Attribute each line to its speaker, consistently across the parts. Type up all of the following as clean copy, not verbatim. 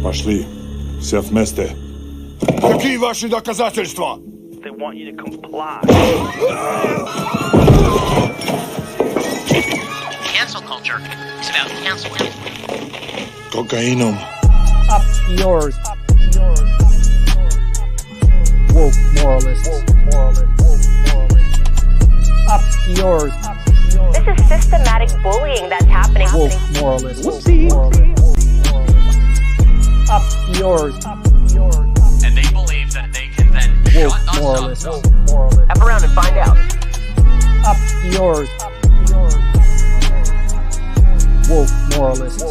Speaker 1: Пошли. Все вместе. Какие ваши доказательства?
Speaker 2: They want you to comply.
Speaker 3: Cancel culture is about canceling.
Speaker 1: Кокаином.
Speaker 4: Up yours. Woke moralists. Up yours.
Speaker 5: This is systematic bullying that's happening.
Speaker 4: Woke moralists. Up yours.
Speaker 3: And they believe that they can then
Speaker 4: Woke
Speaker 3: shut us
Speaker 4: moralists.
Speaker 3: up.
Speaker 5: F around and find out.
Speaker 4: Up yours. Woke moralists.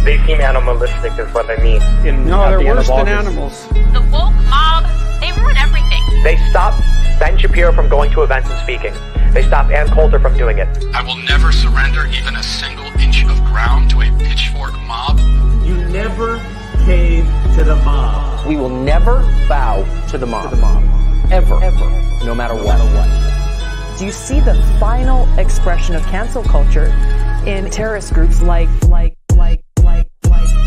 Speaker 2: They seem animalistic is what I mean.
Speaker 6: No, they're worse than animals.
Speaker 7: The woke mob, they ruin everything.
Speaker 2: They stop Ben Shapiro from going to events and speaking. They stop Ann Coulter from doing it.
Speaker 8: I will never surrender even a single inch of ground to a pitchfork mob.
Speaker 9: You never cave to the mob.
Speaker 10: We will never bow to the mob. Ever. No matter what. Do you see the final expression of cancel culture in terrorist groups like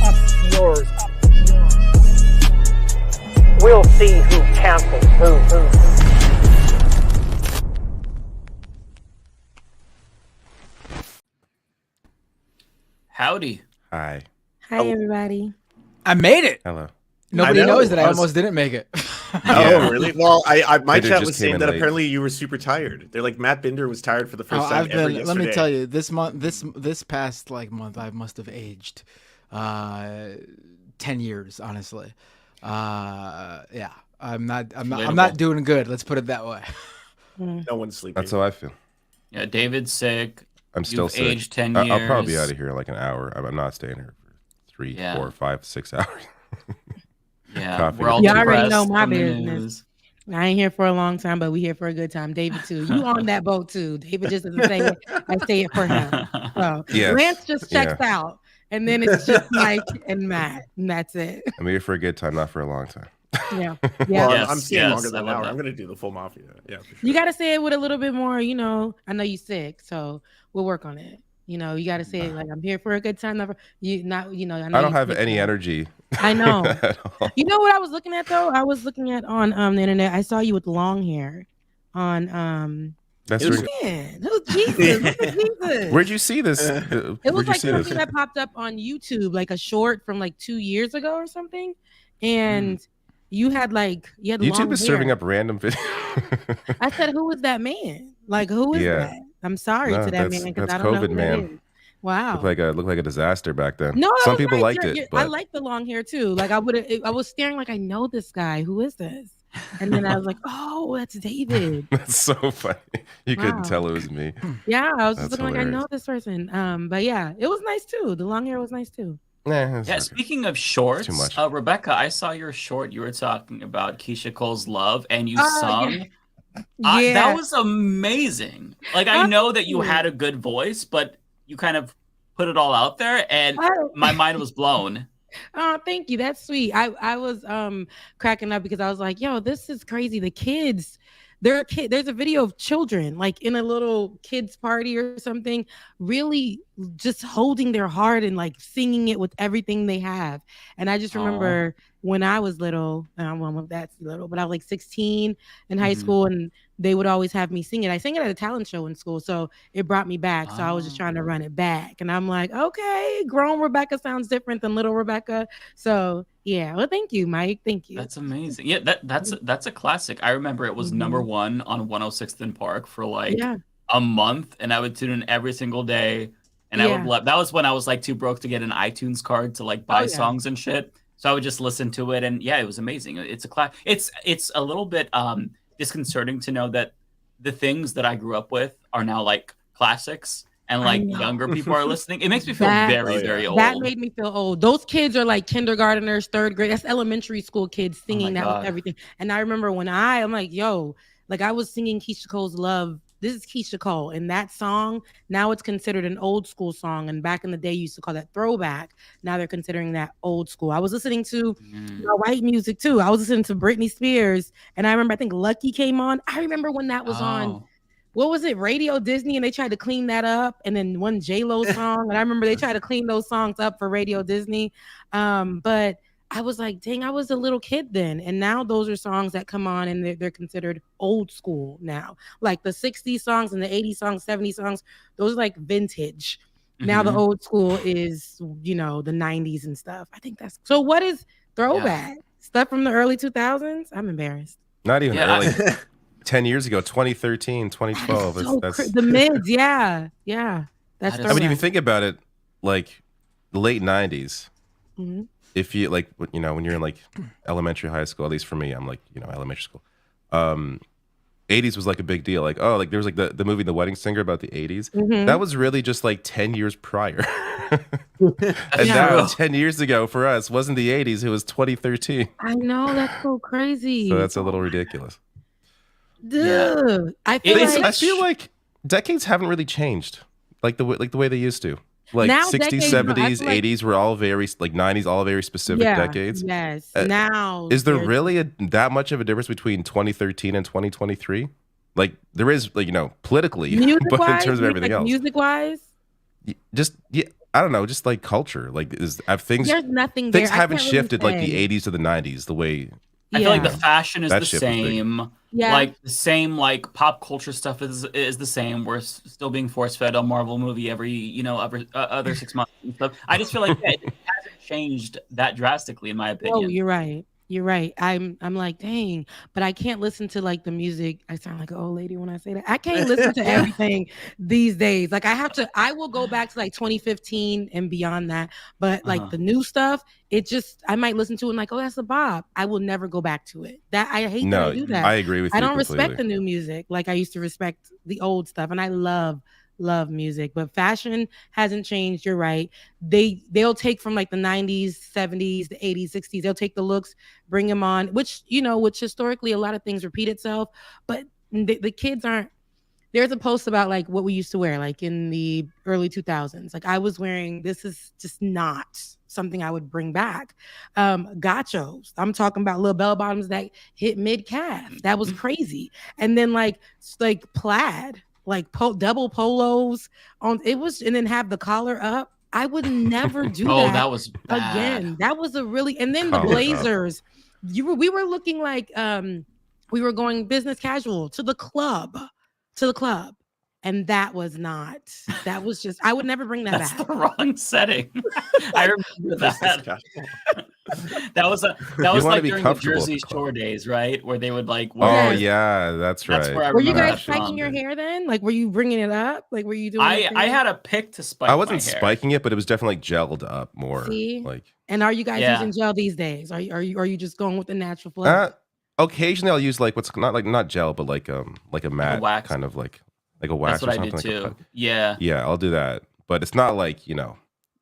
Speaker 4: Up yours.
Speaker 2: We'll see who cancels who.
Speaker 11: Howdy.
Speaker 12: Hi.
Speaker 13: Hi, everybody.
Speaker 6: I made it.
Speaker 12: Hello.
Speaker 6: Nobody knows that I almost didn't make it.
Speaker 14: Oh, really? Well, my
Speaker 12: Peter
Speaker 14: chat
Speaker 12: just
Speaker 14: was
Speaker 12: came
Speaker 14: saying
Speaker 12: in
Speaker 14: that
Speaker 12: late.
Speaker 14: apparently you were super tired. They're like, Matt Binder was tired for the first time ever yesterday.
Speaker 6: Let me tell you, this past month, I must have aged 10 years, honestly. Yeah, I'm not doing good. Let's put it that way.
Speaker 14: No one's sleeping.
Speaker 12: That's how I feel.
Speaker 11: Yeah, David's sick.
Speaker 12: I'm still
Speaker 11: You've
Speaker 12: sick.
Speaker 11: aged 10 years.
Speaker 12: I'll probably be out of here in like an hour. I'm not staying here for 3, 4, 5, 6 hours.
Speaker 11: Yeah,
Speaker 13: we're all you already know my business. I ain't here for a long time, but we here for a good time. David too. You on that boat too. David just doesn't say it. I say it for him. So Lance just checks out, and then it's just Mike and Matt, and that's it.
Speaker 12: I'm here for a good time, not for a long time.
Speaker 13: Yeah.
Speaker 14: Well, I'm staying longer than an hour. I'm going to do the full Mafia. Yeah, for sure.
Speaker 13: You got to say it with a little bit more, I know you're sick, so we'll work on it. You got to say it like, I'm here for a good time. Never, I
Speaker 12: don't have any energy.
Speaker 13: I know. You know what I was looking at though? I was looking at on the internet. I saw you with long hair on
Speaker 12: That's
Speaker 13: Jesus.
Speaker 12: Where'd you see this?
Speaker 13: It was like something that popped up on YouTube, like a short from like 2 years ago or something, and you had
Speaker 12: YouTube
Speaker 13: long
Speaker 12: is
Speaker 13: hair.
Speaker 12: serving up random videos.
Speaker 13: I said, who is that man? Like, who is that? I'm sorry to that man because I don't know who that is. Wow,
Speaker 12: looked like a disaster back then.
Speaker 13: No,
Speaker 12: some people liked it. But
Speaker 13: I like the long hair too. Like I was staring like, I know this guy. Who is this? And then I was like, oh, that's David.
Speaker 12: That's so funny. You couldn't tell it was me.
Speaker 13: Yeah, I was just looking like, I know this person. But yeah, it was nice too. The long hair was nice too.
Speaker 11: Yeah, speaking of shorts, Rebecca, I saw your short. You were talking about Keisha Cole's Love, and you sung. Yeah. That was amazing. Like, I know that you had a good voice, but you kind of put it all out there, and my mind was blown.
Speaker 13: Oh, thank you. That's sweet. I was cracking up because I was like, yo, this is crazy. The kids, there's a video of children like in a little kids party or something, really just holding their heart and like singing it with everything they have. And I just remember when I was little, that's little, but I was like 16 in high school, and they would always have me sing it. I sang it at a talent show in school, so it brought me back. So I was just trying to run it back, and I'm like, okay, grown Rebecca sounds different than little Rebecca. So yeah, well, thank you, Mike. Thank you.
Speaker 11: That's amazing. Yeah, that's a classic. I remember it was number one on 106th and Park for like a month, and I would tune in every single day. And I would love. That was when I was like too broke to get an iTunes card to like buy songs and shit. So I would just listen to it, and yeah, it was amazing. It's a class. It's a little bit disconcerting to know that the things that I grew up with are now like classics, and like younger people are listening. It makes me feel very old.
Speaker 13: That made me feel old. Those kids are like kindergarteners, third grade. That's elementary school kids singing that with everything. And I remember when I'm like, yo, like I was singing Keisha Cole's Love. This is Keisha Cole, and that song, now it's considered an old school song. And back in the day, you used to call that throwback. Now they're considering that old school. I was listening to white music too. I was listening to Britney Spears, and I remember, I think Lucky came on. I remember when that was on. what was it, Radio Disney, and they tried to clean that up, and then one J-Lo song, and I remember they tried to clean those songs up for Radio Disney, but I was like, dang, I was a little kid then, and now those are songs that come on, and they're considered old school now, like the 60s songs and the 80s songs, 70s songs, those are like vintage. Now the old school is, you know, the 90s and stuff. I think that's so. What is throwback stuff from the early 2000s? I'm embarrassed.
Speaker 12: Not even early. 10 years ago, 2013, 2012.
Speaker 13: That's the mids, yeah. That's
Speaker 12: I mean, if you think about it, like the late 90s, if you like, you know, when you're in like elementary, high school, at least for me, I'm like, you know, elementary school. 80s was like a big deal. Like, oh, like there was like the movie The Wedding Singer about the 80s. That was really just like 10 years prior. And now 10 years ago for us wasn't the 80s, it was 2013.
Speaker 13: I know, that's so crazy.
Speaker 12: So that's a little ridiculous.
Speaker 13: Dude, I
Speaker 12: feel like decades haven't really changed like the way they used to. Like
Speaker 13: now
Speaker 12: 60s, 70s, 80s were all very like 90s, all very specific decades.
Speaker 13: Yes. Now
Speaker 12: is there really that much of a difference between 2013 and 2023? Like there is, like, you know, politically, but in terms of everything else,
Speaker 13: music wise,
Speaker 12: just I don't know, just like culture, like things.
Speaker 13: There's nothing.
Speaker 12: Things haven't shifted like the 80s to the 90s the way.
Speaker 11: I feel like the fashion is the same.
Speaker 13: Yeah.
Speaker 11: Like the same, like pop culture stuff is the same. We're still being force fed a Marvel movie every, you know, other 6 months and stuff. I just feel like it hasn't changed that drastically, in my opinion.
Speaker 13: Oh, you're right. You're right. I'm like, dang, but I can't listen to like the music. I sound like an old lady when I say that. I can't listen to everything these days. Like I will go back to like 2015 and beyond that. But like the new stuff, I might listen to it and like, oh, that's a bop. I will never go back to it. That I hate that I do that.
Speaker 12: I agree with you.
Speaker 13: I don't
Speaker 12: completely.
Speaker 13: respect the new music like I used to respect the old stuff. And I love music, but fashion hasn't changed. You're right. They'll take from like the 90s, 70s, the 80s, 60s. They'll take the looks, bring them on, which historically a lot of things repeat itself, but the kids aren't. There's a post about like what we used to wear like in the early 2000s. Like I was wearing, this is just not something I would bring back. Gachos. I'm talking about little bell bottoms that hit mid calf. That was crazy. And then like plaid, like double polos on it was, and then have the collar up. I would never do that.
Speaker 11: Oh, that was bad.
Speaker 13: Again. That was a really, and then the blazers. We were looking like we were going business casual to the club. And that was just, I would never bring that
Speaker 11: That's
Speaker 13: back.
Speaker 11: the wrong setting. I remember that. that was like during the Jersey Shore days, right? Where they would like wear.
Speaker 12: Oh yeah, that's right.
Speaker 11: Where I
Speaker 13: were you
Speaker 11: remember
Speaker 13: guys spiking your hair then? Like, were you bringing it up? Like, were you doing?
Speaker 11: I had a pick to spike.
Speaker 12: I wasn't
Speaker 11: my hair.
Speaker 12: spiking it, but it was definitely like gelled up more.
Speaker 13: See?
Speaker 12: Like.
Speaker 13: And are you guys using gel these days? Are you just going with the natural flow?
Speaker 12: Occasionally I'll use like what's not gel, but like a matte
Speaker 11: wax.
Speaker 12: kind of like a wax.
Speaker 11: That's what
Speaker 12: or something.
Speaker 11: I did
Speaker 12: like
Speaker 11: too. Yeah,
Speaker 12: I'll do that, but it's not like, you know,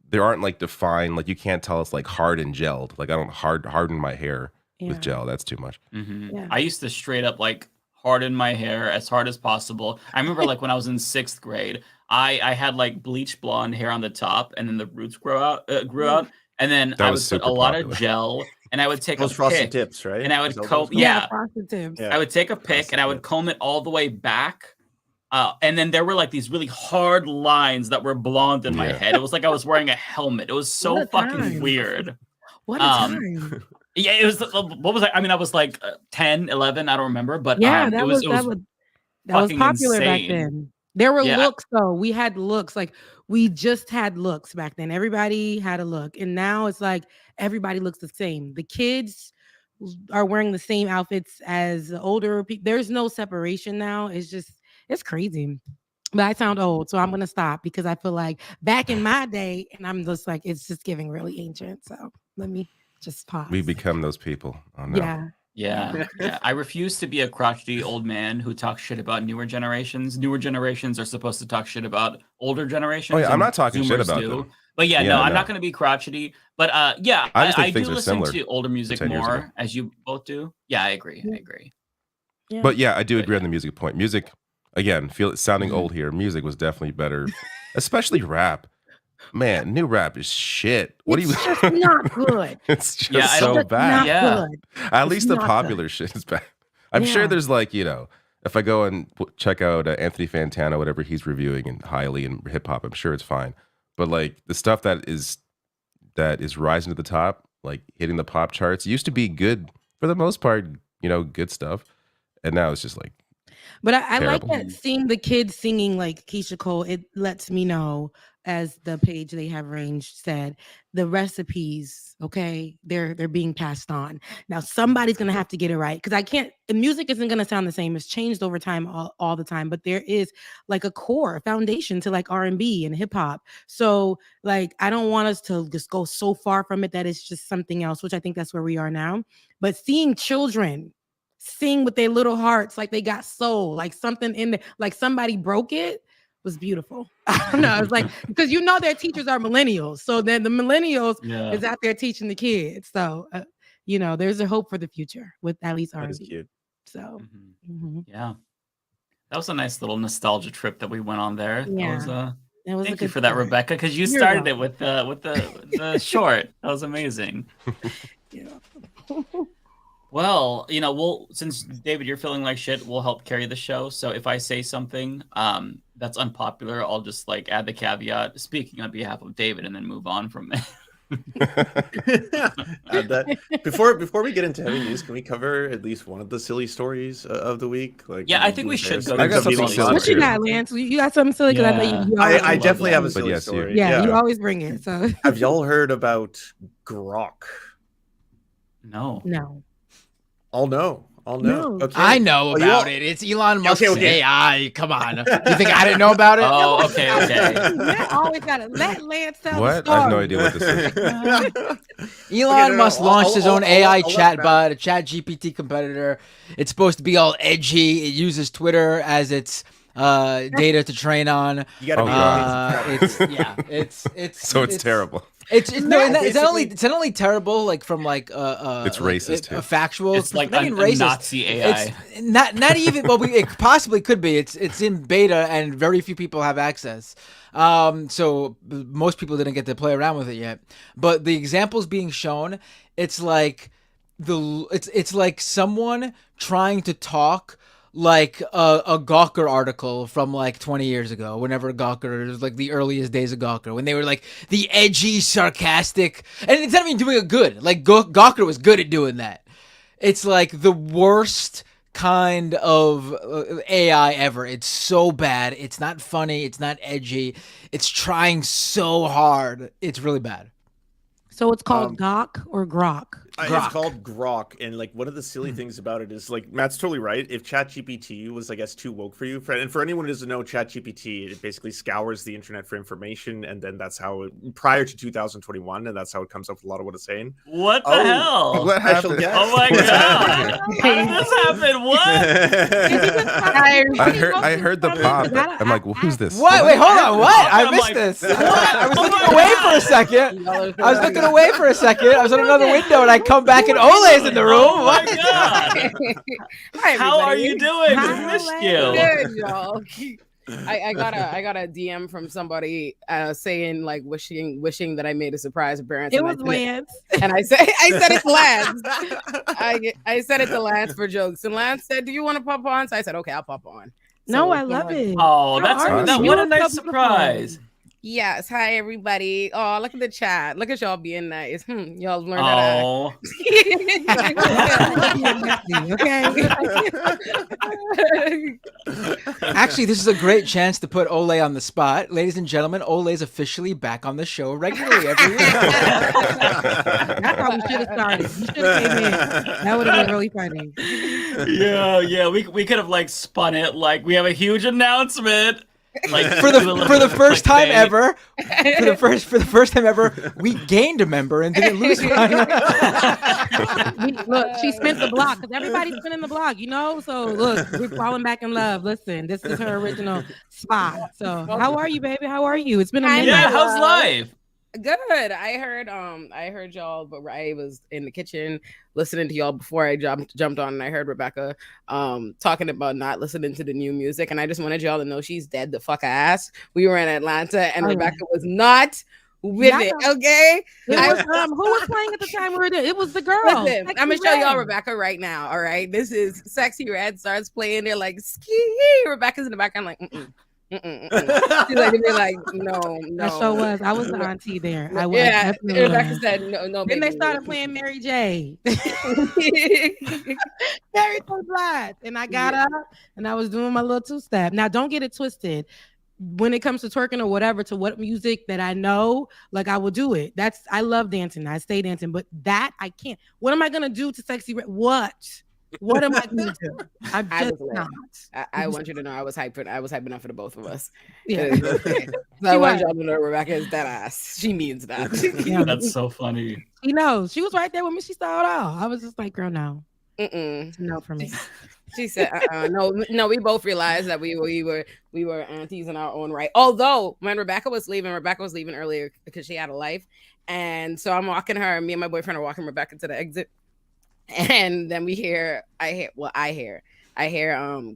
Speaker 12: there aren't like defined, like you can't tell it's like hard and gelled. Like I don't harden my hair with gel. That's too much.
Speaker 11: Mm-hmm. Yeah. I used to straight up like harden my hair as hard as possible. I remember like when I was in 6th grade, I had like bleach blonde hair on the top, and then the roots grew out, and then I would put a lot of gel. And I would take
Speaker 14: those frosted tips, right?
Speaker 11: And I would comb,
Speaker 13: frosted tips.
Speaker 11: I would take a pick and I would comb it all the way back. And then there were like these really hard lines that were blonde in my head. It was like I was wearing a helmet. It was so fucking weird.
Speaker 13: What a time.
Speaker 11: Yeah, it was. What was I? I mean, I was like 10, 11. I don't remember, but
Speaker 13: that was popular
Speaker 11: insane.
Speaker 13: back then. There were looks though. We had looks, like we just had looks back then. Everybody had a look, and now it's like everybody looks the same. The kids are wearing the same outfits as the older people. There's no separation now. It's crazy. But I sound old, so I'm gonna stop because I feel like back in my day, and I'm just like, it's just giving really ancient. So let me just pause.
Speaker 12: We become those people. Oh no.
Speaker 11: Yeah. I refuse to be a crotchety old man who talks shit about newer generations. Newer generations are supposed to talk shit about older generations.
Speaker 12: Oh yeah, I'm not talking shit about them.
Speaker 11: But I'm not going to be crotchety. But I do listen to older music more, as you both do. Yeah, I agree.
Speaker 12: Yeah. But yeah, I do agree on the music point. Music, again, sounding old here. Music was definitely better, especially rap. Man, new rap is shit.
Speaker 13: It's just not good.
Speaker 12: It's just so bad.
Speaker 13: Not good.
Speaker 12: At least the popular shit is bad. I'm sure there's like, you know, if I go and check out Anthony Fantano, whatever he's reviewing and highly in hip hop, I'm sure it's fine. But like the stuff that is rising to the top, like hitting the pop charts, used to be good for the most part, good stuff, and now it's just like.
Speaker 13: But I like that seeing the kids singing like Keisha Cole. It lets me know, as the page they have arranged said, the recipes, okay, they're being passed on. Now somebody's gonna have to get it right, because the music isn't gonna sound the same. It's changed over time, all the time. But there is like a core foundation to like R&B and hip hop. So like I don't want us to just go so far from it that it's just something else, which I think that's where we are now. But seeing children sing with their little hearts, like they got soul, like something in there, like somebody broke it, was beautiful. I don't know. It's like, because their teachers are millennials, so then the millennials is out there teaching the kids. So there's a hope for the future with at least R&B. So
Speaker 11: yeah, that was a nice little nostalgia trip that we went on there.
Speaker 13: Yeah,
Speaker 11: thank you for that, Rebecca, because you started it with the short. That was amazing.
Speaker 13: Yeah.
Speaker 11: Well, since David, you're feeling like shit, we'll help carry the show. So if I say something that's unpopular, I'll just like add the caveat, speaking on behalf of David, and then move on from it.
Speaker 14: Before we get into heavy news, can we cover at least one of the silly stories of the week? Like,
Speaker 11: I think we should go.
Speaker 12: I got something silly.
Speaker 13: What you got, Lance? You got something silly? Because
Speaker 14: I definitely have a silly story.
Speaker 13: Yeah, you always bring it. So
Speaker 14: have y'all heard about Grok?
Speaker 11: No.
Speaker 14: I'll know. Okay.
Speaker 6: I know about it. It's Elon Musk's AI. Come on. You think I didn't know about it?
Speaker 11: Oh, okay.
Speaker 13: Matt always got to let Lance tell
Speaker 12: what?
Speaker 13: the story.
Speaker 12: I have no idea what this is.
Speaker 6: Elon Musk launched his own AI chatbot, a chat GPT competitor. It's supposed to be all edgy. It uses Twitter as its data to train on.
Speaker 14: You gotta
Speaker 6: it's
Speaker 12: so it's terrible.
Speaker 6: It's not only terrible, like from like
Speaker 12: it's racist too.
Speaker 6: Factual.
Speaker 11: It's like a Nazi AI.
Speaker 6: It's not even. Well, it possibly could be. It's in beta and very few people have access. So most people didn't get to play around with it yet. But the examples being shown, it's like it's like someone trying to talk like a Gawker article from like 20 years ago, whenever Gawker, it was like the earliest days of Gawker, when they were like the edgy, sarcastic, and it's not even doing it good. Like Gawker was good at doing that. It's like the worst kind of AI ever. It's so bad. It's not funny. It's not edgy. It's trying so hard. It's really bad.
Speaker 13: So it's called Gawk or Grok?
Speaker 14: It's called Grok, and like one of the silly things about it is like Matt's totally right. If ChatGPT was, I guess, too woke for you, and for anyone who doesn't know, ChatGPT, it basically scours the internet for information, and then that's how prior to 2021, and that's how it comes up with a lot of what it's saying.
Speaker 11: What the hell?
Speaker 12: What happened?
Speaker 11: Oh my god! How did this happen? What?
Speaker 12: I heard the pop. I'm like, well, who's this?
Speaker 6: What? Wait, hold on. What? I missed this. What? I was looking away for a second. I was on another window, and I come back and Olay's in the room.
Speaker 11: Oh my god! How are you doing? I missed you.
Speaker 15: Good, y'all. I got a DM from somebody saying like wishing that I made a surprise appearance.
Speaker 13: It was Lance,
Speaker 15: and I said it to Lance. I said it to Lance for jokes, and Lance said, "Do you want to pop on?" So I said, "Okay, I'll pop on."
Speaker 13: No, I love it.
Speaker 11: Oh, what a nice surprise.
Speaker 15: Yes. Hi, everybody. Oh, look at the chat. Look at y'all being nice. Y'all learned how
Speaker 13: Okay.
Speaker 6: Actually, this is a great chance to put Olay on the spot. Ladies and gentlemen, Olay's officially back on the show regularly every week.
Speaker 13: That's how we should have started. You should have came in. That would have been really funny.
Speaker 11: Yeah. We could have like spun it like we have a huge announcement. Like
Speaker 6: for the first time ever, for the first time ever, we gained a member and didn't lose one.
Speaker 13: Look, she spent the block because everybody's spinning the block, So look, we're falling back in love. Listen, this is her original spot. So how are you, baby? How are you? It's been a minute.
Speaker 11: Yeah, how's life?
Speaker 15: Good. I heard y'all, but I was in the kitchen listening to y'all before I jumped on, and I heard Rebecca talking about not listening to the new music, and I just wanted y'all to know she's dead the fuck ass. We were in Atlanta, and Rebecca was not with it. Okay,
Speaker 13: who was playing at the time we were there? It was the girl.
Speaker 15: Listen, I'm gonna show y'all Rebecca right now. All right, this is Sexy Red starts playing. They're like, ski. Rebecca's in the background, like, She's like, no.
Speaker 13: That show was. I was the auntie there. I was.
Speaker 15: Yeah, Rebecca said no.
Speaker 13: Then they started playing Mary J. Mary J. Blige, and I got up and I was doing my little two-step. Now, don't get it twisted. When it comes to twerking or whatever, to what music that I know, like I will do it. I love dancing. I stay dancing, but that I can't. What am I gonna do to Sexy Red? What am I gonna do? I'm just not.
Speaker 15: I want you to know I was hyping up for the both of us.
Speaker 13: Yeah.
Speaker 15: I want y'all to know Rebecca is that ass. She means that.
Speaker 11: That's so funny.
Speaker 13: She knows. She was right there with me. She started off. I was just like, girl, no. No for me.
Speaker 15: She said, no. We both realized that we were aunties in our own right. Although when Rebecca was leaving earlier because she had a life, and so I'm walking her. Me and my boyfriend are walking Rebecca to the exit, and then I hear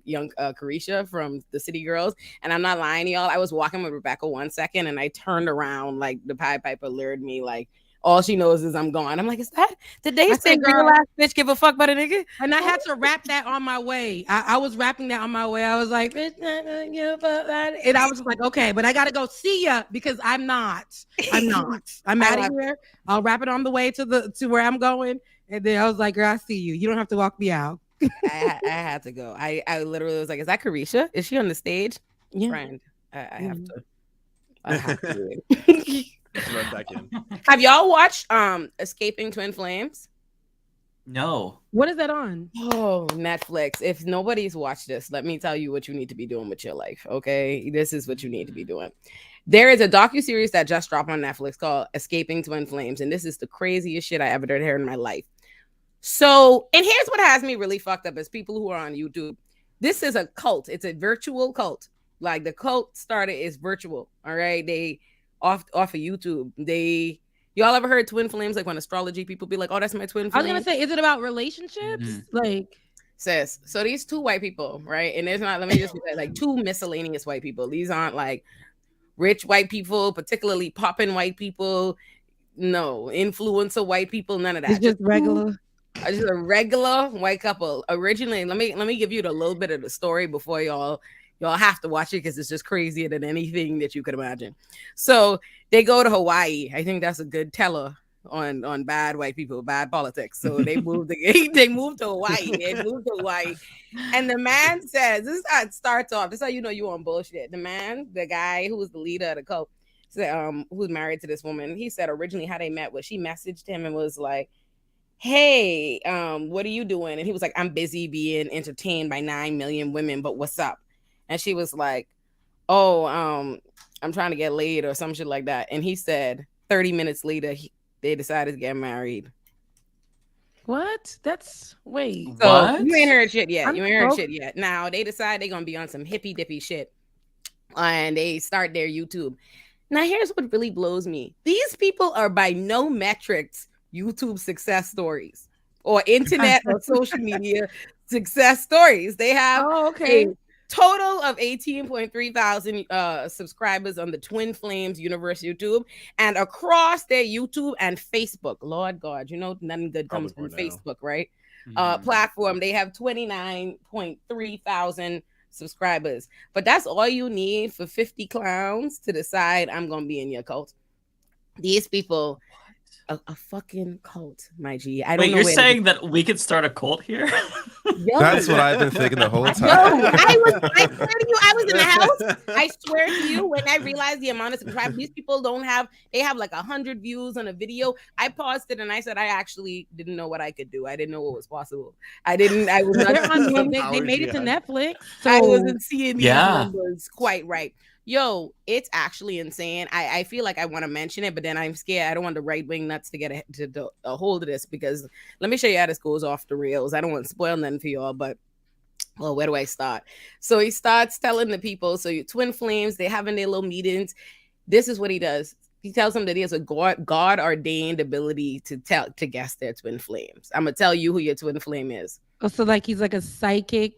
Speaker 15: young Carisha from the City Girls, and I'm not lying to y'all. I was walking with Rebecca 1 second, and I turned around like the Pied Piper lured me like. All she knows is I'm gone. I'm like, did they say real ass bitch give a fuck about a nigga?
Speaker 13: And I had to rap that on my way. I was rapping that on my way. I was like, bitch, not gonna give a fuck about it. And I was like, okay, but I gotta go see ya because I'm not. I'm out of here. I'll rap it on the way to where I'm going. And then I was like, girl, I see you. You don't have to walk me out.
Speaker 15: I had to go. I literally was like, is that Carisha? Is she on the stage?
Speaker 13: Yeah.
Speaker 15: Friend, I have to.
Speaker 14: Run back in.
Speaker 15: Have y'all watched Escaping Twin Flames?
Speaker 11: No.
Speaker 13: What is that on?
Speaker 15: Oh, Netflix. If nobody's watched this, let me tell you what you need to be doing with your life. Okay, this is what you need to be doing. There is a docuseries that just dropped on Netflix called Escaping Twin Flames, and this is the craziest shit I ever heard in my life. So, and here's what has me really fucked up is people who are on YouTube. This is a cult. It's a virtual cult. Like the cult started is virtual. All right, they off of YouTube. Y'all ever heard twin flames? Like when astrology people be like, "Oh, that's my twin flame."
Speaker 13: I was gonna say, is it about relationships? Like,
Speaker 15: sis. So these two white people, right? And there's not. Let me just be like two miscellaneous white people. These aren't like rich white people, particularly popping white people. No, influencer white people. None of that.
Speaker 13: It's just regular.
Speaker 15: Just a regular white couple. Originally, let me give you a little bit of the story before y'all have to watch it because it's just crazier than anything that you could imagine. So they go to Hawaii. I think that's a good teller on bad white people, bad politics. So they moved to Hawaii. And the man says, this is how it starts off. This is how you know you on bullshit. The guy who was the leader of the cult, who's married to this woman, he said originally how they met was she messaged him and was like, hey, what are you doing? And he was like, I'm busy being entertained by 9 million women, but what's up? And she was like, oh, I'm trying to get laid or some shit like that. And he said 30 minutes later, they decided to get married.
Speaker 13: What? Wait.
Speaker 15: So
Speaker 11: what?
Speaker 15: You ain't heard shit yet. Now they decide they're going to be on some hippy dippy shit. And they start their YouTube. Now here's what really blows me. These people are by no metrics YouTube success stories or internet or social media success stories. They have a total of 18.3 thousand subscribers on the Twin Flames Universe YouTube, and across their YouTube and Facebook. Lord God, you know nothing good comes from Facebook, right? Platform. They have 29.3 thousand subscribers, but that's all you need for 50 clowns to decide I'm gonna be in your cult. These people. A fucking cult, my G. I don't know.
Speaker 11: Wait, you're saying that we could start a cult here?
Speaker 12: That's what I've been thinking the whole time.
Speaker 15: I swear to you, I was in the house. I swear to you, when I realized the amount of subscribers, these people they have like 100 views on a video. I paused it and I said, I actually didn't know what I could do. I didn't know what was possible. I was not.
Speaker 13: They made it to Netflix.
Speaker 15: So I wasn't seeing these numbers quite right. Yo, it's actually insane. I feel like I want to mention it, but then I'm scared. I don't want the right-wing nuts to get a hold of this because let me show you how this goes off the rails. I don't want to spoil nothing for y'all, but well, where do I start? So he starts telling the people, so your twin flames, they're having their little meetings. This is what he does. He tells them that he has a God-ordained ability to guess their twin flames. I'm going to tell you who your twin flame is.
Speaker 13: Oh, so like he's like a psychic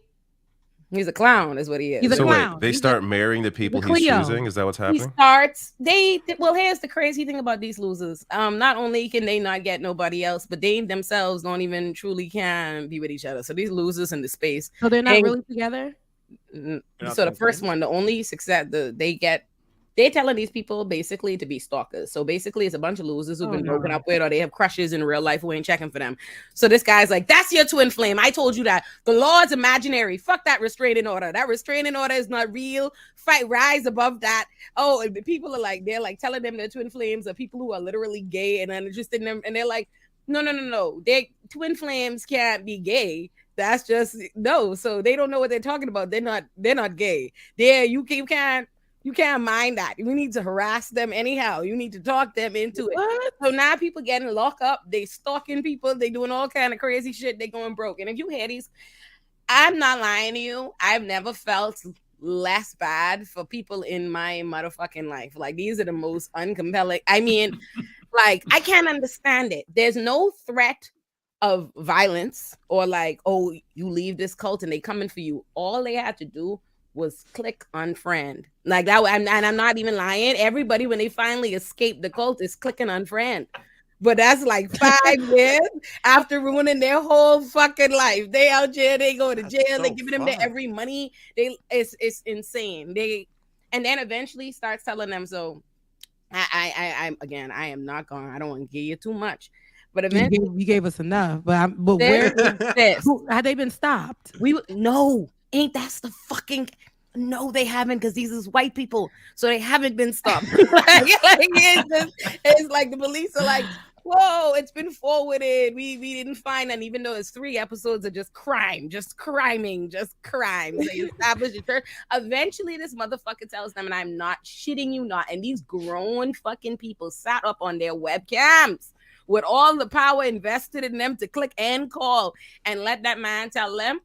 Speaker 15: He's a clown, is what he is.
Speaker 13: He's a
Speaker 12: So
Speaker 13: clown.
Speaker 12: wait, they start marrying the people he's
Speaker 13: Cleo.
Speaker 12: choosing? Is that what's
Speaker 15: He
Speaker 12: happening?
Speaker 15: starts. Well, here's the crazy thing about these losers. Not only can they not get nobody else, but they themselves don't even truly can be with each other. So these losers in the space.
Speaker 13: So they're not really together?
Speaker 15: So the first one, the only success they're telling these people basically to be stalkers. So basically, it's a bunch of losers who've been broken up with, or they have crushes in real life who ain't checking for them. So this guy's like, "That's your twin flame. I told you that. The law is imaginary. Fuck that restraining order. That restraining order is not real. Rise above that." Oh, and people are like, they're like telling them their twin flames are people who are literally gay and uninterested in them, and they're like, no. They twin flames can't be gay. That's just no. So they don't know what they're talking about. They're not gay. You can't mind that. We need to harass them anyhow. You need to talk them into it. What? So now people getting locked up. They stalking people. They doing all kind of crazy shit. They going broke. And if you hear these, I'm not lying to you. I've never felt less bad for people in my motherfucking life. Like, these are the most uncompelling. I mean, like, I can't understand it. There's no threat of violence or like, oh, you leave this cult and they coming for you. All they had to do was click unfriend. Like that, and I'm not even lying. Everybody, when they finally escape the cult, is clicking unfriend. But that's like 5 years after ruining their whole fucking life. They out there, they go to jail, they giving them their every money. It's insane. And then eventually starts telling them, so I am not going, I don't want to give you too much. But eventually
Speaker 13: you gave us enough. But where had they been stopped?
Speaker 15: Ain't that's the fucking no, they haven't, because these is white people, so they haven't been stopped. It's like the police are like, whoa, it's been forwarded. We didn't find none, even though it's 3 episodes of just crime. They establish the church. Eventually, this motherfucker tells them, and I'm not shitting you not, and these grown fucking people sat up on their webcams with all the power invested in them to click and call and let that man tell them,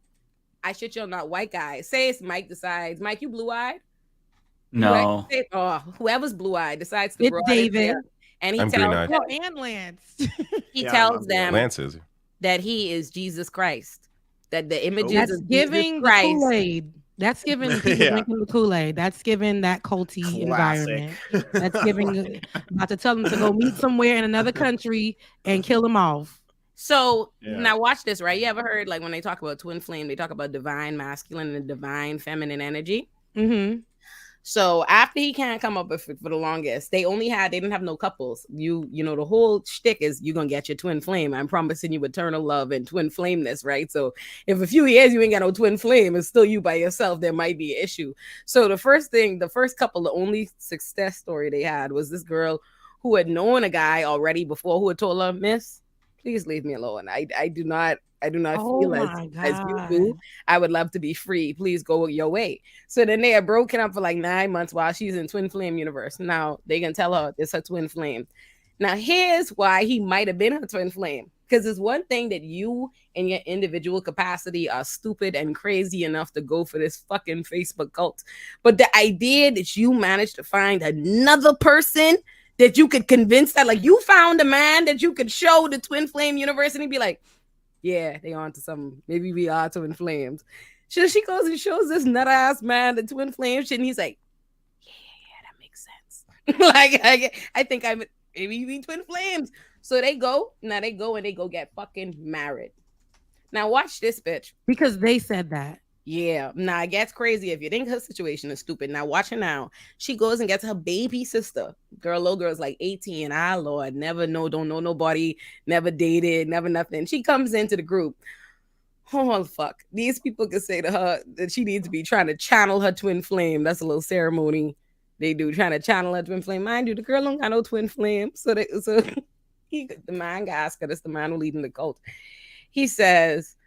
Speaker 15: I shit you not, white guy. Say it's Mike decides. Mike, you blue-eyed?
Speaker 11: No.
Speaker 15: Whoever's blue-eyed decides to
Speaker 13: it's David.
Speaker 15: And he
Speaker 12: I'm
Speaker 15: tells them,
Speaker 13: and Lance.
Speaker 15: He tells them
Speaker 12: Lance is.
Speaker 15: that he is Jesus Christ. That the images
Speaker 13: That's
Speaker 15: of
Speaker 13: giving
Speaker 15: Jesus Christ.
Speaker 13: the Kool-Aid. That's giving people drinking the Kool-Aid. That's giving that culty environment. That's giving about to tell them to go meet somewhere in another country and kill them off.
Speaker 15: So now watch this, right? You ever heard, like, when they talk about twin flame, they talk about divine masculine and divine feminine energy.
Speaker 13: Mm-hmm.
Speaker 15: So after he can't come up with for the longest, they didn't have no couples. You know, the whole shtick is you're gonna get your twin flame. I'm promising you eternal love and twin flameness, right? So if a few years you ain't got no twin flame, it's still you by yourself, there might be an issue. So the first couple, the only success story they had was this girl who had known a guy already before who had told her, "Miss, please leave me alone. I do not feel as you do. I would love to be free. Please go your way." So then they are broken up for like 9 months while she's in twin flame universe. Now they can tell her it's her twin flame. Now here's why he might have been her twin flame. Because it's one thing that you in your individual capacity are stupid and crazy enough to go for this fucking Facebook cult. But the idea that you managed to find another person that you could convince that, like, you found a man that you could show the twin flame universe and he'd be like, yeah, they on to something. Maybe we are twin flames. So she goes and shows this nut ass man the twin flame shit, and he's like, yeah, that makes sense. I think maybe we twin flames. So they go and they go get fucking married. Now watch this, bitch.
Speaker 13: Because they said that.
Speaker 15: Yeah, now it gets crazy if you think her situation is stupid. Now watch her now. She goes and gets her baby sister. Little girl's like 18. Lord, don't know nobody, never dated, never nothing. She comes into the group. Oh, fuck. These people could say to her that she needs to be trying to channel her twin flame. That's a little ceremony they do, trying to channel her twin flame. Mind you, the girl don't got no twin flame. The man got asked her, that's the man who leading the cult. He says,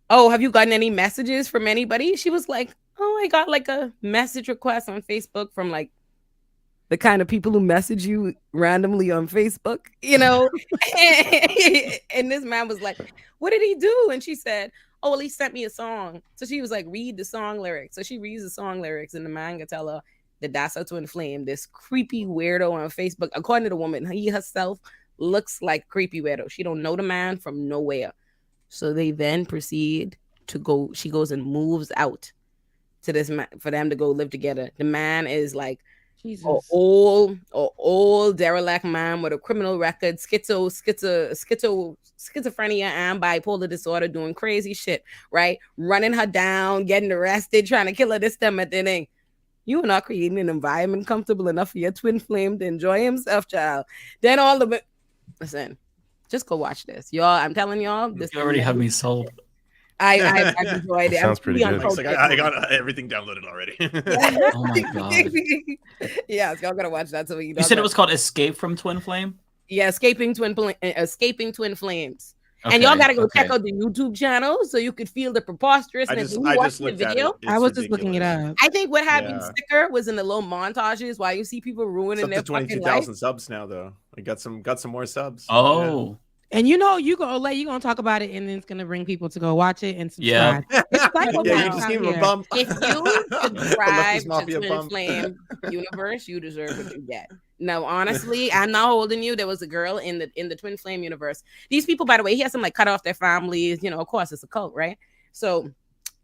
Speaker 15: "Oh, have you gotten any messages from anybody?" She was like, "Oh, I got like a message request on Facebook from like the kind of people who message you randomly on Facebook, you know?" And this man was like, "What did he do?" And she said, "Oh, well, he sent me a song." So she was like, "Read the song lyrics." So she reads the song lyrics, and the man can tell her that that's her twin flame, this creepy weirdo on Facebook. According to the woman, he herself looks like a creepy weirdo. She don't know the man from nowhere. So they then proceed to go. She goes and moves out. to this man for them to go live together. The man is like
Speaker 13: Jesus.
Speaker 15: a old derelict man with a criminal record, schizophrenia and bipolar disorder, doing crazy shit, right? Running her down, getting arrested, trying to kill her, this, them, and then you are not creating an environment comfortable enough for your twin flame to enjoy himself, child. Then all the listen, just go watch this, y'all. I'm telling y'all, this
Speaker 11: You already have me sold.
Speaker 15: I enjoyed it.
Speaker 12: Sounds pretty good.
Speaker 14: I got everything downloaded already.
Speaker 11: Oh my god.
Speaker 15: Yeah, y'all gotta watch that. So
Speaker 11: you said it was called Escape from Twin Flame?
Speaker 15: Yeah, Escaping Twin Flames. Okay, and y'all gotta go check out the YouTube channel so you could feel the preposterousness.
Speaker 14: I just looked at it.
Speaker 13: I was just looking it up.
Speaker 15: I think what happened sticker was in the little montages while you see people ruining their fucking life.
Speaker 14: 22,000 subs now, though. I got some more subs.
Speaker 11: Oh.
Speaker 13: Yeah. And you know, you're gonna talk about it, and then it's gonna bring people to go watch it and subscribe.
Speaker 11: Yeah.
Speaker 15: You just give him a bump. If you subscribe to Twin Flame universe, you deserve what you get. No, honestly, I'm not holding you. There was a girl in the Twin Flame universe. These people, by the way, he has them like cut off their families. You know, of course, it's a cult, right? So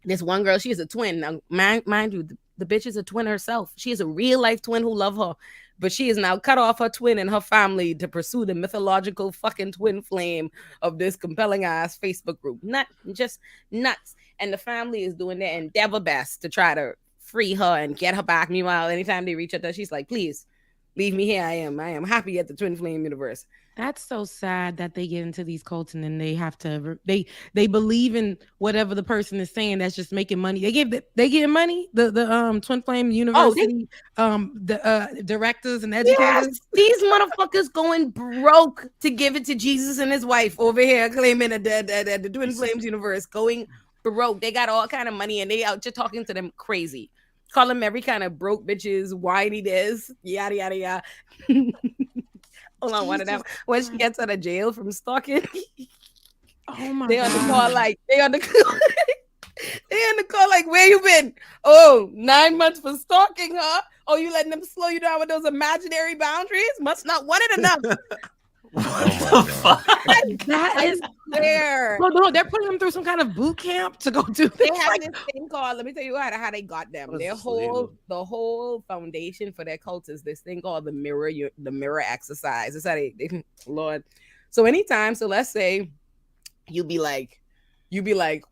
Speaker 15: this one girl, she is a twin. Now, mind you, the bitch is a twin herself. She is a real life twin who love her. But she is now cut off her twin and her family to pursue the mythological fucking twin flame of this compelling ass Facebook group. Just nuts. And the family is doing their endeavor best to try to free her and get her back. Meanwhile, anytime they reach out to her, she's like, please leave me here. I am happy at the Twin Flame universe.
Speaker 13: That's so sad that they get into these cults and then they have to they believe in whatever the person is saying that's just making money. They get money. The Twin Flame University the directors and educators.
Speaker 15: Yes, these motherfuckers going broke to give it to Jesus and his wife over here claiming that the Twin Flames universe going broke. They got all kind of money and they out just talking to them crazy. Call them every kind of broke bitches, whiny this, yada yada yada. Hold on, one of them when she gets out of jail from stalking.
Speaker 13: Oh my
Speaker 15: they
Speaker 13: god.
Speaker 15: On the call like they on the call like, where you been? Oh, 9 months for stalking her. Oh, you letting them slow you down with those imaginary boundaries? Must not want it enough.
Speaker 11: What the fuck?
Speaker 13: That is
Speaker 15: there.
Speaker 13: No, they're putting them through some kind of boot camp to go do this.
Speaker 15: They have this thing called, let me tell you how they got them. The whole foundation for their cult is this thing called the mirror exercise. It's how they Lord. So anytime, so let's say you be like,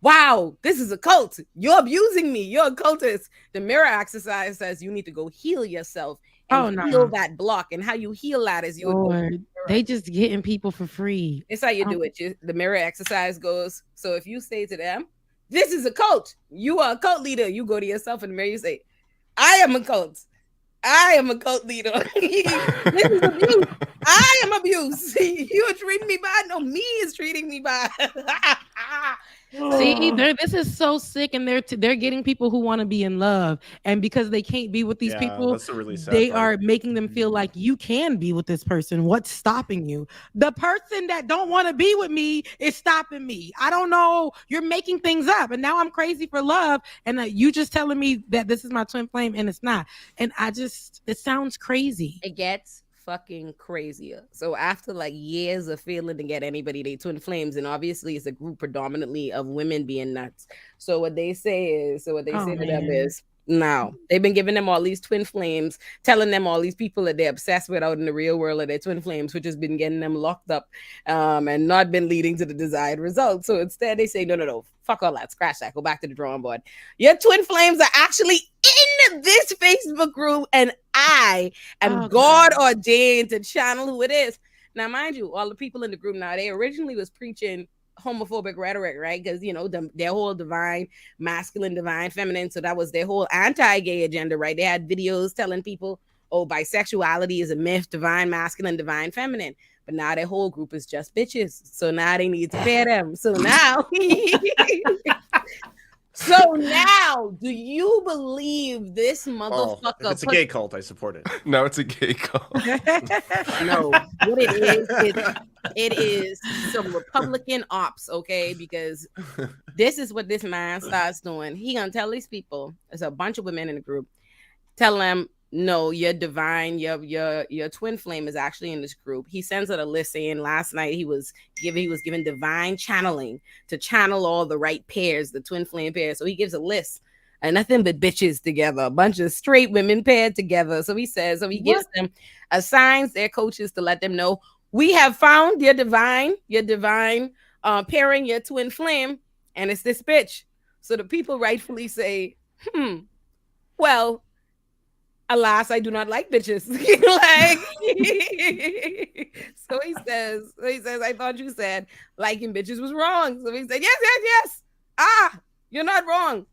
Speaker 15: wow, this is a cult. You're abusing me. You're a cultist. The mirror exercise says you need to go heal yourself. And heal that block, and how you heal that is
Speaker 13: they just getting people for free.
Speaker 15: It's how you do it. The mirror exercise goes. So if you say to them, "This is a cult. You are a cult leader," you go to yourself in the mirror. You say, "I am a cult. I am a cult leader. This is abuse. I am abuse. You are treating me bad. No, me is treating me bad."
Speaker 13: See, this is so sick, and they're getting people who want to be in love, and because they can't be with these people,
Speaker 14: that's a really sad
Speaker 13: they
Speaker 14: part.
Speaker 13: are making them feel like you can be with this person. What's stopping you? The person that don't want to be with me is stopping me. I don't know. You're making things up, and now I'm crazy for love, and you just telling me that this is my twin flame, and it's not. And it sounds crazy.
Speaker 15: It gets fucking crazier. So after like years of failing to get anybody they twin flames, and obviously it's a group predominantly of women being nuts. So what they say to them is, now they've been giving them all these twin flames, telling them all these people that they're obsessed with out in the real world are their twin flames, which has been getting them locked up and not been leading to the desired result. So instead they say, no, fuck all that, scratch that, go back to the drawing board. Your twin flames are actually in this Facebook group, and I am God ordained to channel who it is. Now, mind you, all the people in the group now, they originally was preaching homophobic rhetoric, right? Because their whole divine masculine, divine feminine, so that was their whole anti-gay agenda, right? They had videos telling people, oh, bisexuality is a myth, divine masculine, divine feminine. But now their whole group is just bitches, so now they need to pair them. So now do you believe this motherfucker?
Speaker 14: If it's a gay cult, I support it.
Speaker 12: No, it's a gay cult.
Speaker 15: No, what it is some Republican ops, okay? Because this is what this man starts doing. He gonna tell these people, there's a bunch of women in the group, tell them, no, you're divine, your twin flame is actually in this group. He sends out a list saying last night he was given divine channeling to channel all the right pairs, the twin flame pairs. So he gives a list are nothing but bitches together, a bunch of straight women paired together. So he gives them, assigns their coaches to let them know, we have found your divine pairing, your twin flame, and it's this bitch. So the people rightfully say, well, alas, I do not like bitches. So he says, I thought you said liking bitches was wrong. So he said, yes. You're not wrong.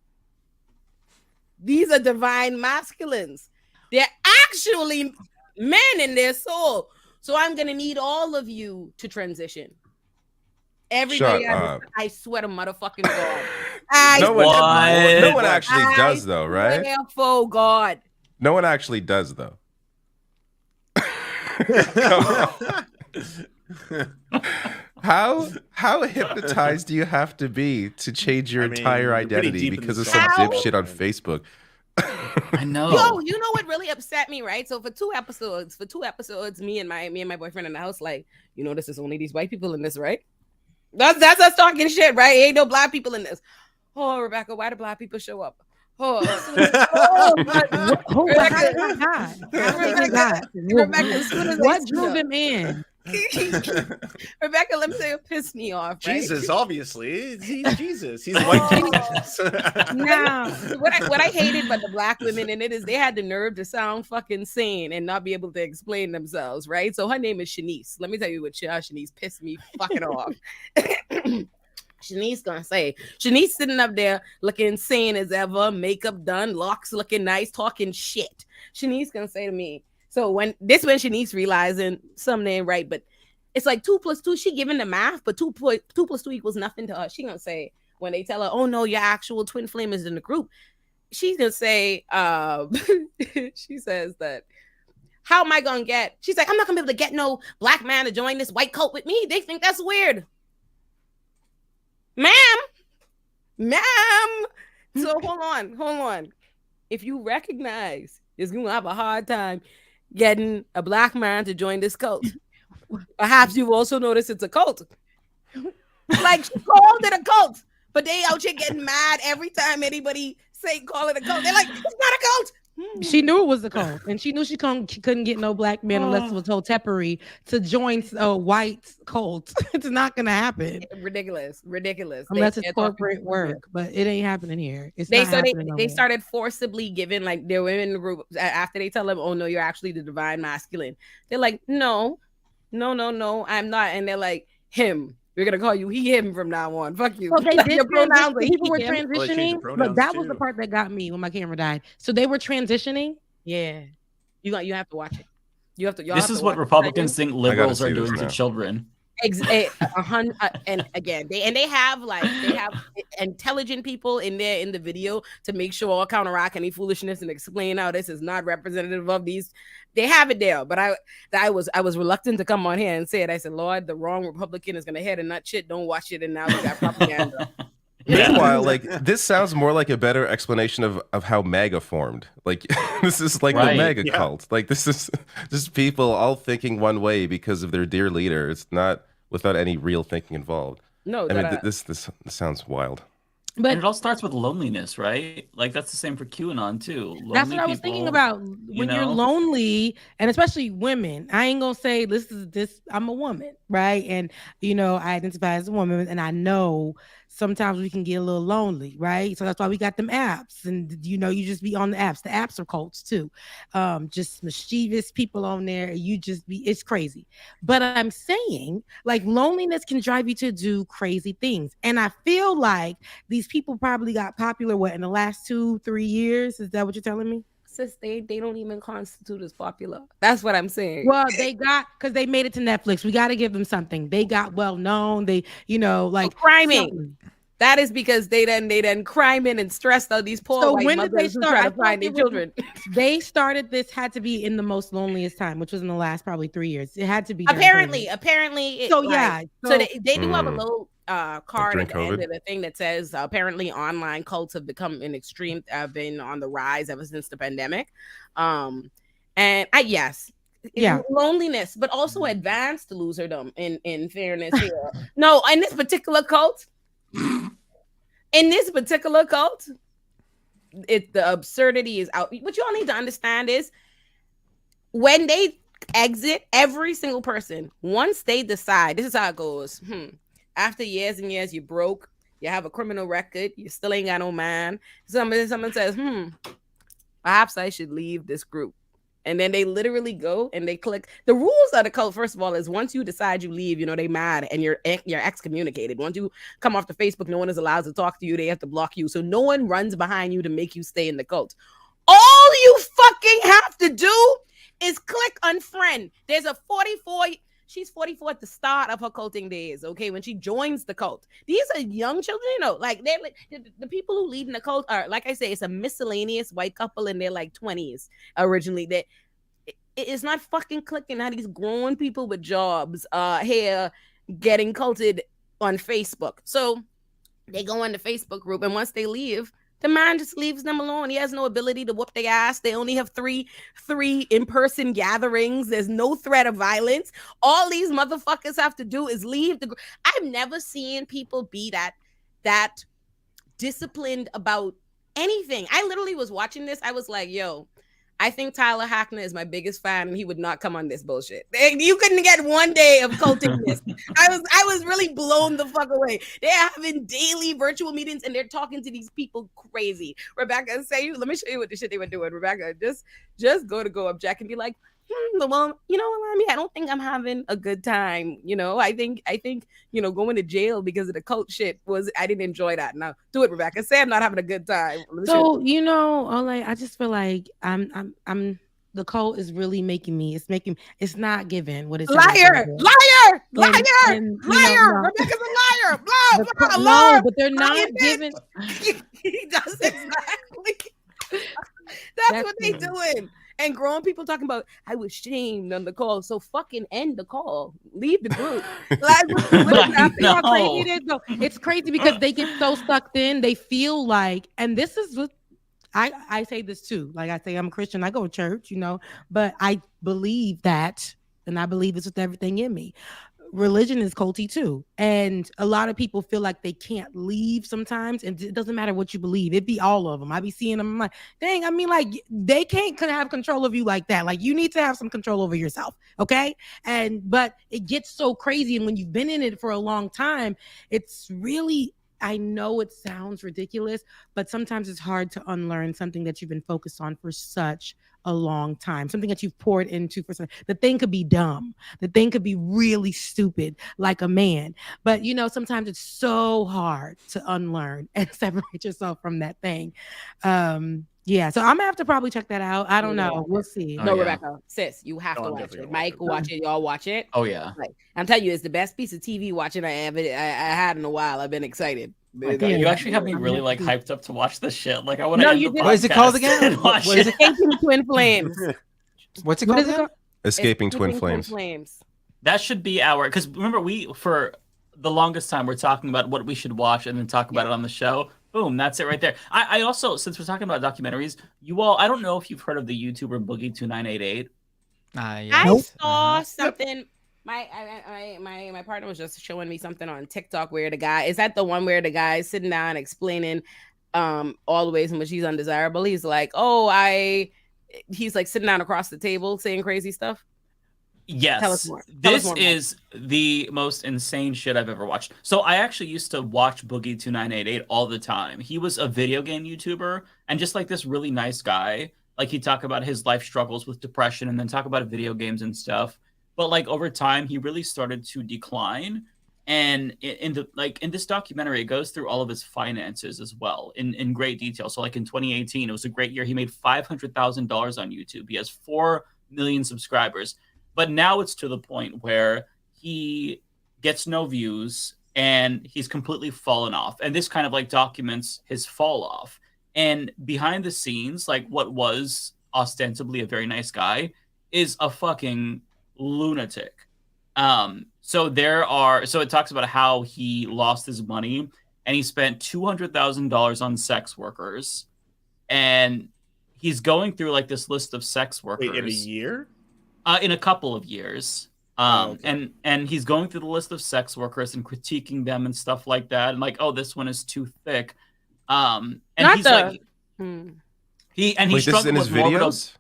Speaker 15: These are divine masculines. They're actually men in their soul. So I'm going to need all of you to transition. Everybody, I swear to motherfucking God.
Speaker 12: No one actually does, though, right?
Speaker 15: For God.
Speaker 12: No one actually does, though. How hypnotized do you have to be to change your entire identity because of some dipshit on Facebook?
Speaker 11: I know.
Speaker 15: Yo, you know what really upset me, right? So for two episodes, me and my boyfriend in the house, like, this is only these white people in this, right? That's us talking shit, right? Ain't no black people in this. Oh, Rebecca, why do black people show up? Rebecca,
Speaker 13: what drew them in?
Speaker 15: Rebecca, let me say what pissed me off. Right?
Speaker 14: Jesus, obviously, he's Jesus. He's white Jesus.
Speaker 15: Now, what I hated about the black women in it is they had the nerve to sound fucking sane and not be able to explain themselves, right? So her name is Shanice. Let me tell you what Shanice pissed me fucking off. Shanice sitting up there looking sane as ever, makeup done, locks looking nice, talking shit. Shanice gonna say to me, so when Shanice realizing something ain't right, but it's like 2 + 2. She giving the math, but 2 + 2 equals nothing to her. She gonna say when they tell her, "Oh no, your actual twin flame is in the group." She's gonna say, she says that, "How am I gonna get?" She's like, "I'm not gonna be able to get no black man to join this white cult with me. They think that's weird." Ma'am. So hold on. If you recognize it's gonna have a hard time getting a black man to join this cult, perhaps you've also noticed it's a cult. Like, she called it a cult, but they out here getting mad every time anybody say call it a cult. They're like, it's not a cult.
Speaker 13: She knew it was a cult, and she knew she couldn't get no black man unless it was Hotepery to join a white cult. It's not gonna happen.
Speaker 15: Ridiculous.
Speaker 13: Unless it's corporate work, but it ain't happening here.
Speaker 15: They started forcibly giving, like, their women in the group after they tell them, "Oh no, you're actually the divine masculine." They're like, no, I'm not, and they're like, him. We're gonna call you him from now on. Fuck you.
Speaker 13: So they did pronouns. People were transitioning, but that was the part that got me when my camera died. So they were transitioning.
Speaker 15: Yeah, you have to watch it.
Speaker 11: This is what Republicans think liberals are doing to children.
Speaker 15: And again, they have intelligent people in there in the video to make sure I'll counteract any foolishness and explain how this is not representative of these. They have it there, but I was reluctant to come on here and say it. I said, Lord, the wrong Republican is gonna head and nut shit. Don't watch it, and now we got propaganda.
Speaker 12: Meanwhile, like, this sounds more like a better explanation of how MAGA formed. Like, this is like the MAGA cult. Like, this is just people all thinking one way because of their dear leader. It's not without any real thinking involved.
Speaker 15: No,
Speaker 12: I mean, this sounds wild.
Speaker 11: But it all starts with loneliness, right? Like, that's the same for QAnon too.
Speaker 13: That's what I was thinking about. When you're lonely, and especially women, I ain't gonna say this. I'm a woman, right? And I identify as a woman, and I know sometimes we can get a little lonely, right? So that's why we got them apps, and you just be on the apps. The apps are cults too. Just mischievous people on there. It's crazy. But I'm saying, like, loneliness can drive you to do crazy things, and I feel like these people probably got popular in the last 2-3 years. Is that what you're telling me?
Speaker 15: Sis, they don't even constitute as popular. That's what I'm saying.
Speaker 13: Well, because they made it to Netflix. We got to give them something. They got well known. They, like
Speaker 15: criming.
Speaker 13: Something.
Speaker 15: That is because they done crime in and stressed out these poor white mothers who try to find their children.
Speaker 13: They started this had to be in the most loneliest time, which was in the last probably 3 years. It had to be
Speaker 15: apparently.
Speaker 13: So
Speaker 15: they do have a little card at the end of the thing that says apparently online cults have become have been on the rise ever since the pandemic. Loneliness, but also advanced loserdom in fairness here. No, in this particular cult. the absurdity is out. What you all need to understand is when they exit, every single person, once they decide, this is how it goes. After years and years, you broke, you have a criminal record, you still ain't got no man. Someone says, perhaps I should leave this group. And then they literally go and they click. The rules of the cult, first of all, is once you decide you leave, they mad and you're excommunicated. Once you come off the Facebook, no one is allowed to talk to you. They have to block you. So no one runs behind you to make you stay in the cult. All you fucking have to do is click unfriend. There's a 44. She's 44 at the start of her culting days. Okay, when she joins the cult, these are young children. Like the people who lead in the cult are, like I say, it's a miscellaneous white couple in their like 20s originally. That it's not fucking clicking how these grown people with jobs here getting culted on Facebook. So they go on the Facebook group, and once they leave, the man just leaves them alone. He has no ability to whoop their ass. They only have three in-person gatherings. There's no threat of violence. All these motherfuckers have to do is leave the group. I've never seen people be that disciplined about anything. I literally was watching this. I was like, yo, I think Tyler Hackner is my biggest fan, and he would not come on this bullshit. You couldn't get one day of culting this. I was really blown the fuck away. They're having daily virtual meetings, and they're talking to these people crazy. Rebecca, let me show you what the shit they were doing. Rebecca, just go up Jack and be like, well, you know what, I don't think I'm having a good time. I think going to jail because of the cult shit I didn't enjoy that. Now do it, Rebecca. Say I'm not having a good time.
Speaker 13: So Olay, I just feel like I'm the cult is really making me. It's not giving what it's
Speaker 15: liar. Rebecca's a liar.
Speaker 13: No, but they're not giving.
Speaker 15: He does exactly. That's what they doing. And grown people talking about, I was shamed on the call. So fucking end the call. Leave the group.
Speaker 13: How crazy it is, though. It's crazy because they get so sucked in. They feel like, and this is what I say this too. Like I say, I'm a Christian. I go to church, but I believe that, and I believe this with everything in me. Religion is culty too, and a lot of people feel like they can't leave sometimes, and it doesn't matter what you believe. It be all of them. I be seeing them. I'm like, dang, they can't have control of you like that. Like you need to have some control over yourself, okay? But it gets so crazy, and when you've been in it for a long time, it's really, I know it sounds ridiculous, but sometimes it's hard to unlearn something that you've been focused on for such a long time, something that you've poured into for something. The thing could be dumb. The thing could be really stupid, like a man. But sometimes it's so hard to unlearn and separate yourself from that thing. Yeah, so I'm gonna have to probably check that out. I don't know. We'll see.
Speaker 15: Rebecca, sis, you have to watch it. Mike, watch it. Y'all watch it.
Speaker 11: Oh yeah.
Speaker 15: I'm telling you, it's the best piece of TV watching I had in a while. I've been excited.
Speaker 11: You actually have me really hyped up to watch this shit. Like I want to.
Speaker 6: No, you did. What is it called again?
Speaker 11: What
Speaker 6: is it?
Speaker 15: Escaping Twin Flames.
Speaker 6: What's it called again?
Speaker 12: Escaping Twin Flames.
Speaker 11: That should be because remember for the longest time we're talking about what we should watch and then talk about it on the show. Boom, that's it right there. I also, since we're talking about documentaries, you all, I don't know if you've heard of the YouTuber Boogie2988.
Speaker 15: I saw something. My partner was just showing me something on TikTok where is that the one where the guy is sitting down explaining all the ways in which he's undesirable? He's like, he's like sitting down across the table saying crazy stuff.
Speaker 11: Yes.
Speaker 15: Tell us more.
Speaker 11: This is the most insane shit I've ever watched. So I actually used to watch Boogie2988 all the time. He was a video game YouTuber and just like this really nice guy. Like he'd talk about his life struggles with depression and then talk about video games and stuff. But like over time, he really started to decline. And in this documentary, it goes through all of his finances as well in great detail. So like in 2018, it was a great year. He made $500,000 on YouTube. He has 4 million subscribers. But now it's to the point where he gets no views and he's completely fallen off. And this kind of documents his fall off. And behind the scenes, what was ostensibly a very nice guy is a fucking lunatic. So it talks about how he lost his money and he spent $200,000 on sex workers, and he's going through this list of sex workers.
Speaker 14: Wait, in a year?
Speaker 11: In a couple of years. Okay. And he's going through the list of sex workers and critiquing them and stuff like that. And this one is too thick. And He
Speaker 12: Wait, this is
Speaker 11: struggled
Speaker 12: in his
Speaker 11: with morbid
Speaker 12: videos?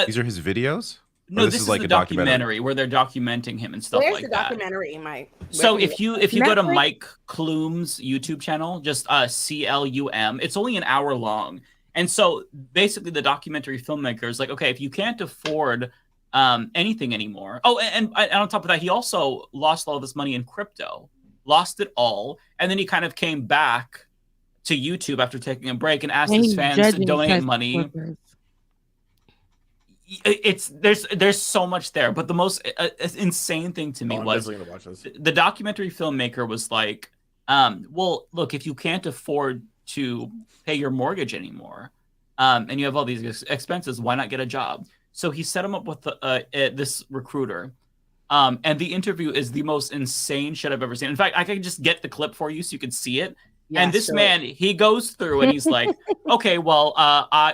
Speaker 12: These are his videos?
Speaker 11: No,
Speaker 12: Or
Speaker 11: this is
Speaker 12: like
Speaker 11: the
Speaker 12: a
Speaker 11: documentary where they're documenting him and stuff
Speaker 15: Where's
Speaker 11: like
Speaker 15: the
Speaker 11: that.
Speaker 15: documentary, Mike?
Speaker 11: So if you go to
Speaker 15: Netflix?
Speaker 11: Mike Klum's YouTube channel, just CLUM, it's only an hour long. And so basically the documentary filmmaker is like, okay, if you can't afford anything anymore. Oh, and on top of that, he also lost all of his money in crypto, lost it all. And then he kind of came back to YouTube after taking a break and asked his fans to donate money. There's so much there, but the most insane thing to me was
Speaker 14: definitely gonna watch this.
Speaker 11: The documentary filmmaker was like, well, look, if you can't afford to pay your mortgage anymore, and you have all these expenses, why not get a job? So he set him up with this recruiter, and the interview is the most insane shit I've ever seen. In fact, I can just get the clip for you so you can see it. Yeah, and this man, he goes through and he's like, okay, well,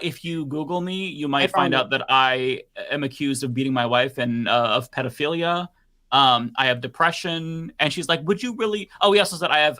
Speaker 11: if you Google me, you might find out that I am accused of beating my wife and of pedophilia. I have depression. And she's like, would you really? Oh, he also said I have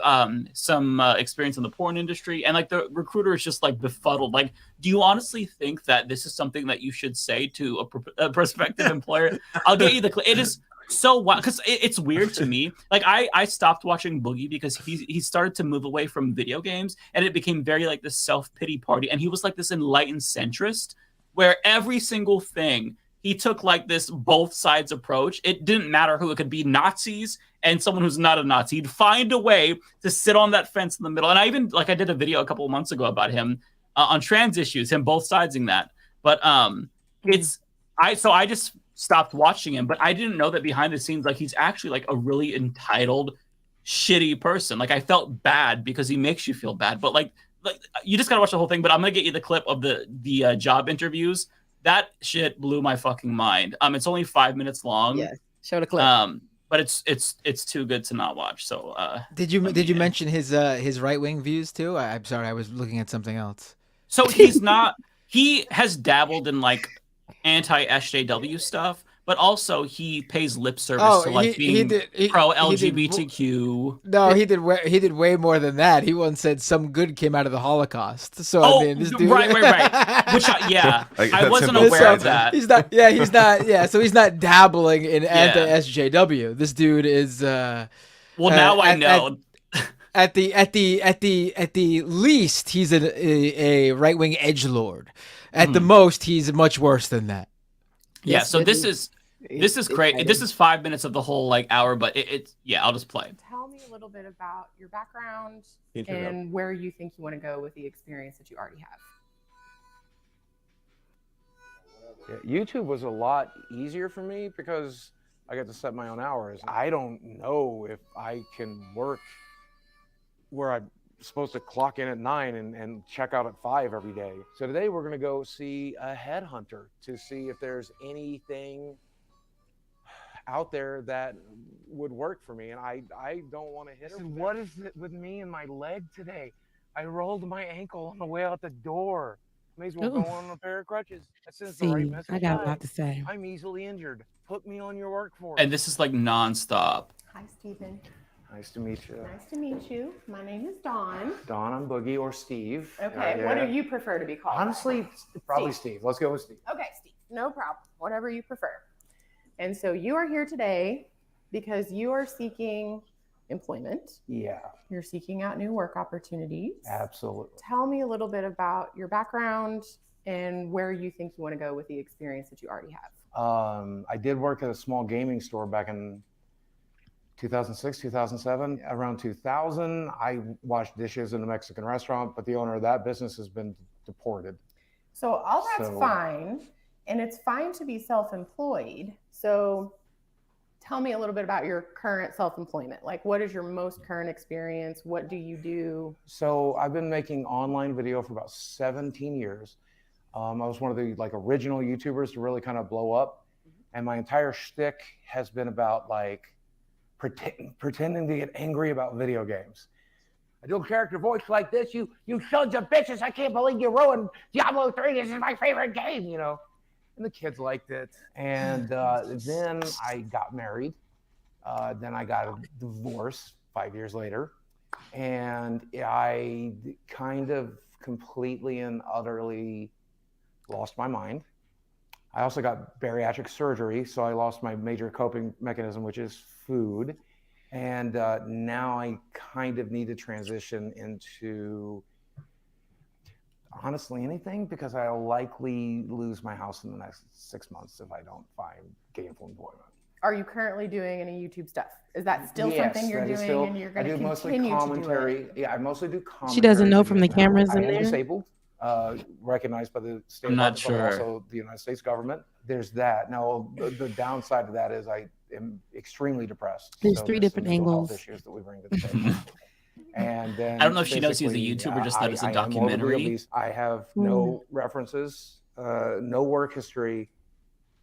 Speaker 11: some experience in the porn industry. And like the recruiter is just like befuddled. Like, do you honestly think that this is something that you should say to a prospective employer? I'll get you the clip. It is so wild because it's weird to me. Like I stopped watching Boogie because he started to move away from video games and it became very like this self-pity party. And he was like this enlightened centrist where every single thing he took like this both sides approach. It didn't matter who. It could be Nazis and someone who's not a Nazi. He'd find a way to sit on that fence in the middle. And I even I did a video a couple of months ago about him on trans issues, him both siding that. But I just stopped watching him, but I didn't know that behind the scenes, like he's actually like a really entitled, shitty person. Like I felt bad because he makes you feel bad, but like you just gotta watch the whole thing. But I'm gonna get you the clip of the job interviews. That shit blew my fucking mind. It's only 5 minutes long.
Speaker 15: Yeah, show the clip.
Speaker 11: But it's too good to not watch. So
Speaker 6: did you mention his right wing views too? I'm sorry, I was looking at something else.
Speaker 11: So he's not. He has dabbled in like anti-SJW stuff, but also he pays lip service to like being pro-LGBTQ.
Speaker 6: No, he did way more than that. He once said some good came out of the Holocaust. So I mean, this dude...
Speaker 11: right. Which I wasn't aware of that.
Speaker 6: He's not. Yeah, so he's not dabbling in anti-SJW. This dude is.
Speaker 11: Well, now I know.
Speaker 6: At the least, he's a right wing edgelord. At the most, he's much worse than that.
Speaker 11: Yeah. So this is great. This is 5 minutes of the whole like hour, but it's I'll just play.
Speaker 16: Tell me a little bit about your background and where you think you want to go with the experience that you already have.
Speaker 17: Yeah, YouTube was a lot easier for me because I got to set my own hours. I don't know if I can work where I'm supposed to clock in at 9 and check out at 5 every day. So today we're going to go see a headhunter to see if there's anything out there that would work for me. And I don't want to hit it. What is it with me and my leg today? I rolled my ankle on the way out the door. May as well go on a pair of crutches. That sends the right message.
Speaker 13: I got a lot to say.
Speaker 17: I'm easily injured. Put me on your workforce.
Speaker 11: And this is like nonstop.
Speaker 16: Hi, Stephen.
Speaker 17: Nice to meet you.
Speaker 16: Nice to meet you. My name is Dawn.
Speaker 17: Dawn, I'm Boogie or Steve.
Speaker 16: Okay, what do you prefer to be called?
Speaker 17: Honestly, probably Steve. Let's go with Steve.
Speaker 16: Okay, Steve. No problem. Whatever you prefer. And so you are here today because you are seeking employment.
Speaker 17: Yeah.
Speaker 16: You're seeking out new work opportunities.
Speaker 17: Absolutely.
Speaker 16: Tell me a little bit about your background and where you think you want to go with the experience that you already have.
Speaker 17: I did work at a small gaming store back in 2006, 2007. Around 2000, I washed dishes in a Mexican restaurant, but the owner of that business has been deported.
Speaker 16: So all that's fine, and it's fine to be self-employed. So tell me a little bit about your current self-employment. Like, what is your most current experience? What do you do?
Speaker 17: So I've been making online video for about 17 years. I was one of the original YouTubers to really kind of blow up. And my entire shtick has been about pretending to get angry about video games. I do a character voice like this. You sons of bitches, I can't believe you ruined Diablo 3. This is my favorite game, And the kids liked it. And then I got married. Then I got a divorce 5 years later. And I kind of completely and utterly lost my mind. I also got bariatric surgery, so I lost my major coping mechanism, which is food. And now I kind of need to transition into, honestly, anything, because I'll likely lose my house in the next 6 months if I don't find gainful employment.
Speaker 16: Are you currently doing any YouTube stuff? Is that still something you're doing and you're going to continue
Speaker 17: mostly commentary. To do it? Yeah, I mostly do commentary.
Speaker 13: She doesn't know from the cameras in
Speaker 17: there. I am
Speaker 13: there.
Speaker 17: disabled, recognized by the state
Speaker 11: I'm not
Speaker 17: government,
Speaker 11: sure.
Speaker 17: but also the United States government. There's that. Now, the downside to that is I am extremely depressed.
Speaker 13: There's 3 different angles.
Speaker 17: Health issues that we bring to the table. And then
Speaker 11: I don't know if she knows he's a YouTuber, just that it's a documentary.
Speaker 17: I have no references, no work history,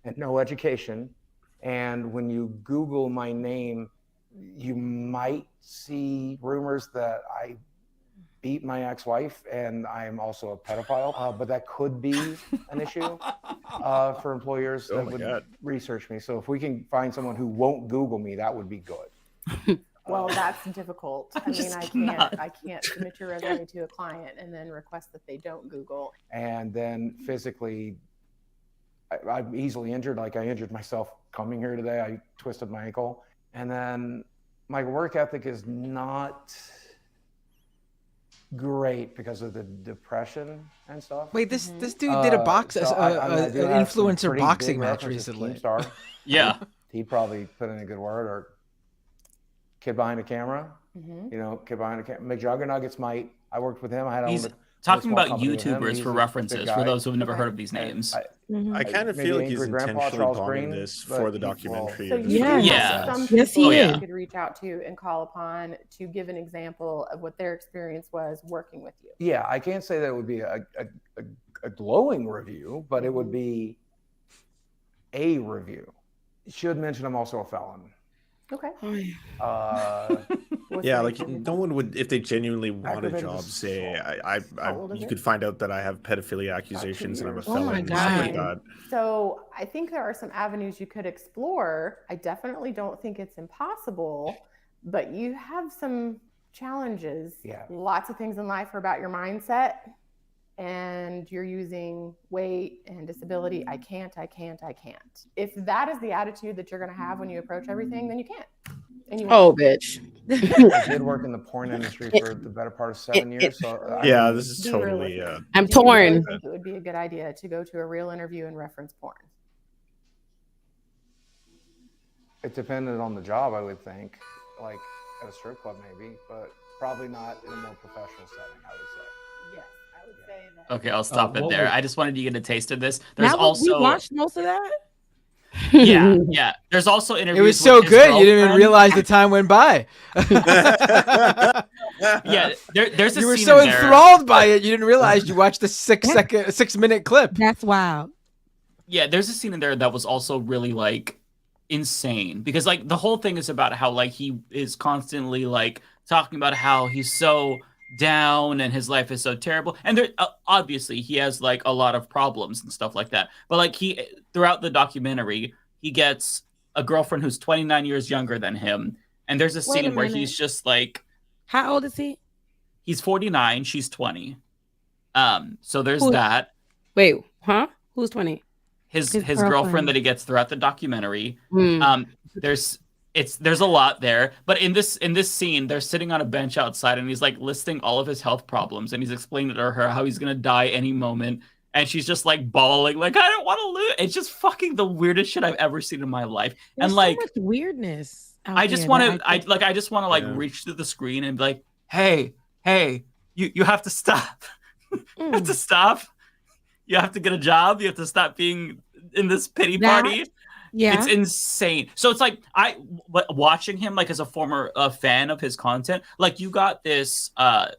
Speaker 17: and no education. And when you Google my name, you might see rumors that I beat my ex-wife and I am also a pedophile. But that could be an issue for employers that would research me. So if we can find someone who won't Google me, that would be good.
Speaker 16: Well, that's difficult. I mean, I can't submit your resume to a client and then request that they don't Google.
Speaker 17: And then physically, I'm easily injured. Like I injured myself coming here today. I twisted my ankle. And then my work ethic is not great because of the depression and stuff.
Speaker 6: Wait, this dude did a an influencer boxing match recently.
Speaker 11: Yeah.
Speaker 17: He probably put in a good word. Or kid behind the camera. Kid behind the camera. McJuggernuggets might. I worked with him. I had
Speaker 11: talking about YouTubers for references for those who have never heard of these names.
Speaker 14: I kind of feel like he's intentionally bombing this for the documentary.
Speaker 16: So you some people you could reach out to and call upon to give an example of what their experience was working with you.
Speaker 17: Yeah, I can't say that it would be a glowing review, but it would be a review. Should mention I'm also a felon.
Speaker 16: Okay.
Speaker 14: Yeah, like no one would, if they genuinely want a job, say you could find out that I have pedophilia accusations and I'm a felon.
Speaker 16: Oh my God. So I think there are some avenues you could explore. I definitely don't think it's impossible, but you have some challenges.
Speaker 17: Yeah.
Speaker 16: Lots of things in life are about your mindset, and you're using weight and disability. I can't. If that is the attitude that you're going to have when you approach everything, then you can't. And you
Speaker 15: bitch.
Speaker 17: I did work in the porn industry for the better part of 7 years. So
Speaker 14: this is totally.
Speaker 15: I'm torn.
Speaker 16: I think it would be a good idea to go to a real interview and reference porn.
Speaker 17: It depended on the job, I would think. Like at a strip club, maybe, but probably not in a more professional setting, I would say.
Speaker 16: Yes, I would say that.
Speaker 11: Okay, I'll stop it there. I just wanted you to get a taste of this. There's
Speaker 13: we watched most of that.
Speaker 11: Yeah. There's also interviews.
Speaker 6: It was so good, you didn't even realize the time went by.
Speaker 11: Yeah, there's a
Speaker 6: you were
Speaker 11: scene
Speaker 6: so
Speaker 11: in there.
Speaker 6: enthralled by it, you didn't realize you watched the 6-minute clip.
Speaker 13: That's wild.
Speaker 11: Yeah, there's a scene in there that was also really like insane because like the whole thing is about how like he is constantly like talking about how he's so down and his life is so terrible, and there obviously he has like a lot of problems and stuff like that, but like he throughout the documentary he gets a girlfriend who's 29 years younger than him, and there's a scene where he's just like,
Speaker 13: how old is he?
Speaker 11: He's 49, she's 20. So there's that.
Speaker 15: Wait, huh? Who's 20?
Speaker 11: His girlfriend that he gets throughout the documentary. There's a lot there, but in this scene, they're sitting on a bench outside, and he's like listing all of his health problems, and he's explaining to her how he's gonna die any moment, and she's just like bawling, like I don't want to lose. It's just fucking the weirdest shit I've ever seen in my life.
Speaker 13: There's
Speaker 11: and like
Speaker 13: so much weirdness.
Speaker 11: I just want to like reach through the screen and be like, hey, you have to stop. You have to stop. You have to get a job. You have to stop being in this pity party.
Speaker 13: Yeah,
Speaker 11: it's insane. So it's like watching him, like as a former fan of his content, like you got this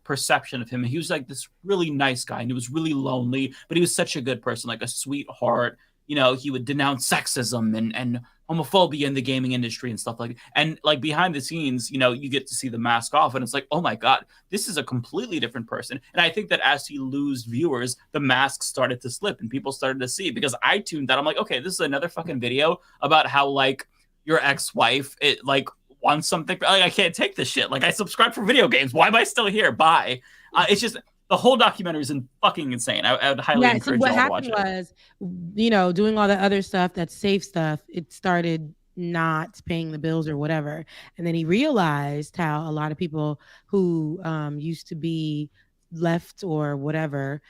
Speaker 11: perception of him. He was like this really nice guy, and he was really lonely, but he was such a good person, like a sweetheart. You know, he would denounce sexism and homophobia in the gaming industry and stuff like that. And like behind the scenes, you know, you get to see the mask off, and it's like, oh my God, this is a completely different person. And I think that as he lose viewers, the mask started to slip and people started to see, because I tuned out. I'm like, okay, this is another fucking video about how like your ex-wife like wants something. Like I can't take this shit. Like I subscribed for video games. Why am I still here? Bye. It's just the whole documentary is fucking insane. I would highly encourage
Speaker 13: what
Speaker 11: y'all to watch
Speaker 13: happened
Speaker 11: it.
Speaker 13: was, doing all the other stuff, that safe stuff, it started not paying the bills or whatever. And then he realized how a lot of people who used to be left or whatever,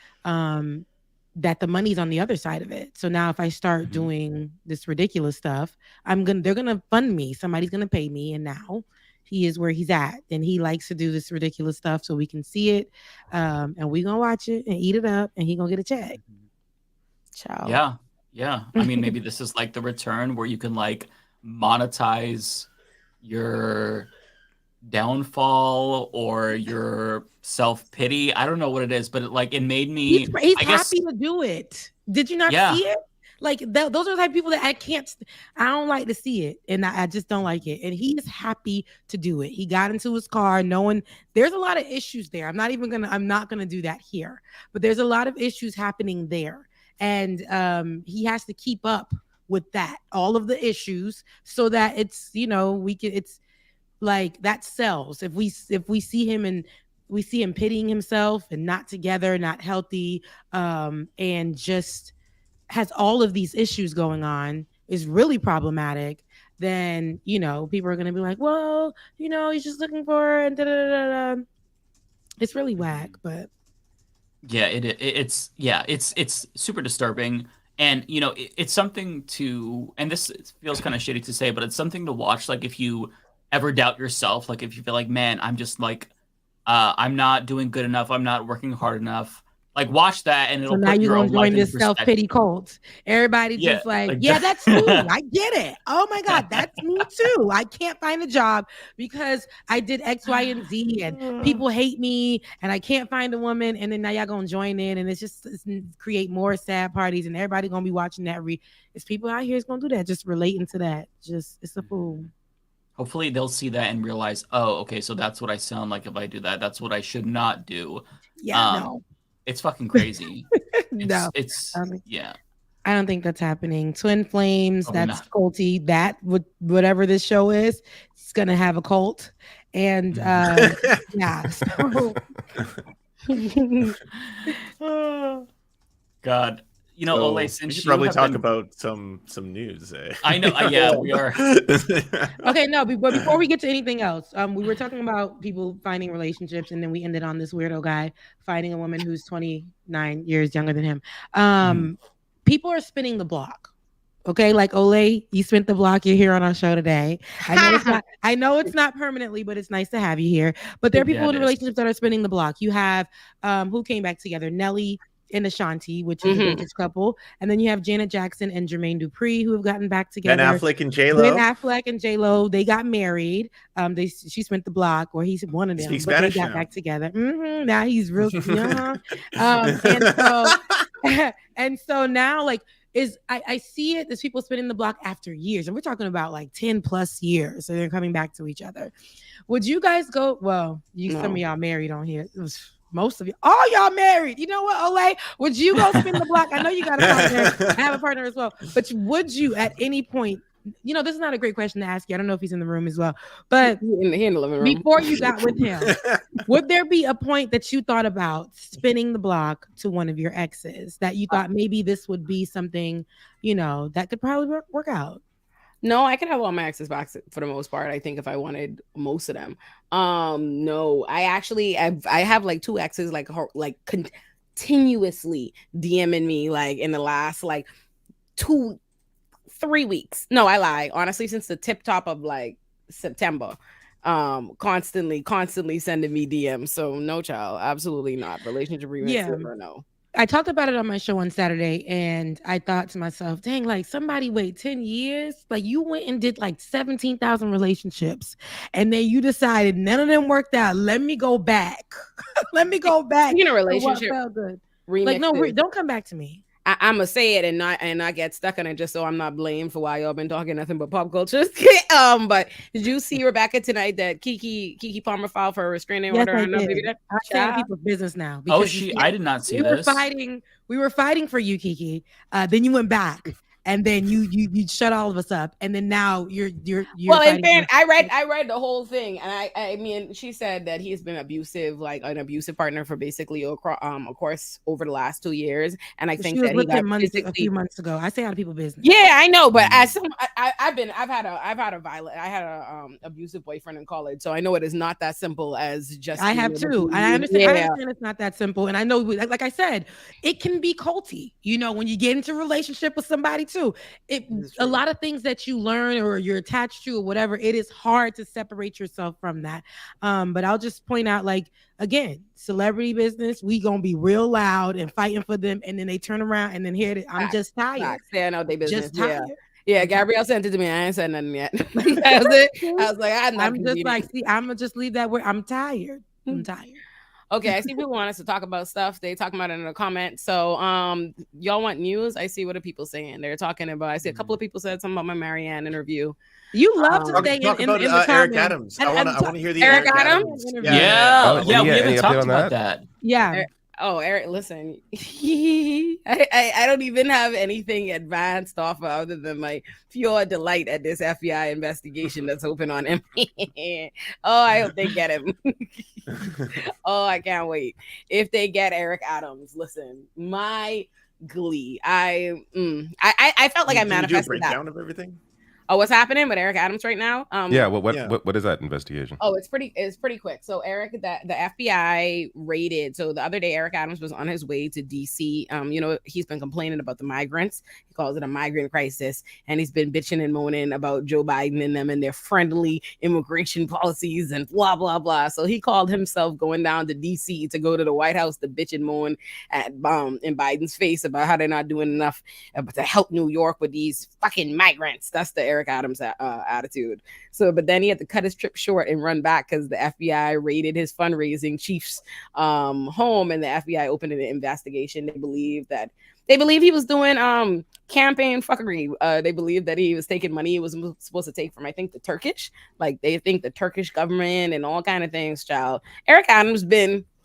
Speaker 13: that the money's on the other side of it. So now if I start doing this ridiculous stuff, they're gonna fund me. Somebody's gonna pay me. And now he is where he's at. And he likes to do this ridiculous stuff so we can see it. And we gonna watch it and eat it up, and he gonna get a check. Ciao.
Speaker 11: Yeah. I mean, maybe this is like the return where you can like monetize your downfall or your self-pity. I don't know what it is, but it made me
Speaker 13: he's happy to do it. Did you not see it? Like those are the type of people that I don't like to see it, and I just don't like it. And he is happy to do it. He got into his car knowing there's a lot of issues there. I'm not gonna do that here, but there's a lot of issues happening there, and he has to keep up with all of the issues, so that it's it's like that sells. If we see him and we see him pitying himself and not together, not healthy, and just has all of these issues going on, is really problematic, then people are going to be like, well, he's just looking for her, and it's really whack. But
Speaker 11: it's super disturbing. And it's something to, and this feels kind of shitty to say, but it's something to watch. Like if you ever doubt yourself, like if you feel like, man, I'm just like I'm not doing good enough, I'm not working hard enough, like watch that, and it'll
Speaker 13: so now
Speaker 11: put
Speaker 13: you're
Speaker 11: your
Speaker 13: gonna
Speaker 11: own
Speaker 13: join
Speaker 11: life
Speaker 13: this self-pity cult. Everybody just that's me. I get it. Oh my God, that's me too. I can't find a job because I did X, Y, and Z, and people hate me, and I can't find a woman. And then now y'all gonna join in, and it's create more sad parties, and everybody gonna be watching that. It's people out here is gonna do that, just relating to that. It's a fool.
Speaker 11: Hopefully they'll see that and realize, oh, okay, so that's what I sound like if I do that. That's what I should not do.
Speaker 13: No.
Speaker 11: It's fucking crazy. It's
Speaker 13: I don't think that's happening. Twin Flames, that's culty. That whatever this show is, it's gonna have a cult. And
Speaker 11: God. Olay, since
Speaker 14: we should probably talk about some news.
Speaker 11: I know. Yeah, we are.
Speaker 13: Okay, no, but before we get to anything else, we were talking about people finding relationships, and then we ended on this weirdo guy finding a woman who's 29 years younger than him. People are spinning the block. Okay, like Olay, you spent the block. You're here on our show today. I know it's not permanently, but it's nice to have you here. But there are people in relationships that are spinning the block. You have who came back together, Nelly and Ashanti, which is a vintage couple, and then you have Janet Jackson and Jermaine Dupri, who have gotten back together.
Speaker 14: Ben Affleck and J-Lo.
Speaker 13: They got married. She spent the block, or he's one of them,
Speaker 14: Speaks
Speaker 13: but
Speaker 14: Spanish
Speaker 13: they got
Speaker 14: now.
Speaker 13: back together. Now he's real. And so now, like, I see it. There's people spinning the block after years, and we're talking about like 10 plus years. So they're coming back to each other. Would you guys go? Well, some of y'all married on here. It was most of you. All y'all married. You know what, Olay? Would you go spin the block? I know you got a partner. I have a partner as well. But would you at any point? This is not a great question to ask you. I don't know if he's in the room as well. But
Speaker 15: in the living room.
Speaker 13: Before you got with him, would there be a point that you thought about spinning the block to one of your exes that you thought maybe this would be something, that could probably work out?
Speaker 15: No, I could have all my exes back for the most part. I think if I wanted most of them. No, I have like two exes like continuously DMing me like in the last like 2-3 weeks. No, I lie. Honestly, since the tip top of like September, constantly sending me DMs. So no, child, absolutely not. Relationship or no.
Speaker 13: I talked about it on my show on Saturday, and I thought to myself, dang, like somebody wait 10 years? Like you went and did like 17,000 relationships, and then you decided none of them worked out. Let me go back. Let me go back.
Speaker 15: In a relationship.
Speaker 13: Felt good. Like, no, don't come back to me.
Speaker 15: I'm gonna say it and not get stuck on it, just so I'm not blamed for why y'all been talking nothing but pop culture. But did you see Rebecca tonight that Keke Palmer filed for a restraining order?
Speaker 13: I'm saying people's business now.
Speaker 11: I did not see this.
Speaker 13: We were fighting for you, Keke. Then you went back, and then you shut all of us up, and then now you're
Speaker 15: well, in
Speaker 13: fighting
Speaker 15: fairness, I read the whole thing, and I mean, she said that he's been abusive, like an abusive partner for basically of course over the last 2 years, and I think
Speaker 13: she was
Speaker 15: that
Speaker 13: with
Speaker 15: he
Speaker 13: him
Speaker 15: got
Speaker 13: a few months ago. I say out of people's business.
Speaker 15: Yeah, I know, but as some, I've had a abusive boyfriend in college, so I know it is not that simple as just.
Speaker 13: I have too, and I understand. I understand it's not that simple, and I know, like I said, it can be culty. You know, when you get into a relationship with somebody too, a lot of things that you learn or you're attached to or whatever, it is hard to separate yourself from that. But I'll just point out, like, again, celebrity business, we gonna be real loud and fighting for them, and then they turn around and then here it is. I'm just tired.
Speaker 15: Staying out their business.
Speaker 13: Just tired.
Speaker 15: Yeah, Gabrielle sent it to me. I ain't said nothing yet. That was it. I was like,
Speaker 13: I'm just like, see, I'm gonna just leave that where I'm tired. I'm tired.
Speaker 15: Okay, I see people want us to talk about stuff. They talking about it in a comment. So, y'all want news? I see what are people saying. They're talking about. I see a couple of people said something about my Marianne interview.
Speaker 13: You love to stay
Speaker 14: talk
Speaker 13: in
Speaker 14: about
Speaker 13: the
Speaker 14: Eric
Speaker 13: comments.
Speaker 14: Adams. I want to hear the
Speaker 15: Eric Adams.
Speaker 11: Yeah, we haven't talked about that.
Speaker 13: Yeah.
Speaker 15: Eric, listen, I don't even have anything advanced off of other than my pure delight at this FBI investigation that's open on him. Oh, I hope they get him. Oh, I can't wait. If they get Eric Adams, listen, my glee. I felt like I manifested
Speaker 14: do a breakdown
Speaker 15: that.
Speaker 14: of everything.
Speaker 15: Oh, what's happening with Eric Adams right now?
Speaker 12: What is that investigation?
Speaker 15: Oh, it's pretty quick. So Eric, the FBI raided. So the other day, Eric Adams was on his way to DC. You know, he's been complaining about the migrants. He calls it a migrant crisis, and he's been bitching and moaning about Joe Biden and them and their friendly immigration policies and blah blah blah. So he called himself going down to DC to go to the White House to bitch and moan at in Biden's face about how they're not doing enough to help New York with these fucking migrants. That's the Eric Adams attitude. So, but then he had to cut his trip short and run back because the FBI raided his fundraising chief's home, and the FBI opened an investigation. They believe he was doing campaign fuckery. They believe that he was taking money he was supposed to take from, I think, the Turkish. Like, they think the Turkish government and all kind of things, child. Eric Adams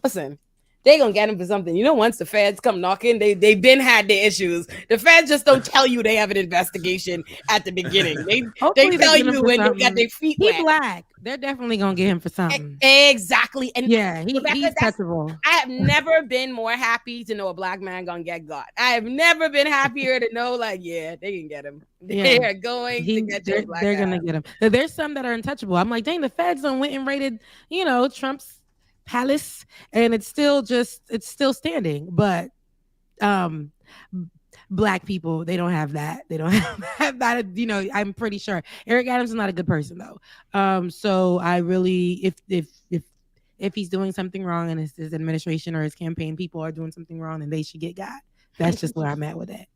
Speaker 15: listen, they gonna get him for something. You know, once the feds come knocking, they been had their issues. The feds just don't tell you they have an investigation at the beginning. They tell you when they got their feet wet.
Speaker 13: He black. They're definitely gonna get him for something.
Speaker 15: Exactly. And
Speaker 13: yeah, he's touchable.
Speaker 15: I have never been more happy to know a black man gonna get got. I have never been happier to know, like, yeah, they can get him.
Speaker 13: Yeah.
Speaker 15: They're going to get their black
Speaker 13: They're
Speaker 15: guy.
Speaker 13: gonna get him. There's some that are untouchable. I'm like, dang, the feds done went and raided, Trump's palace, and it's still standing. But black people, they don't have that. They don't have that. I'm pretty sure Eric Adams is not a good person though. So I really, if he's doing something wrong and his administration or his campaign people are doing something wrong, then they should get got. That's just where I'm at with that.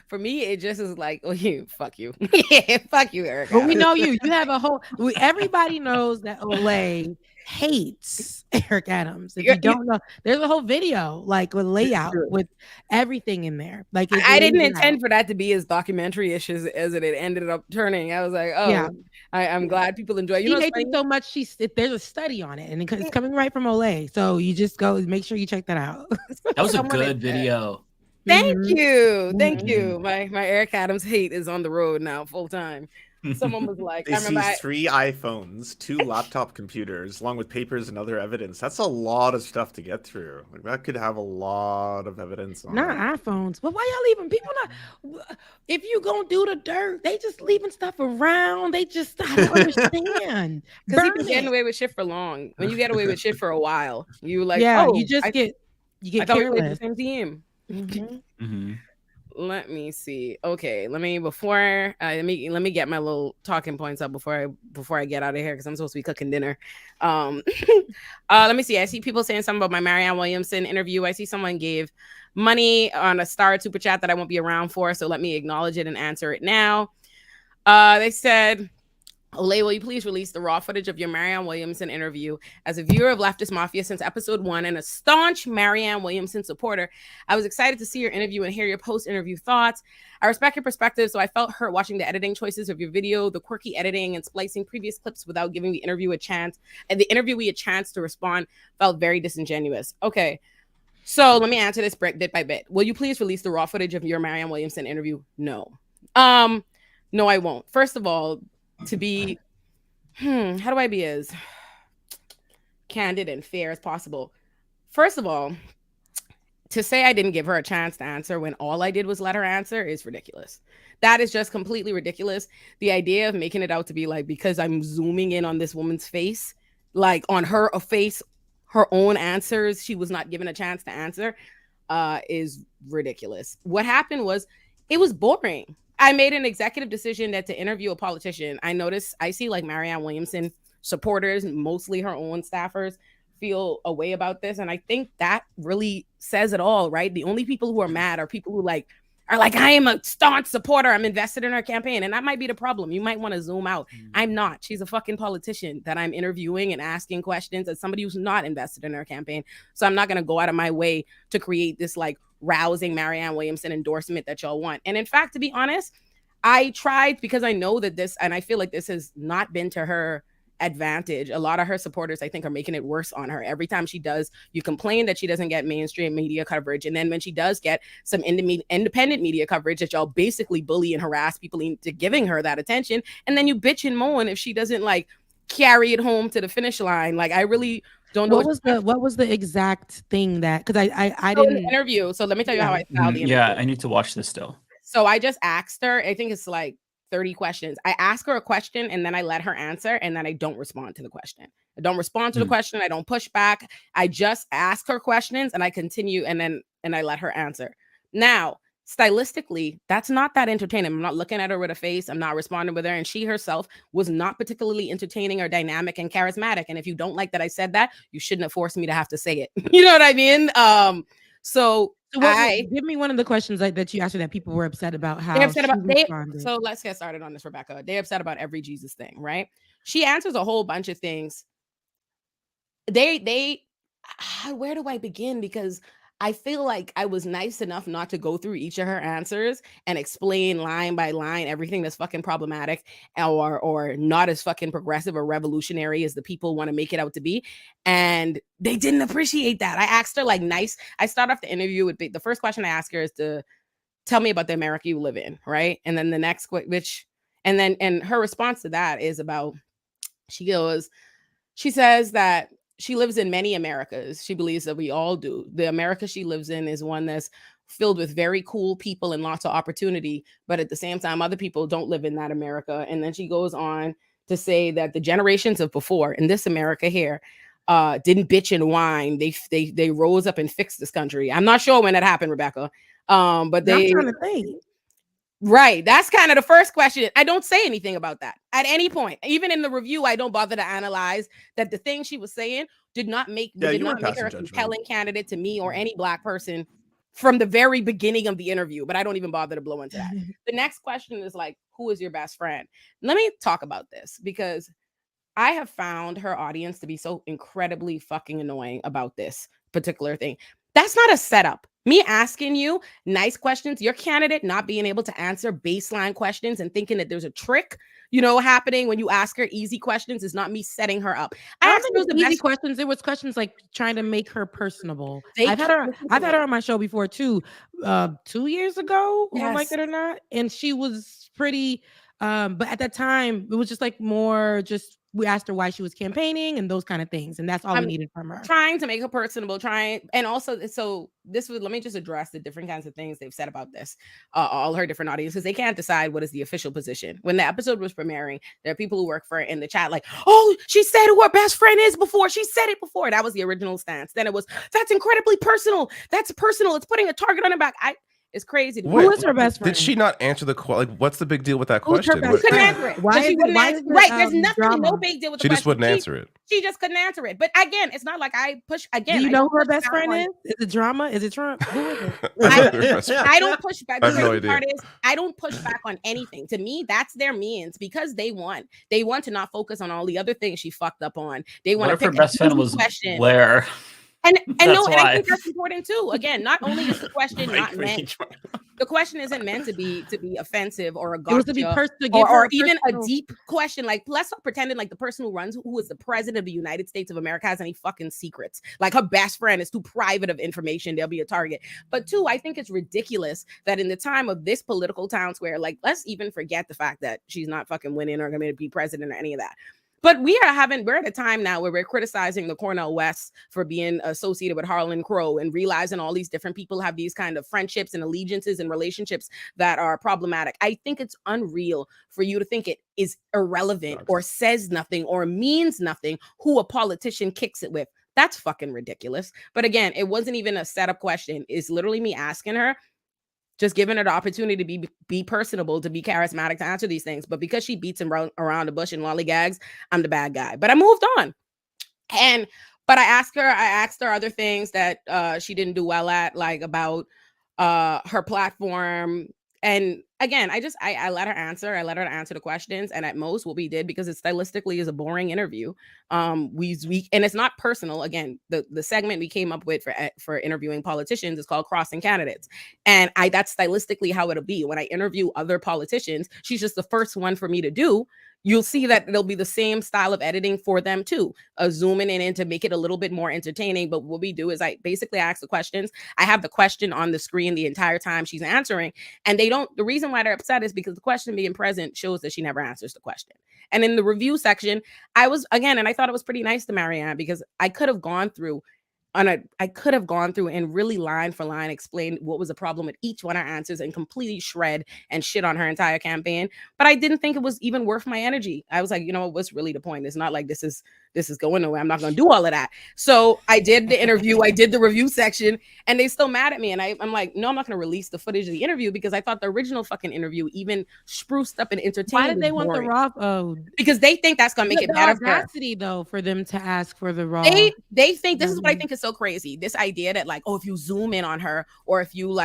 Speaker 15: For me, it just is like, oh, fuck you. Yeah, fuck you, Eric.
Speaker 13: But we know you. You have everybody knows that Olay hates Eric Adams. If you don't know, there's a whole video like with layout with everything in there. Like,
Speaker 15: I didn't intend for that to be as documentary-ish as it ended up turning. I was like, oh, yeah. I'm glad people enjoy.
Speaker 13: He hates it so much. There's a study on it, and it's coming right from Olay. So you just go make sure you check that out.
Speaker 11: That was a good video.
Speaker 15: Thank you. My Eric Adams hate is on the road now, full time. Someone was like,
Speaker 14: they seized 3 iPhones, 2 laptop computers, along with papers and other evidence. That's a lot of stuff to get through. Like, that could have a lot of evidence on
Speaker 13: not
Speaker 14: it.
Speaker 13: iPhones. But why y'all leaving people not? If you gonna do the dirt, they just leaving stuff around. They just, I don't understand.
Speaker 15: Because you've been getting away with shit for long. When you get away with shit for a while, you like,
Speaker 13: you get careless.
Speaker 15: We played the same team.
Speaker 11: Mm-hmm.
Speaker 15: Let me see. Okay, let me get my little talking points up before I get out of here, because I'm supposed to be cooking dinner. Let me see. I see people saying something about my Marianne Williamson interview. I see someone gave money on a star super chat that I won't be around for, so let me acknowledge it and answer it now. They said, Olay, will you please release the raw footage of your Marianne Williamson interview? As a viewer of Leftist Mafia since episode 1 and a staunch Marianne Williamson supporter, I was excited to see your interview and hear your post-interview thoughts. I respect your perspective, so I felt hurt watching the editing choices of your video, the quirky editing and splicing previous clips without giving the interviewee a chance to respond felt very disingenuous. Okay. So let me answer this bit by bit. Will you please release the raw footage of your Marianne Williamson interview? No. No, I won't. First of all, to be, how do I be as candid and fair as possible? First of all, to say I didn't give her a chance to answer when all I did was let her answer is ridiculous. That is just completely ridiculous. The idea of making it out to be like, because I'm zooming in on this woman's face, like on her face, her own answers, she was not given a chance to answer, is ridiculous. What happened was, it was boring. I made an executive decision that to interview a politician, I see like Marianne Williamson supporters, mostly her own staffers, feel a way about this. And I think that really says it all, right? The only people who are mad are people who are like, I am a staunch supporter. I'm invested in her campaign. And that might be the problem. You might want to zoom out. I'm not. She's a fucking politician that I'm interviewing and asking questions as somebody who's not invested in her campaign. So I'm not going to go out of my way to create this like rousing Marianne Williamson endorsement that y'all want. And in fact, to be honest, I tried, because I know that this, and I feel like this has not been to her advantage. A lot of her supporters, I think, are making it worse on her. Every time she does, you complain that she doesn't get mainstream media coverage, and then when she does get some independent media coverage, that y'all basically bully and harass people into giving her that attention, and then you bitch and moan if she doesn't like carry it home to the finish line. Like, I really don't know
Speaker 13: what was the exact thing that, because I
Speaker 15: so
Speaker 13: didn't
Speaker 15: in the interview. So let me tell you how I found the interview.
Speaker 11: Yeah, I need to watch this still.
Speaker 15: So I just asked her, I think it's like 30 questions. I ask her a question and then I let her answer, and then I don't respond to the question. I don't respond to the question. I don't push back. I just ask her questions and I continue, and I let her answer. Now, stylistically, that's not that entertaining. I'm not looking at her with a face. I'm not responding with her. And she herself was not particularly entertaining or dynamic and charismatic. And if you don't like that I said that, you shouldn't have forced me to have to say it. You know what I mean?
Speaker 13: Give me one of the questions that you asked her that people were upset about. How
Speaker 15: they're upset about
Speaker 13: responded.
Speaker 15: So let's get started on this, Rebecca. They're upset about every Jesus thing, right? She answers a whole bunch of things. Where do I begin? Because I feel like I was nice enough not to go through each of her answers and explain line by line everything that's fucking problematic or not as fucking progressive or revolutionary as the people want to make it out to be. And they didn't appreciate that. I asked her like nice. I start off the interview with the first question I ask her is to tell me about the America you live in, right? And then the next, and her response to that is about, she says that she lives in many Americas. She believes that we all do. The America she lives in is one that's filled with very cool people and lots of opportunity. But at the same time, other people don't live in that America. And then she goes on to say that the generations of before in this America here didn't bitch and whine. They rose up and fixed this country. I'm not sure when that happened, Rebecca. But they.
Speaker 13: I'm trying to think.
Speaker 15: Right. That's kind of the first question. I don't say anything about that at any point. Even in the review, I don't bother to analyze that the thing she was saying did not make her a compelling candidate to me or any Black person from the very beginning of the interview. But I don't even bother to blow into that. The next question is like, who is your best friend? Let me talk about this, because I have found her audience to be so incredibly fucking annoying about this particular thing. That's not a setup. Me asking you nice questions, your candidate not being able to answer baseline questions and thinking that there's a trick, happening when you ask her easy questions is not me setting her up.
Speaker 13: I asked her easy questions. It was questions like trying to make her personable. I've had her on my show before too, 2 years ago, like it or not, and she was pretty. But at that time, it was just like more just. We asked her why she was campaigning and those kind of things. And that's all we needed from her.
Speaker 15: Trying to make her personable, and also, let me just address the different kinds of things they've said about this, all her different audiences. They can't decide what is the official position. When the episode was premiering, there are people who work for it in the chat like, oh, she said who her best friend is before. She said it before. That was the original stance. Then it was, that's incredibly personal. That's personal. It's putting a target on her back. It's crazy.
Speaker 13: Who is her best friend?
Speaker 12: Did she not answer the question? Like, what's the big deal with that question?
Speaker 15: She couldn't answer it. Right. There's nothing, no big deal with the question.
Speaker 12: She just wouldn't answer it.
Speaker 15: She just couldn't answer it. But again, it's not like I push. Again,
Speaker 13: do you know who her best friend is? Is it drama? Is it Trump? Who is it?
Speaker 15: I don't push back.
Speaker 12: I have no idea.
Speaker 15: I don't push back on anything. To me, that's their means, because they want. They want to not focus on all the other things she fucked up on. They want to pick
Speaker 11: her best friend was
Speaker 15: question.
Speaker 11: Blair.
Speaker 15: And
Speaker 11: That's
Speaker 15: and I
Speaker 11: why.
Speaker 15: think that's important too. Again, not only is the question not meant, the question isn't meant to be offensive or a gotcha,
Speaker 13: It was to be
Speaker 15: or even a deep question. Like, let's not pretend like the person who is the president of the United States of America has any fucking secrets. Like, her best friend is too private of information, they'll be a target. But two, I think it's ridiculous that in the time of this political town square, like, let's even forget the fact that she's not fucking winning or gonna be president or any of that. But we're at a time now where we're criticizing the Cornel West for being associated with Harlan Crow and realizing all these different people have these kind of friendships and allegiances and relationships that are problematic. I think it's unreal for you to think it is irrelevant or says nothing or means nothing who a politician kicks it with. That's fucking ridiculous. But again, it wasn't even a setup question. It's literally me asking her, just giving her the opportunity to be personable, to be charismatic, to answer these things. But because she beats him around the bush and lollygags, I'm the bad guy. But I moved on. But I asked her other things that she didn't do well at, like about her platform. And again, I let her answer. I let her answer the questions. And at most, what we did, because it stylistically is a boring interview, we and it's not personal. Again, the segment we came up with for interviewing politicians is called Crossing Candidates. And that's stylistically how it'll be. When I interview other politicians, she's just the first one for me to do. You'll see that it'll be the same style of editing for them too, zooming in to make it a little bit more entertaining. But what we do is I basically ask the questions. I have the question on the screen the entire time she's answering. And the reason why they're upset is because the question being present shows that she never answers the question. And in the review section, and I thought it was pretty nice to Marianne, because I could have gone through and really line for line explain what was the problem with each one of her answers and completely shred and shit on her entire campaign. But I didn't think it was even worth my energy. I was like, what's really the point? It's not like this is going nowhere. I'm not going to do all of that. So I did the interview. I did the review section, and they still mad at me. And I'm like, no, I'm not going to release the footage of the interview, because I thought the original fucking interview even spruced up and entertained.
Speaker 13: Why did they want the raw?
Speaker 15: Because they think that's going to make it better.
Speaker 13: The audacity, though, for them to ask for the raw.
Speaker 15: They think this is what I think is so crazy. This idea that, like, if you zoom in on her, or if you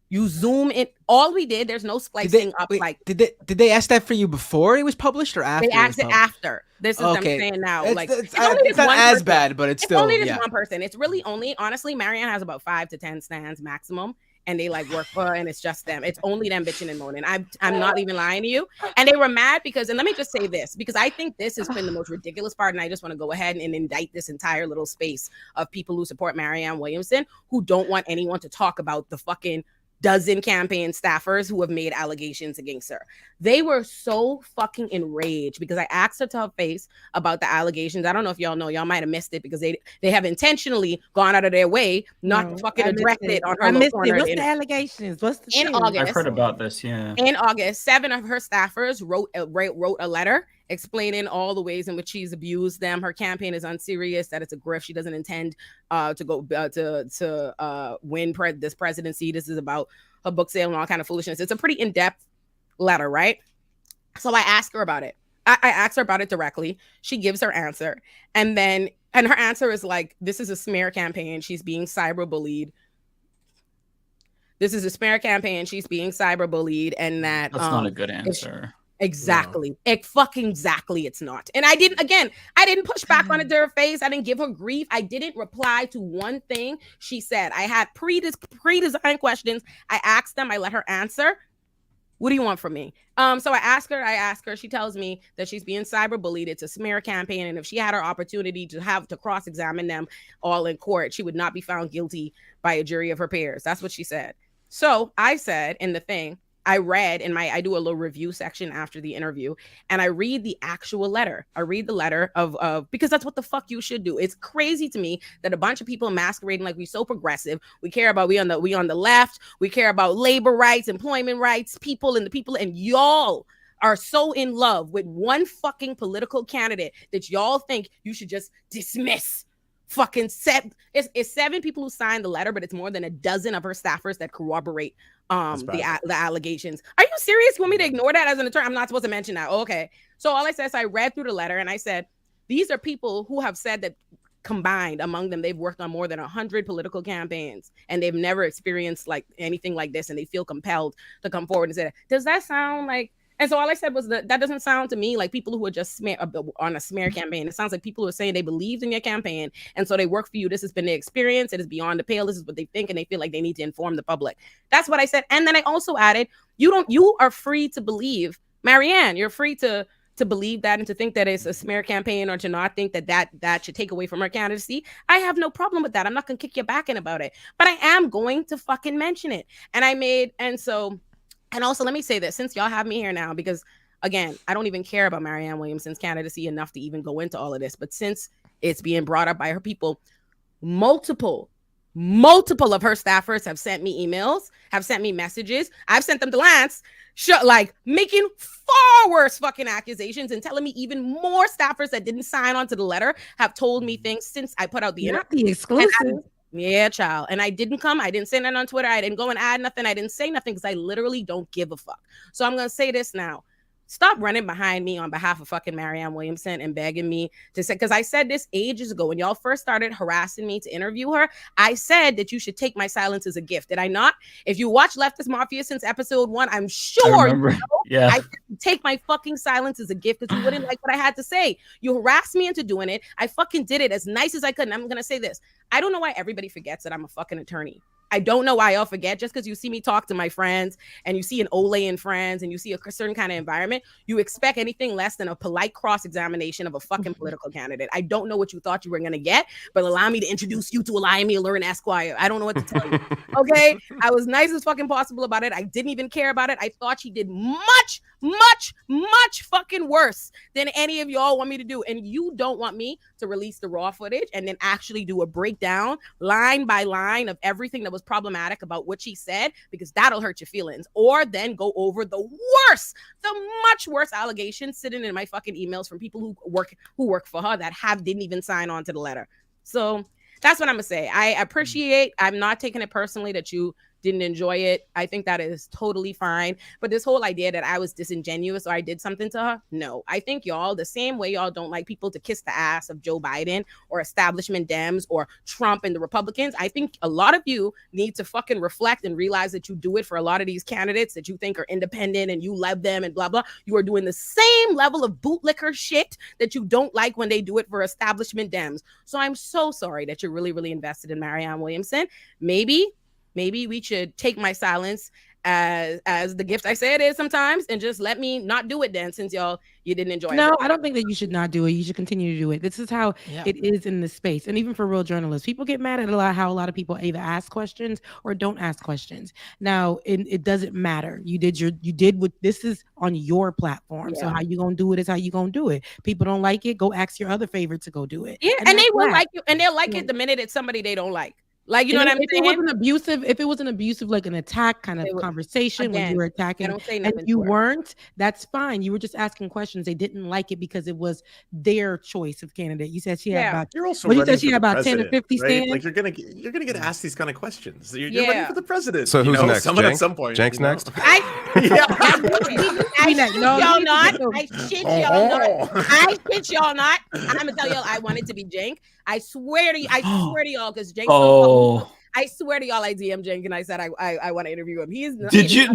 Speaker 15: you zoom in, all we did, there's no splicing up.
Speaker 6: Did they ask that for you before it was published or after?
Speaker 15: They asked it after. This is what I'm saying now.
Speaker 6: It's not as bad, but it's still
Speaker 15: only this one person. It's really only, honestly, Marianne has about 5 to 10 stands maximum, and they work for her, and it's just them. It's only them bitching and moaning. I'm not even lying to you. And they were mad because, and let me just say this, because I think this has been the most ridiculous part, and I just want to go ahead and indict this entire little space of people who support Marianne Williamson, who don't want anyone to talk about the fucking dozen campaign staffers who have made allegations against her. They were so fucking enraged because I asked her to her face about the allegations. I don't know if y'all know, y'all might have missed it, because they have intentionally gone out of their way not to fucking address it on her little corner.
Speaker 13: What's the allegations? What's the
Speaker 15: in August?
Speaker 11: I've heard about this, yeah.
Speaker 15: In August, 7 of her staffers wrote a letter explaining all the ways in which she's abused them. Her campaign is unserious, that it's a grift. She doesn't intend to go to win this presidency. This is about her book sale and all kind of foolishness. It's a pretty in-depth letter, right? So I asked her about it. I asked her about it directly. She gives her answer. And her answer is like, this is a smear campaign. She's being cyberbullied. This is a smear campaign. She's being cyberbullied. And that's
Speaker 11: not a good answer.
Speaker 15: Exactly. No. Exactly. It's not. And I didn't push back on it to her face. I didn't give her grief. I didn't reply to one thing she said. I had pre-designed questions. I asked them. I let her answer. What do you want from me? So I ask her. She tells me that she's being cyberbullied. It's a smear campaign. And if she had her opportunity to cross-examine them all in court, she would not be found guilty by a jury of her peers. That's what she said. So I said in the thing, I read I do a little review section after the interview, and I read the actual letter. I read the letter of because that's what the fuck you should do. It's crazy to me that a bunch of people masquerading like we're so progressive. We care about we on the left. We care about labor rights, employment rights, people, and y'all are so in love with one fucking political candidate that y'all think you should just dismiss. Fucking it's 7 people who signed the letter, but it's more than a dozen of her staffers that corroborate the allegations. Are you serious? You want me to ignore that as an attorney? I'm not supposed to mention that. Okay. So all I said is I read through the letter and I said, these are people who have said that combined among them, they've worked on more than 100 political campaigns and they've never experienced like anything like this, and they feel compelled to come forward and say, does that sound like And so all I said was that doesn't sound to me like people who are just on a smear campaign. It sounds like people who are saying they believed in your campaign, and so they work for you. This has been their experience. It is beyond the pale. This is what they think, and they feel like they need to inform the public. That's what I said. And then I also added, you are free to believe, Marianne, you're free to believe that and to think that it's a smear campaign, or to not think that should take away from her candidacy. I have no problem with that. I'm not going to kick your back in about it, but I am going to fucking mention it. And also, let me say this, since y'all have me here now, because again, I don't even care about Marianne Williamson's candidacy enough to even go into all of this. But since it's being brought up by her people, multiple of her staffers have sent me emails, have sent me messages. I've sent them to Lance, like making far worse fucking accusations and telling me even more staffers that didn't sign on to the letter have told me things since I put out the
Speaker 13: Not the exclusive.
Speaker 15: Yeah, child. And I didn't say that on Twitter. I didn't go and add nothing. I didn't say nothing because I literally don't give a fuck. So I'm going to say this now. Stop running behind me on behalf of fucking Marianne Williamson and begging me to say, because I said this ages ago when y'all first started harassing me to interview her. I said that you should take my silence as a gift. Did I not? If you watch Leftist Mafia since episode 1, I'm sure you know, I take my fucking silence as a gift because you wouldn't like what I had to say. You harassed me into doing it. I fucking did it as nice as I could. And I'm going to say this. I don't know why everybody forgets that I'm a fucking attorney. I don't know why y'all forget. Just because you see me talk to my friends and you see an Olay and friends and you see a certain kind of environment, you expect anything less than a polite cross-examination of a fucking political candidate. I don't know what you thought you were going to get, but allow me to introduce you to Olay and Alluring Esquire. I don't know what to tell you. Okay? I was nice as fucking possible about it. I didn't even care about it. I thought she did much fucking worse than any of y'all want me to do. And you don't want me to release the raw footage and then actually do a breakdown line by line of everything that was problematic about what she said, because that'll hurt your feelings. Or then go over the much worse allegations sitting in my fucking emails from people who work for her that didn't even sign on to the letter. So that's what I'm gonna say. I appreciate, I'm not taking it personally that you didn't enjoy it. I think that is totally fine. But this whole idea that I was disingenuous or I did something to her, no. I think y'all, the same way y'all don't like people to kiss the ass of Joe Biden or establishment Dems or Trump and the Republicans, I think a lot of you need to fucking reflect and realize that you do it for a lot of these candidates that you think are independent and you love them and blah, blah. You are doing the same level of bootlicker shit that you don't like when they do it for establishment Dems. So I'm so sorry that you're really, really invested in Marianne Williamson. Maybe we should take my silence as the gift I say it is sometimes, and just let me not do it then, since you didn't enjoy it.
Speaker 13: No, I don't think that you should not do it. You should continue to do it. This is how it is in this space. And even for real journalists, people get mad at how a lot of people either ask questions or don't ask questions. Now, it doesn't matter. You did what, this is on your platform. So how you gonna do it is how you gonna do it. People don't like it, go ask your other favorite to go do it.
Speaker 15: Yeah, and they will like you, and they'll like it the minute it's somebody they don't like. Like, you know what I'm saying?
Speaker 13: If it was an abusive, like an attack kind of conversation when you were attacking and you weren't, that's fine. You were just asking questions. They didn't like it because it was their choice of candidate. You said she had about,
Speaker 14: you're also
Speaker 13: you said she had about 10 or 50 stands.
Speaker 14: Like you're gonna get asked these kind of questions. You're running for the president.
Speaker 12: So who's next?
Speaker 14: Someone at some point.
Speaker 12: Jank's next?
Speaker 15: I shit y'all not. I'm gonna tell y'all I wanted to be Jank. I swear to y'all, because Jank. I swear to y'all, I DM'd Jank and I said I want to interview him.
Speaker 11: Did you?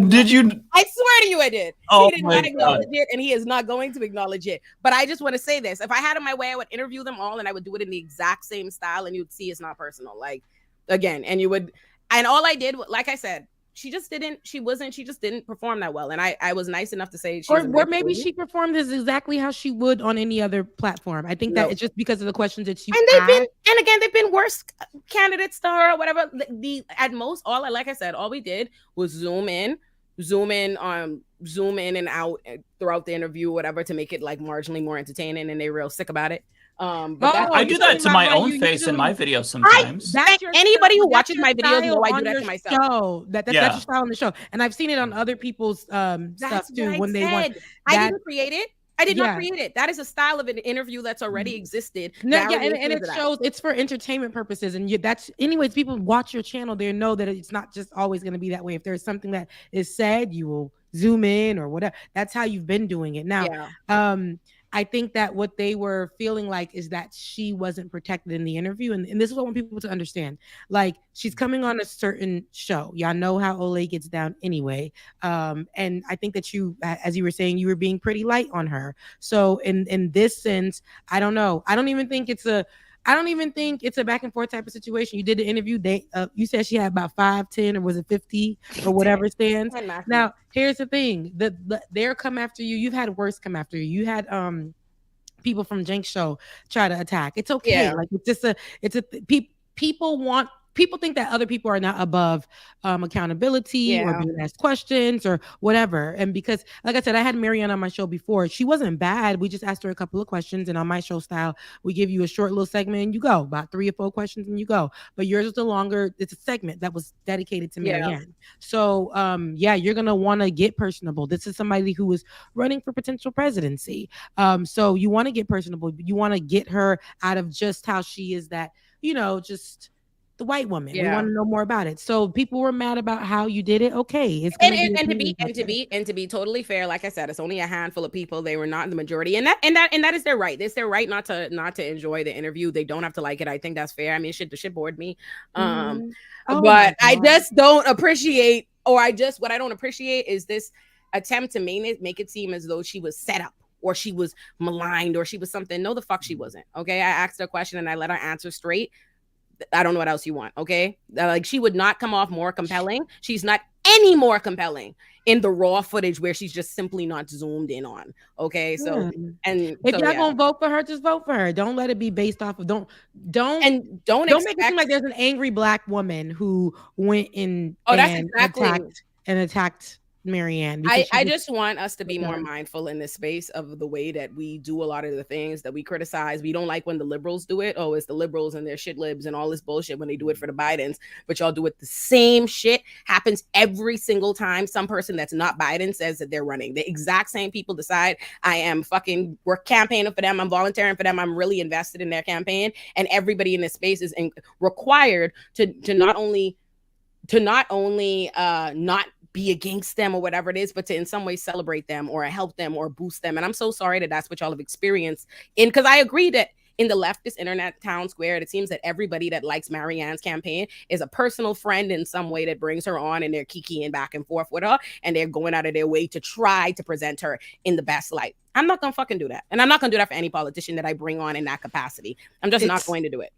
Speaker 15: I swear to you, I did. He did not acknowledge it, and he is not going to acknowledge it. But I just want to say this: if I had it my way, I would interview them all, and I would do it in the exact same style, and you'd see it's not personal. Like, again, and you would, and all I did, like I said, she just didn't perform that well. And I was nice enough to say,
Speaker 13: or maybe she performed this exactly how she would on any other platform. I think that it's just because of the questions that she
Speaker 15: asked. They've been worse candidates to her or whatever. At most, like I said, all we did was zoom in and out throughout the interview, whatever, to make it like marginally more entertaining, and they're real sick about it.
Speaker 11: I do that to my own face in my videos sometimes.
Speaker 15: Anybody who watches my videos know I do that to myself.
Speaker 13: That's your style on the show, and I've seen it on other people's stuff too. When they want,
Speaker 15: I didn't create it. I did not create it. That is a style of an interview that's already existed.
Speaker 13: And it shows it's for entertainment purposes. And anyways, people watch your channel, they know that it's not just always going to be that way. If there's something that is said, you will zoom in or whatever. That's how you've been doing it. Now, I think that what they were feeling like is that she wasn't protected in the interview. And this is what I want people to understand. Like, she's coming on a certain show. Y'all know how Olay gets down anyway. And I think that you, as you were saying, you were being pretty light on her. So in this sense, I don't know. I don't even think it's a back and forth type of situation. You did the interview. You said she had about 5, 10, or was it 50 or whatever stands. Now, here's the thing: they're come after you. You've had worse come after you. You had people from Jenks show try to attack. It's okay.
Speaker 15: Yeah.
Speaker 13: Like, people think that other people are not above accountability or being asked questions or whatever. And because, like I said, I had Marianne on my show before. She wasn't bad. We just asked her a couple of questions. And on my show style, we give you a short little segment and you go. About 3 or 4 questions and you go. But yours is it's a segment that was dedicated to Marianne. So, you're going to want to get personable. This is somebody who is running for potential presidency. So you want to get personable. You want to get her out of just how she is that, just the white woman. We want to know more about it. So people were mad about how you did it. Okay, it's
Speaker 15: to be totally fair, like I said, it's only a handful of people. They were not the majority, and that is their right. It's their right not to enjoy the interview. They don't have to like it. I think that's fair. I mean, the shit bored me. But I just don't appreciate, what I don't appreciate is this attempt to make it seem as though she was set up, or she was maligned, or she was something. No, the fuck she wasn't. Okay, I asked her a question and I let her answer straight. I don't know what else you want. Okay. Like, she would not come off more compelling. She's not any more compelling in the raw footage where she's just simply not zoomed in on. Okay. So, and
Speaker 13: if y'all gonna vote for her, just vote for her. Don't let it be based off of, don't make it seem like there's an angry black woman who went in and attacked Marianne.
Speaker 15: I just want us to be more mindful in this space of the way that we do a lot of the things that we criticize. We don't like when the liberals do it. Oh, it's the liberals and their shit libs and all this bullshit when they do it for the Bidens, but y'all do it. The same shit happens every single time some person that's not Biden says that they're running. The exact same people decide, we're campaigning for them, I'm volunteering for them, I'm really invested in their campaign, and everybody in this space is required to not only not be against them or whatever it is, but to in some way celebrate them or help them or boost them. And I'm so sorry that that's what y'all have experienced. Because I agree that in the leftist internet town square, it seems that everybody that likes Marianne's campaign is a personal friend in some way that brings her on, and they're kikiing back and forth with her, and they're going out of their way to try to present her in the best light. I'm not gonna fucking do that. And I'm not gonna do that for any politician that I bring on in that capacity. I'm just not going to do it.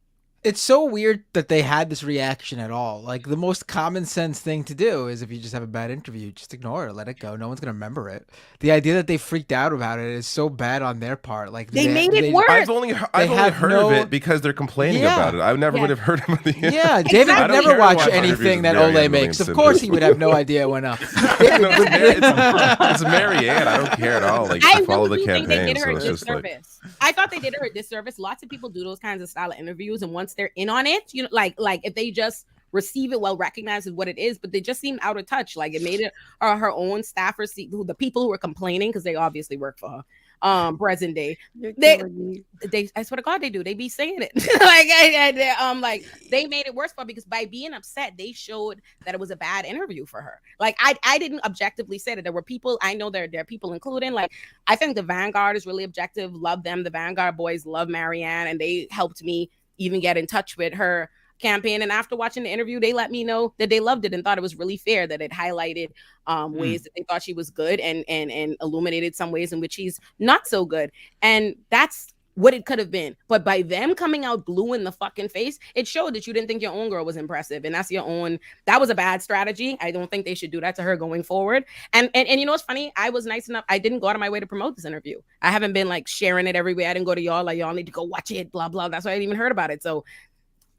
Speaker 6: It's so weird that they had this reaction at all. Like, the most common sense thing to do is, if you just have a bad interview, just ignore it, let it go. No one's gonna remember it. The idea that they freaked out about it is so bad on their part. Like,
Speaker 15: they made it worse.
Speaker 12: I've only heard of it because they're complaining about it. I never would have heard of it.
Speaker 6: David would never watch anything that Olay makes. Of course, he would have no idea it went up.
Speaker 12: It's Marianne. I don't care at all. Like, I follow the campaign, so it's just like.
Speaker 15: I thought they did her a disservice. Lots of people do those kinds of style of interviews, and once they're in on it, like if they just receive it well, recognize what it is, but they just seem out of touch. Like, it made it her own staffers, the people who were complaining, because they obviously work for her. Present day, they I swear to God, they do. They be saying it like they made it worse for her, because by being upset, they showed that it was a bad interview for her. Like, I didn't objectively say that. There were people, I know there are people including, like, I think the Vanguard is really objective. Love them. The Vanguard boys love Marianne, and they helped me even get in touch with her campaign. And after watching the interview, they let me know that they loved it and thought it was really fair, that it highlighted ways that they thought she was good, and illuminated some ways in which she's not so good. And that's what it could have been. But by them coming out blue in the fucking face, it showed that you didn't think your own girl was impressive. And that was a bad strategy. I don't think they should do that to her going forward. And you know what's funny? I was nice enough. I didn't go out of my way to promote this interview. I haven't been like sharing it everywhere. I didn't go to y'all like, y'all need to go watch it, blah, blah. That's why I didn't even heard about it. So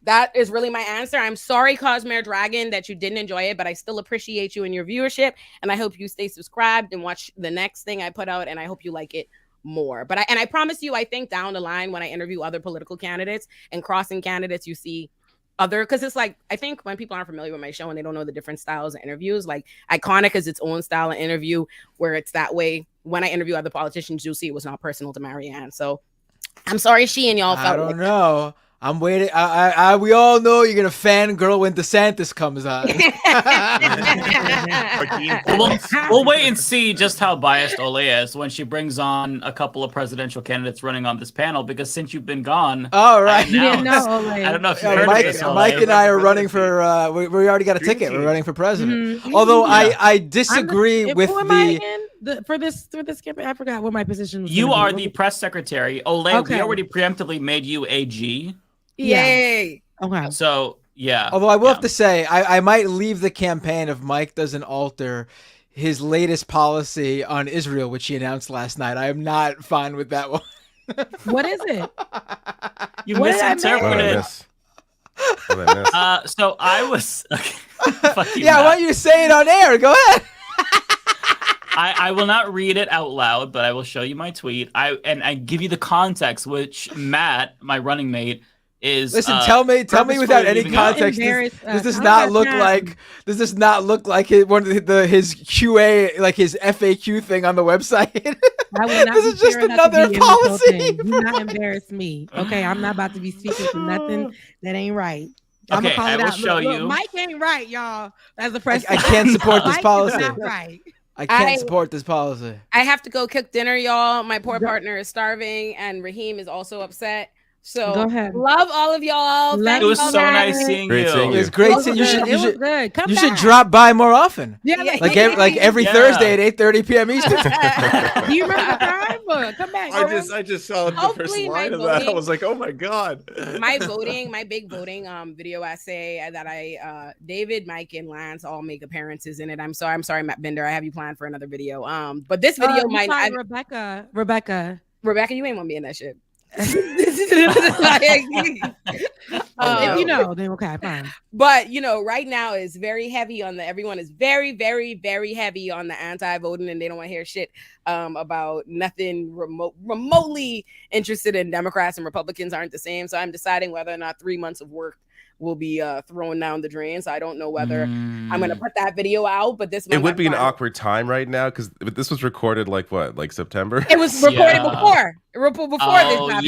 Speaker 15: that is really my answer. I'm sorry, Cosmere Dragon, that you didn't enjoy it, but I still appreciate you and your viewership. And I hope you stay subscribed and watch the next thing I put out. And I hope you like it more. But I promise you, I think down the line, when I interview other political candidates and crossing candidates, you see because it's like, I think when people aren't familiar with my show and they don't know the different styles of interviews, like Iconic is its own style of interview where it's that way. When I interview other politicians, you'll see it was not personal to Marianne. So I'm sorry she and y'all felt
Speaker 6: I don't know. I'm waiting. We all know you're gonna fangirl when DeSantis comes on.
Speaker 11: We'll wait and see just how biased Olay is when she brings on a couple of presidential candidates running on this panel. Because since you've been gone,
Speaker 6: all right,
Speaker 13: you didn't know Olay.
Speaker 11: I don't know if you heard
Speaker 6: Mike,
Speaker 11: of this. Olay.
Speaker 6: Mike and I are running for. We already got a ticket. We're running for president. Although I disagree with
Speaker 13: who am I again? For this campaign, I forgot what my position was.
Speaker 11: You are the press secretary. Olay, we already preemptively made you AG.
Speaker 15: Yay!
Speaker 13: Okay.
Speaker 11: So yeah.
Speaker 6: Although I will have to say, I might leave the campaign if Mike doesn't alter his latest policy on Israel, which he announced last night. I am not fine with that one.
Speaker 13: What is it?
Speaker 11: You misinterpreted. So I was.
Speaker 6: Yeah, I want you to say it on air. Go ahead.
Speaker 11: I will not read it out loud, but I will show you my tweet. I give you the context, which Matt, my running mate, is.
Speaker 6: Listen, tell me without any context. Does this not look like his QA, like his FAQ thing on the website?
Speaker 13: I will not
Speaker 6: this is just another policy.
Speaker 13: Do not embarrass me. Okay, I'm not about to be speaking for nothing that ain't right. I'm
Speaker 11: okay,
Speaker 13: gonna call
Speaker 11: I
Speaker 13: it
Speaker 11: will
Speaker 13: out.
Speaker 11: show
Speaker 13: Look,
Speaker 11: you.
Speaker 13: Mike ain't right, y'all. As a president,
Speaker 6: I can't support this
Speaker 13: Mike
Speaker 6: policy.
Speaker 13: is not right.
Speaker 6: I can't support this policy.
Speaker 15: I have to go cook dinner, y'all. My poor partner is starving, and Raheem is also upset. So
Speaker 13: Go ahead.
Speaker 15: Love all of y'all.
Speaker 11: It was so nice seeing you.
Speaker 6: It was great seeing you. You should drop by more often.
Speaker 13: Yeah,
Speaker 6: like every Thursday at 8:30 p.m. Eastern.
Speaker 13: Do you remember the time? Come back.
Speaker 14: I just saw the first line of that. I was like, oh my god.
Speaker 15: My big voting video essay that David, Mike, and Lance all make appearances in it. I'm sorry, Matt Bender. I have you planned for another video. But this video might.
Speaker 13: Rebecca,
Speaker 15: you ain't want me in that shit.
Speaker 13: If you know, then okay, fine.
Speaker 15: But right now is very heavy on everyone is very, very, very heavy on the anti-voting, and they don't want to hear shit about nothing remotely interested in Democrats, and Republicans aren't the same. So I'm deciding whether or not 3 months of work will be thrown down the drain. So I don't know whether I'm going to put that video out, but this month
Speaker 12: it would be an awkward time right now because this was recorded like September.
Speaker 15: It was recorded before this happened.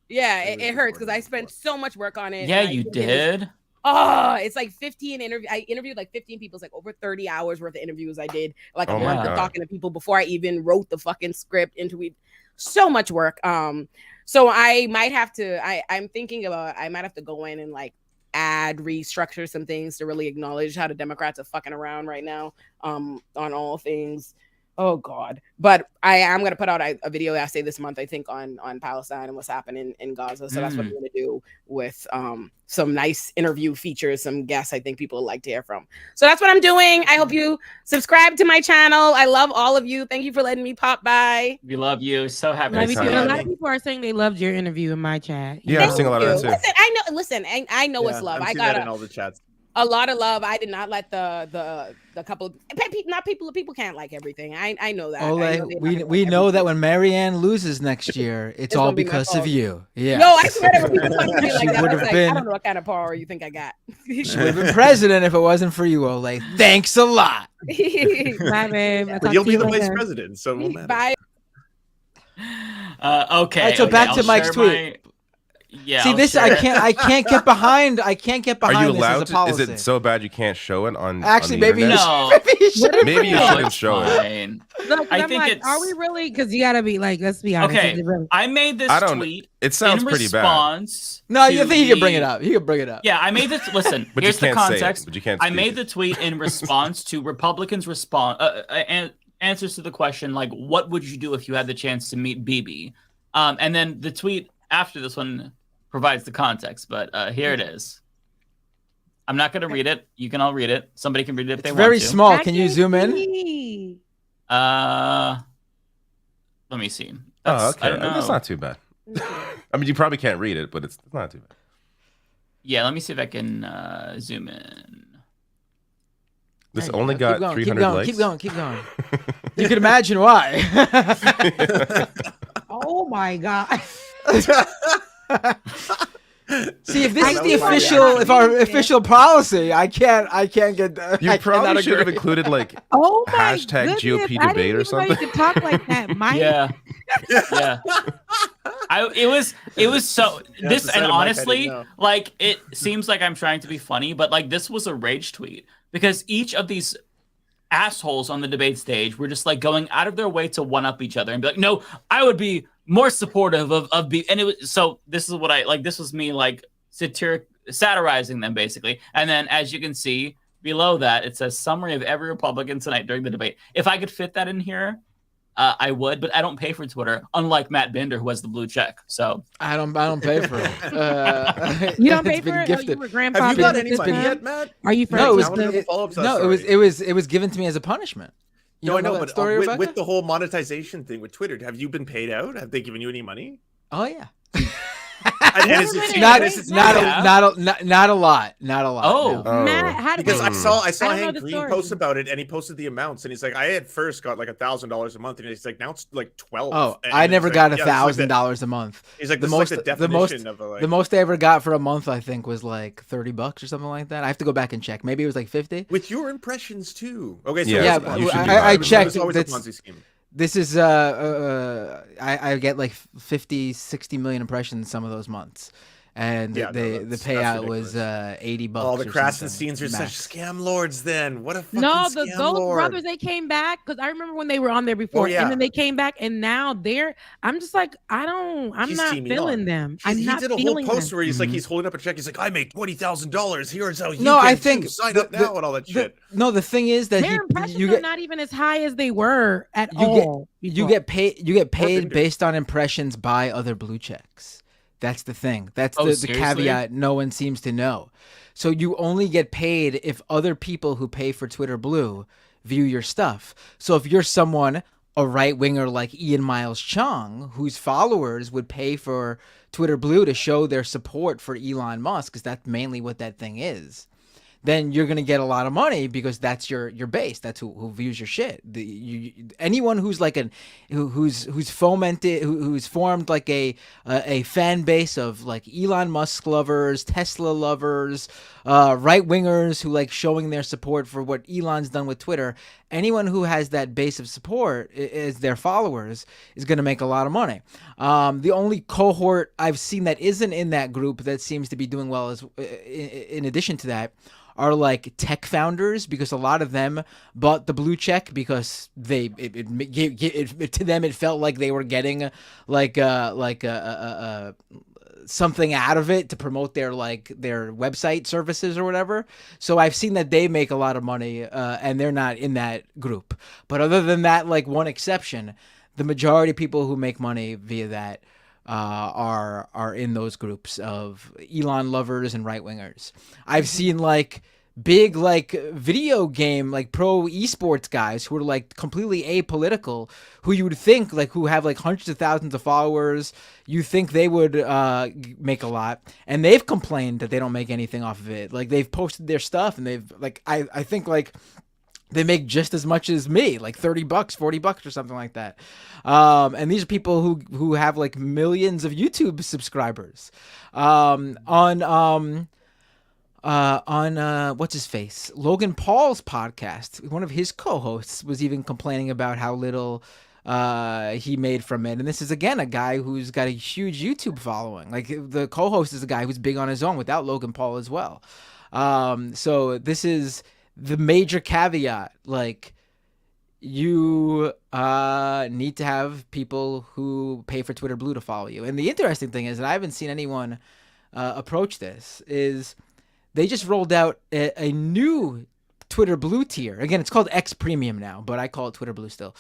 Speaker 12: Yeah,
Speaker 15: it hurts because I spent so much work on it.
Speaker 11: Yeah, you did.
Speaker 15: Oh, it's like 15 interviews. I interviewed like 15 people. It's like over 30 hours worth of interviews I did. Like a month of talking to people before I even wrote the fucking script. So much work. So I might have to. I'm thinking about. I might have to go in and like restructure some things to really acknowledge how the Democrats are fucking around right now. On all things. Oh God! But I am going to put out a video essay this month, I think, on Palestine and what's happening in Gaza. So that's what I'm going to do with some nice interview features, some guests I think people would like to hear from. So that's what I'm doing. I hope you subscribe to my channel. I love all of you. Thank you for letting me pop by.
Speaker 11: We love you. So happy.
Speaker 13: A lot of people are saying they loved your interview in my chat.
Speaker 12: Yeah, I'm seeing a lot of that too.
Speaker 15: I know it's love. I got
Speaker 14: in all the chats.
Speaker 15: A lot of love. I did not let the couple people can't like everything. I know that.
Speaker 6: Olay, we know that when Marianne loses next year, it's all because of you. Yeah.
Speaker 15: No, I swear that when people talk to me like that,
Speaker 6: would have been.
Speaker 15: I don't know what kind of power you think I got.
Speaker 6: She would have been president if it wasn't for you, Olay. Thanks a lot.
Speaker 13: Bye, babe.
Speaker 14: But you'll be the vice president, so it won't matter.
Speaker 15: Bye.
Speaker 11: Okay.
Speaker 6: All right, so back to Mike's tweet.
Speaker 11: Yeah.
Speaker 6: See, this I can't get behind. I can't get behind.
Speaker 12: Are you
Speaker 6: this
Speaker 12: allowed
Speaker 6: as a policy.
Speaker 12: Is it so bad you can't show it on?
Speaker 6: Actually,
Speaker 12: on the
Speaker 6: maybe
Speaker 12: internet?
Speaker 6: maybe
Speaker 12: you shouldn't show it.
Speaker 13: Look,
Speaker 11: I think it's.
Speaker 13: Are we really? Because you gotta be like, let's be honest.
Speaker 11: Okay, I made this tweet.
Speaker 12: It sounds
Speaker 11: in
Speaker 12: pretty
Speaker 11: response
Speaker 12: bad.
Speaker 6: No, you think you can bring it up? You can bring it up.
Speaker 11: Yeah, I made this. Listen,
Speaker 12: but
Speaker 11: here's
Speaker 12: you can't
Speaker 11: the context.
Speaker 12: Say it, but you can't.
Speaker 11: I made the tweet in response to Republicans' answers to the question, like, what would you do if you had the chance to meet Bibi? And then the tweet after this one provides the context, but here it is. I'm not going to read it. You can all read it. Somebody can read it if they want to.
Speaker 6: Very small. Can you zoom in?
Speaker 11: Let me see.
Speaker 12: Okay. That's not too bad. I mean, you probably can't read it, but it's not too bad.
Speaker 11: Yeah, let me see if I can zoom in.
Speaker 12: This only got 300 likes.
Speaker 6: Keep going. You can imagine why.
Speaker 13: Oh my God.
Speaker 6: See, if this is the our official policy, I can't get.
Speaker 12: You probably should have included like hashtag GOP debate or something.
Speaker 13: You could talk like that, Mike.
Speaker 11: Yeah. It was so
Speaker 14: Yeah,
Speaker 11: this,
Speaker 14: that's the
Speaker 11: and
Speaker 14: side of Mike I
Speaker 11: honestly,
Speaker 14: didn't know.
Speaker 11: like it seems like I'm trying to be funny, but like this was a rage tweet because each of these assholes on the debate stage were just like going out of their way to one up each other and be like, no, I would be more supportive of and it was so this is what I like. This was me like satirizing them basically, and then as you can see below that, it says summary of every Republican tonight during the debate. If I could fit that in here, I would, but I don't pay for Twitter, unlike Matt Binder, who has the blue check. So
Speaker 6: I don't pay for it.
Speaker 13: You don't pay
Speaker 6: It's
Speaker 13: for
Speaker 6: been
Speaker 13: it?
Speaker 6: gifted.
Speaker 13: You were grandfathered
Speaker 14: Have you got
Speaker 13: at
Speaker 14: any
Speaker 13: this
Speaker 14: money
Speaker 13: time?
Speaker 14: yet, Matt?
Speaker 13: Are you
Speaker 6: No,
Speaker 13: friends
Speaker 6: it
Speaker 13: with the-
Speaker 14: follow-up to that
Speaker 6: no,
Speaker 14: story.
Speaker 6: it was given to me as a punishment. You
Speaker 14: No, I
Speaker 6: don't
Speaker 14: know,
Speaker 6: that
Speaker 14: but
Speaker 6: story, Rebecca?
Speaker 14: with the whole monetization thing with Twitter, have you been paid out? Have they given you any money?
Speaker 6: Oh yeah.
Speaker 14: And is it
Speaker 6: not a lot.
Speaker 11: Oh,
Speaker 6: no.
Speaker 13: Matt, how did
Speaker 14: because I saw
Speaker 13: I don't know
Speaker 14: Hank
Speaker 13: the
Speaker 14: Green
Speaker 13: story.
Speaker 14: post about it, and he posted the amounts, and he's like, I at first got like $1,000 a month, and he's like, now it's like 12.
Speaker 6: Oh,
Speaker 14: And
Speaker 6: I
Speaker 14: it's
Speaker 6: never
Speaker 14: like,
Speaker 6: got
Speaker 14: yeah, it's like
Speaker 6: $1,000 a month.
Speaker 14: He's like,
Speaker 6: the
Speaker 14: this is
Speaker 6: most,
Speaker 14: like the
Speaker 6: the most,
Speaker 14: definition of a, like,
Speaker 6: the most I ever got for a month, I think, was like $30 or something like that. I have to go back and check. Maybe it was like 50.
Speaker 14: with your impressions too. Okay, so
Speaker 6: Yeah,
Speaker 14: it's-
Speaker 12: you should be
Speaker 6: I
Speaker 12: right.
Speaker 6: checked.
Speaker 14: It's always a
Speaker 6: That's-
Speaker 14: Ponzi scheme.
Speaker 6: This is I get like 50, 60 million impressions some of those months. And
Speaker 14: Yeah, no,
Speaker 6: the
Speaker 14: that's
Speaker 6: payout was
Speaker 14: ridiculous.
Speaker 6: $80.
Speaker 14: Oh, the
Speaker 6: or
Speaker 14: Krasen
Speaker 6: something,
Speaker 14: scenes are
Speaker 6: max.
Speaker 14: such scam lords. Then what a fucking
Speaker 13: No,
Speaker 14: scam
Speaker 13: those
Speaker 14: lord.
Speaker 13: brothers, they came back because I remember when they were on there before,
Speaker 14: yeah.
Speaker 13: and then they came back, and now I'm just like, I'm
Speaker 14: He's
Speaker 13: not
Speaker 14: teaming
Speaker 13: feeling
Speaker 14: on.
Speaker 13: them.
Speaker 14: He
Speaker 13: not
Speaker 14: did a whole
Speaker 13: feeling
Speaker 14: post
Speaker 13: them.
Speaker 14: where he's like, he's holding up a check. He's like, I make $20,000. Here's how you
Speaker 6: No,
Speaker 14: can
Speaker 6: I think
Speaker 14: too. Sign up now and all that shit.
Speaker 6: No, the thing is that
Speaker 13: Their impressions
Speaker 6: you
Speaker 13: are
Speaker 6: get
Speaker 13: not even as high as they were at
Speaker 6: you
Speaker 13: all.
Speaker 6: you get paid
Speaker 14: Binder.
Speaker 6: based on impressions by other blue checks. That's the thing. That's
Speaker 11: Oh,
Speaker 6: the
Speaker 11: seriously?
Speaker 6: caveat no one seems to know. So you only get paid if other people who pay for Twitter Blue view your stuff. So if you're someone, a right winger like Ian Miles Chong, whose followers would pay for Twitter Blue to show their support for Elon Musk, because that's mainly what that thing is, then you're gonna get a lot of money because that's your base. That's who views your shit. Anyone who's like who's formed like a fan base of like Elon Musk lovers, Tesla lovers, right wingers who like showing their support for what Elon's done with Twitter. Anyone who has that base of support as their followers is going to make a lot of money. The only cohort I've seen that isn't in that group that seems to be doing well is, in addition to that, are like tech founders, because a lot of them bought the blue check because to them it felt like they were getting something out of it to promote their website services or whatever. So I've seen that they make a lot of money, and they're not in that group. But other than that, like one exception, the majority of people who make money via that are in those groups of Elon lovers and right wingers. I've seen like big like video game like pro esports guys who are like completely apolitical, who you would think like who have like hundreds of thousands of followers, you think they would make a lot, and they've complained that they don't make anything off of it. Like they've posted their stuff and they've like I think like they make just as much as me, like $30, $40 or something like that. And these are people who have like millions of YouTube subscribers. On what's his face? Logan Paul's podcast, one of his co-hosts was even complaining about how little he made from it. And this is again a guy who's got a huge YouTube following. Like the co-host is a guy who's big on his own without Logan Paul as well. So this is the major caveat, like you need to have people who pay for Twitter Blue to follow you. And the interesting thing is, and I haven't seen anyone approach this, is they just rolled out a new Twitter Blue tier. Again, it's called X Premium now, but I call it Twitter Blue still.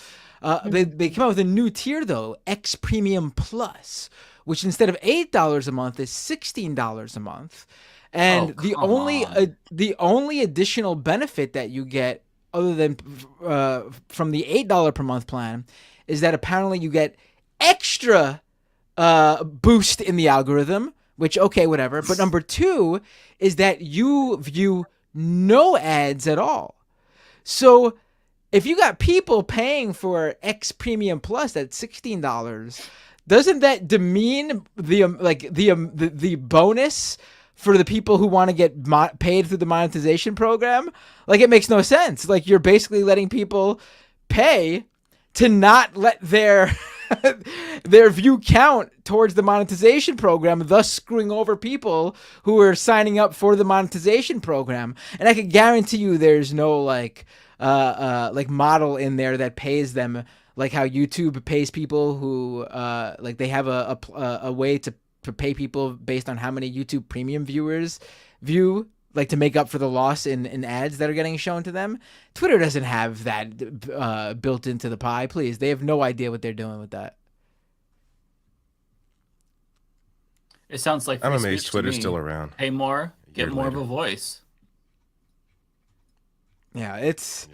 Speaker 6: They came out with a new tier though, X Premium Plus, which instead of $8 a month is $16 a month. And the only additional benefit that you get, other than from the $8 per month plan, is that apparently you get extra boost in the algorithm, which, okay, whatever. But number two is that you view no ads at all. So if you got people paying for X Premium Plus at $16, doesn't that demean the bonus for the people who want to get paid through the monetization program? Like, it makes no sense. Like, you're basically letting people pay to not let their their view count towards the monetization program, thus screwing over people who are signing up for the monetization program. And I can guarantee you there's no like model in there that pays them like how YouTube pays people who like they have a way to pay people based on how many YouTube premium viewers view, like to make up for the loss in ads that are getting shown to them. Twitter doesn't have that built into the pie. Please, they have no idea what they're doing with that.
Speaker 11: It sounds like
Speaker 12: I'm amazed Twitter's still around.
Speaker 11: Pay more, get more of a voice.
Speaker 6: Yeah, it's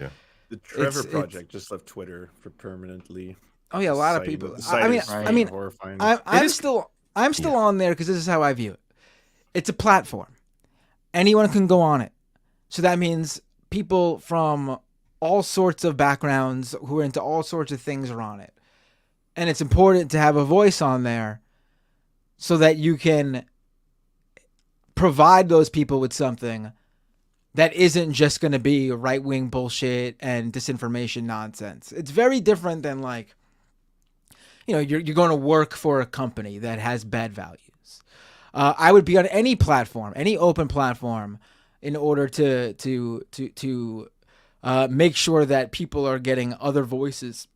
Speaker 14: the Trevor Project just left Twitter for permanently.
Speaker 6: Oh yeah, a lot of people. I mean,
Speaker 14: horrifying.
Speaker 6: I'm still on there because this is how I view it. It's a platform. Anyone can go on it. So that means people from all sorts of backgrounds who are into all sorts of things are on it. And it's important to have a voice on there so that you can provide those people with something that isn't just going to be right-wing bullshit and disinformation nonsense. It's very different than like, you know, you're going to work for a company that has bad values. I would be on any platform, any open platform, in order to make sure that people are getting other voices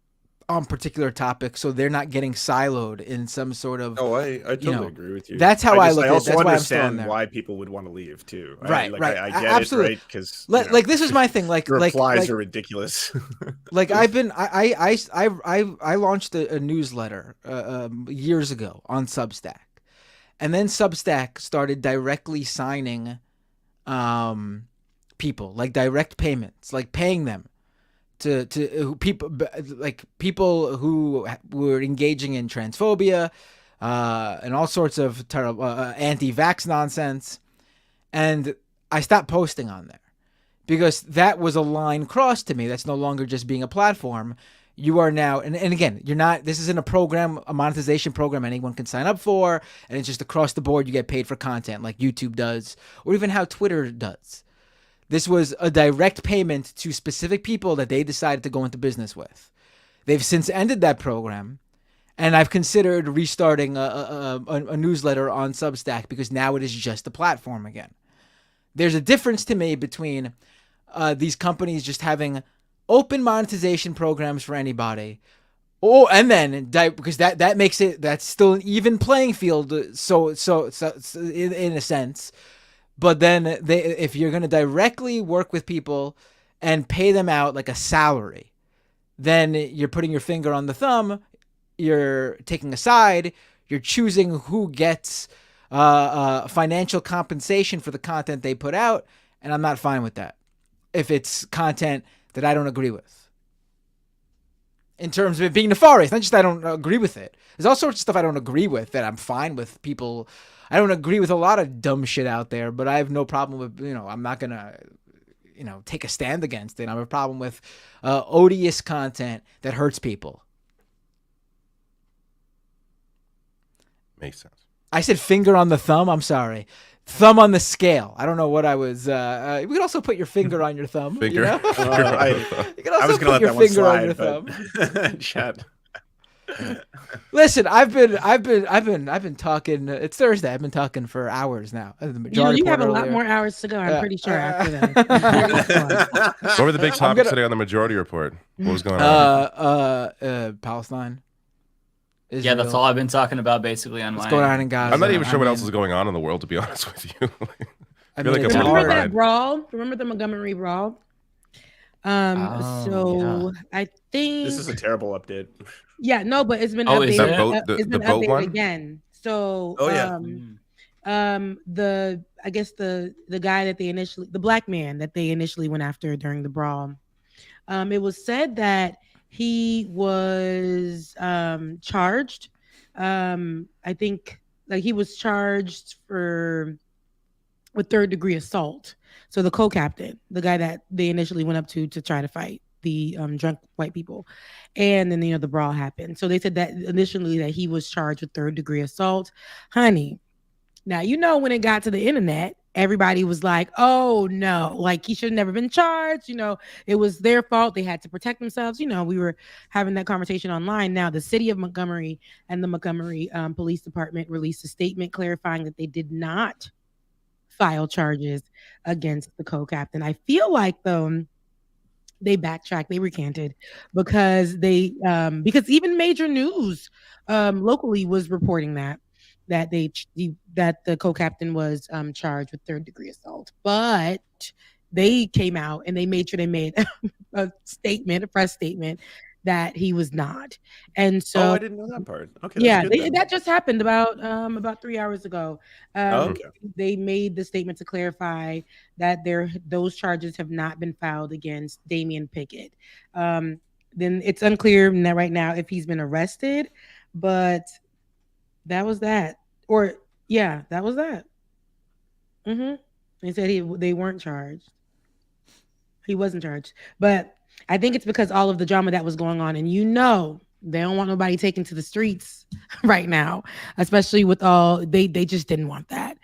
Speaker 6: on particular topics, so they're not getting siloed in some sort of.
Speaker 14: Oh, I totally agree with you.
Speaker 6: That's how I look at it.
Speaker 14: I also
Speaker 6: that's
Speaker 14: understand why people would want to leave too.
Speaker 6: Right,
Speaker 14: right. I get
Speaker 6: absolutely.
Speaker 14: it, right? Because
Speaker 6: like this is my thing. Like
Speaker 14: replies are ridiculous.
Speaker 6: Like I launched a newsletter years ago on Substack. And then Substack started directly signing people, like direct payments, like paying them to people who were engaging in transphobia and all sorts of terrible anti-vax nonsense. And I stopped posting on there because that was a line crossed to me. That's no longer just being a platform. You are now, and again, you're not, this isn't a monetization program anyone can sign up for, and it's just across the board you get paid for content like YouTube does, or even how Twitter does. This was a direct payment to specific people that they decided to go into business with. They've since ended that program, and I've considered restarting a newsletter on Substack because now it is just a platform again. There's a difference to me between these companies just having open monetization programs for anybody, and then because that makes it, that's still an even playing field. So in a sense, but then if you're going to directly work with people and pay them out like a salary, then you're putting your finger on the thumb. You're taking a side. You're choosing who gets financial compensation for the content they put out, and I'm not fine with that. If it's content that I don't agree with. In terms of it being nefarious, not just I don't agree with it. There's all sorts of stuff I don't agree with that I'm fine with people. I don't agree with a lot of dumb shit out there, but I have no problem with, I'm not going to, take a stand against it. I have a problem with odious content that hurts people.
Speaker 12: Makes sense.
Speaker 6: I said finger on the thumb. I'm sorry. Thumb on the scale. I don't know what I was. We could also put your finger on your thumb.
Speaker 12: Finger.
Speaker 6: You know? You could also put your finger on your thumb.
Speaker 14: Chat.
Speaker 6: Listen, I've been talking. It's Thursday. I've been talking for hours now.
Speaker 13: You have a lot more hours to go. I'm pretty sure after that.
Speaker 12: What were the big topics today on the Majority Report? What was going on?
Speaker 6: Palestine. Israel.
Speaker 11: Yeah, that's all I've been talking about basically on
Speaker 6: What's going on in Gaza?
Speaker 12: I'm not even sure what else is going on in the world, to be honest with you.
Speaker 13: Remember that brawl? Remember the Montgomery brawl? I think
Speaker 14: this is a terrible update.
Speaker 13: Yeah, no, but it's been updated. It's been updated again. So, I guess the guy that the black man that they initially went after during the brawl, it was said that he was charged. I think like he was charged with third-degree assault. So the co-captain, the guy that they initially went up to try to fight the drunk white people, and then the brawl happened. So they said that initially that he was charged with third-degree assault. Honey, now when it got to the internet, everybody was like, oh no, like he should have never been charged. It was their fault. They had to protect themselves. We were having that conversation online. Now, the city of Montgomery and the Montgomery Police Department released a statement clarifying that they did not file charges against the co-captain. I feel like, though, they backtracked, they recanted because because even major news locally was reporting that the co-captain was charged with 3rd-degree assault, but they came out and they made sure they made a press statement that he was not. And so
Speaker 14: I didn't know that part. Okay,
Speaker 13: yeah,
Speaker 14: that's good
Speaker 13: that just happened about 3 hours ago.
Speaker 14: Okay.
Speaker 13: They made the statement to clarify that those charges have not been filed against Damian Pickett. Then it's unclear right now if he's been arrested, but that was that. Or yeah, that was that. They said they weren't charged. He wasn't charged, but I think it's because all of the drama that was going on, and they don't want nobody taken to the streets right now, especially with they just didn't want that.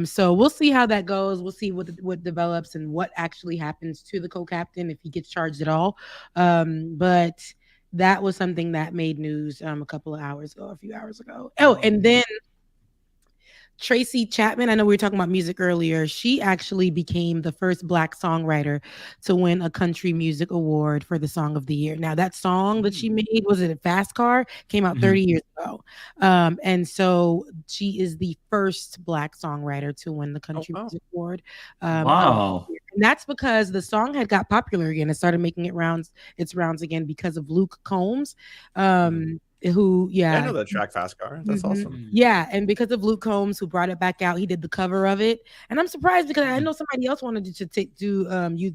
Speaker 13: So we'll see how that goes. We'll see what develops and what actually happens to the co-captain if he gets charged at all. But that was something that made news a few hours ago. Oh, and then Tracy Chapman, I know we were talking about music earlier. She actually became the first Black songwriter to win a country music award for the Song of the Year. Now, that song that she made, was it a Fast Car? Came out 30 years ago. And so she is the first Black songwriter to win the country music award.
Speaker 11: Wow.
Speaker 13: And that's because the song had got popular again. It started making its rounds again because of Luke Combs. I know that track Fast Car. That's awesome. Yeah, and because of Luke Combs, who brought it back out, he did the cover of it. And I'm surprised because I know somebody else wanted to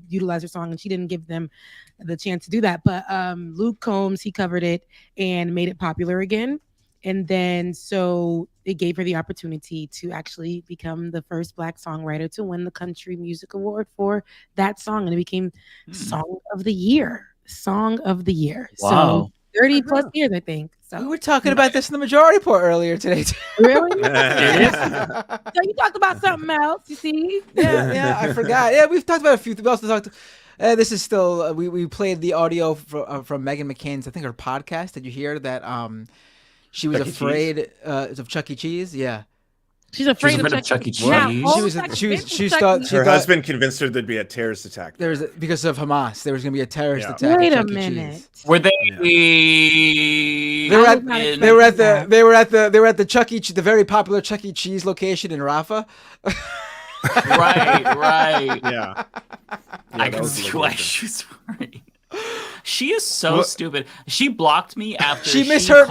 Speaker 13: utilize her song, and she didn't give them the chance to do that. But Luke Combs, he covered it and made it popular again. And then so it gave her the opportunity to actually become the first Black songwriter to win the Country Music Award for that song. And it became Song of the Year. Song of the Year.
Speaker 11: Wow.
Speaker 13: So 30 plus years, I think. So
Speaker 6: we were talking about this in the majority report earlier today.
Speaker 13: Really? So you talked about something else, you see?
Speaker 6: Yeah, I forgot. Yeah, we've talked about a few. We also talked. This is still. We played the audio from Meghan McCain's, I think, her podcast. Did you hear that? She was afraid of Chuck E. Cheese. Yeah.
Speaker 13: She's afraid of Chuck E. Cheese.
Speaker 6: She thought
Speaker 14: her husband convinced her there'd be a terrorist attack.
Speaker 6: Because of Hamas, there was going to be a terrorist attack.
Speaker 13: Wait
Speaker 6: at
Speaker 13: a
Speaker 6: Chuck E.
Speaker 13: minute.
Speaker 6: Cheese.
Speaker 11: Were they?
Speaker 6: They were at the Chuck E. the very popular Chuck E. Cheese location in Rafah.
Speaker 11: Right.
Speaker 14: Yeah.
Speaker 11: I can see why she's worried. She is so stupid. She blocked me after
Speaker 6: she misheard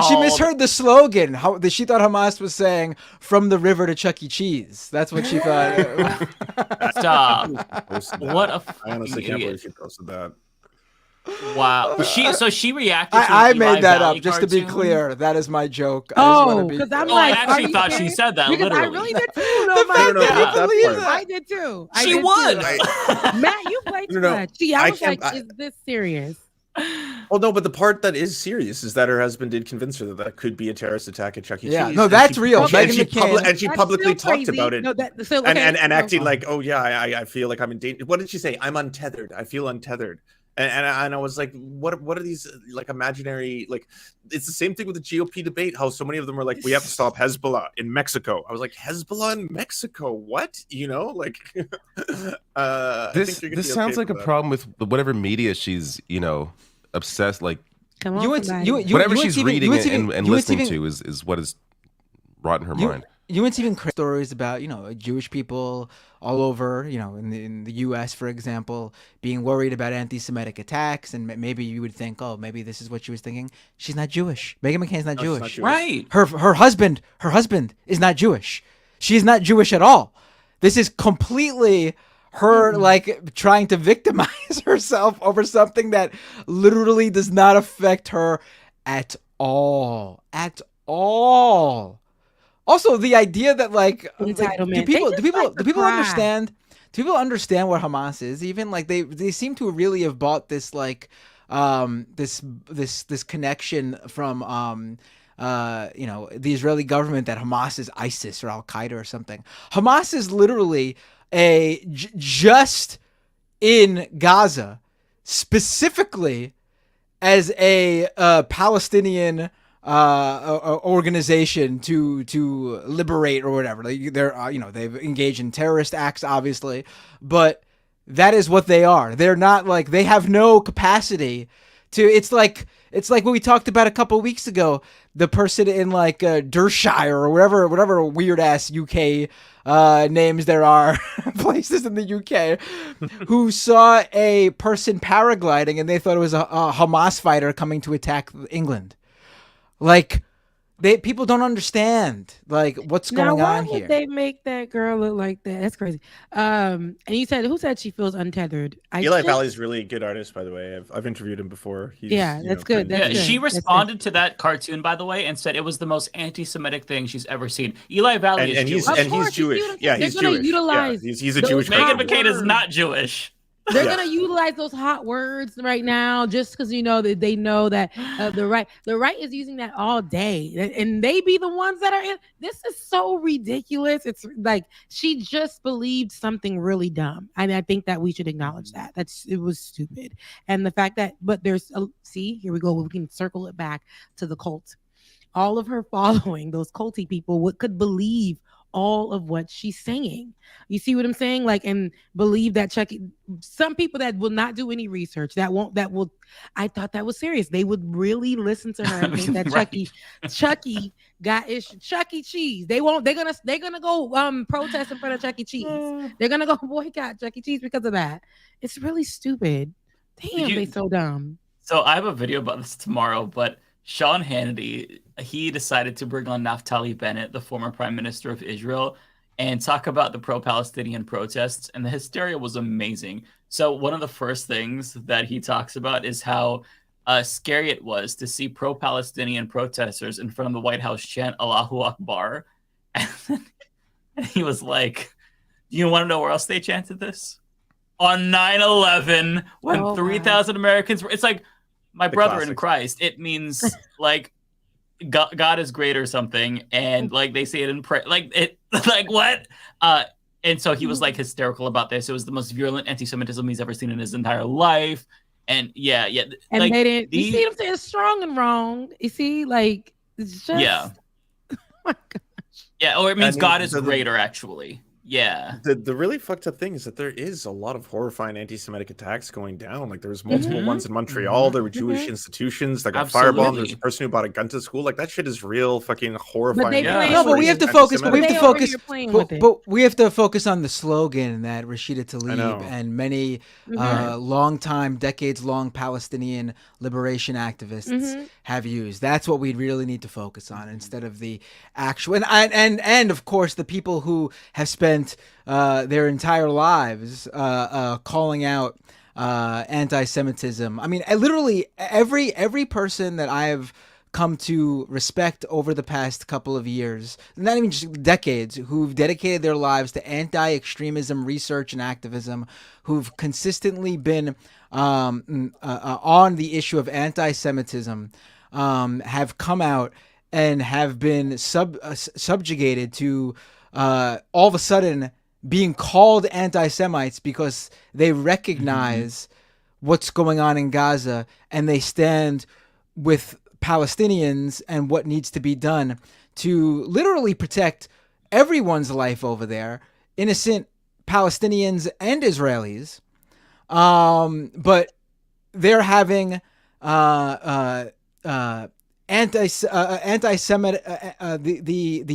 Speaker 6: the slogan. She thought Hamas was saying "from the river to Chuck E. Cheese." That's what she thought.
Speaker 11: Stop! What a
Speaker 14: I honestly can't believe she posted that.
Speaker 11: Wow. She reacted.
Speaker 6: I made that up just to be clear. That is my joke.
Speaker 13: Because I'm
Speaker 11: I actually thought she said that.
Speaker 13: Because
Speaker 11: literally.
Speaker 13: I really did too. I did too.
Speaker 11: She would.
Speaker 13: Matt, you played too much. See, I was like, is this serious?
Speaker 14: Well, no, but the part that is serious is that her husband did convince her that could be a terrorist attack at Chuck E. Cheese.
Speaker 6: Yeah, no, that's real.
Speaker 14: And she publicly talked about it.
Speaker 13: No,
Speaker 14: and acting like, oh yeah, I feel like I'm in danger. What did she say? I'm untethered. I feel untethered. And I was like, what are these like imaginary, like, it's the same thing with the GOP debate, how so many of them are like, we have to stop Hezbollah in Mexico. I was like, Hezbollah in Mexico? What? Like
Speaker 12: this sounds like a problem with whatever media she's, obsessed, like whatever she's reading and listening to is what is rot in her mind.
Speaker 6: You wouldn't even create stories about, Jewish people all over, in the U.S., for example, being worried about anti-Semitic attacks, and maybe you would think, oh, maybe this is what she was thinking. She's not Jewish. Meghan McCain's not Jewish.
Speaker 11: Right.
Speaker 6: Her husband is not Jewish. She is not Jewish at all. This is completely her like trying to victimize herself over something that literally does not affect her at all. At all. Also, the idea that do people understand? Do people understand what Hamas is? Even like they seem to really have bought this like this connection from the Israeli government that Hamas is ISIS or Al Qaeda or something. Hamas is literally just in Gaza, specifically as a Palestinian organization to liberate or whatever. They've engaged in terrorist acts, obviously, but that is what they are. They're not like, they have no capacity to. It's like what we talked about a couple of weeks ago. The person in like Dershire or whatever weird ass UK names there are, places in the UK, who saw a person paragliding and they thought it was a Hamas fighter coming to attack England. Like, people don't understand like what's going on here.
Speaker 13: Why would they make that girl look like that? That's crazy. And who said she feels untethered?
Speaker 14: Eli Valley's really good artist, by the way. I've interviewed him before.
Speaker 13: That's good. That's good.
Speaker 11: She responded to that cartoon, by the way, and said it was the most anti-Semitic thing she's ever seen. Eli Valley is Jewish.
Speaker 14: He's Jewish. Yeah, he's Jewish. He's a Jewish.
Speaker 11: Megan McCain is not Jewish.
Speaker 13: They're gonna utilize those hot words right now, just because that they know that the right is using that all day, and they be the ones that are in. This is so ridiculous. It's like she just believed something really dumb, and I think that we should acknowledge that. It was stupid, and the fact that here we go. We can circle it back to the cult. All of her following, those culty people, could believe all of what she's saying. You see what I'm saying? Like, and believe that Chucky, some people that will not do any research, I thought that was serious. They would really listen to her and think that
Speaker 11: Right.
Speaker 13: Chucky got issues. Chuck E. Cheese. They're gonna go protest in front of Chuck E. Cheese. They're gonna go boycott Chuck E. Cheese because of that. It's really stupid. Damn, they so dumb.
Speaker 11: So I have a video about this tomorrow, but Sean Hannity, he decided to bring on Naftali Bennett, the former prime minister of Israel, and talk about the pro-Palestinian protests. And the hysteria was amazing. So one of the first things that he talks about is how scary it was to see pro-Palestinian protesters in front of the White House chant Allahu Akbar. And he was like, do you want to know where else they chanted this? On 9/11, when 3,000 Americans were... It's like, my brother in Christ, it means like God is great or something, and like they say it in prayer, like what? And so he was like hysterical about this. It was the most virulent anti-Semitism he's ever seen in his entire life, and yeah.
Speaker 13: And
Speaker 11: like,
Speaker 13: they didn't. You see what I'm saying? Strong and wrong. You see, like it's just
Speaker 11: Oh my gosh. Yeah, or it means God is greater, actually. Yeah.
Speaker 14: The really fucked up thing is that there is a lot of horrifying anti-Semitic attacks going down. Like there was multiple ones in Montreal. There were Jewish institutions that got firebombed. There's a person who bought a gun to school. Like that shit is real fucking horrifying.
Speaker 6: But we have to focus. But we have to focus on the slogan that Rashida Tlaib and many decades-long Palestinian liberation activists have used. That's what we really need to focus on instead of the actual and of course the people who have spent their entire lives calling out anti-Semitism. I mean, literally every person that I have come to respect over the past couple of years, not even just decades, who've dedicated their lives to anti-extremism research and activism, who've consistently been on the issue of anti-Semitism, have come out and have been subjugated to all of a sudden being called anti-Semites because they recognize what's going on in Gaza and they stand with Palestinians and what needs to be done to literally protect everyone's life over there, innocent Palestinians and Israelis. But they're having the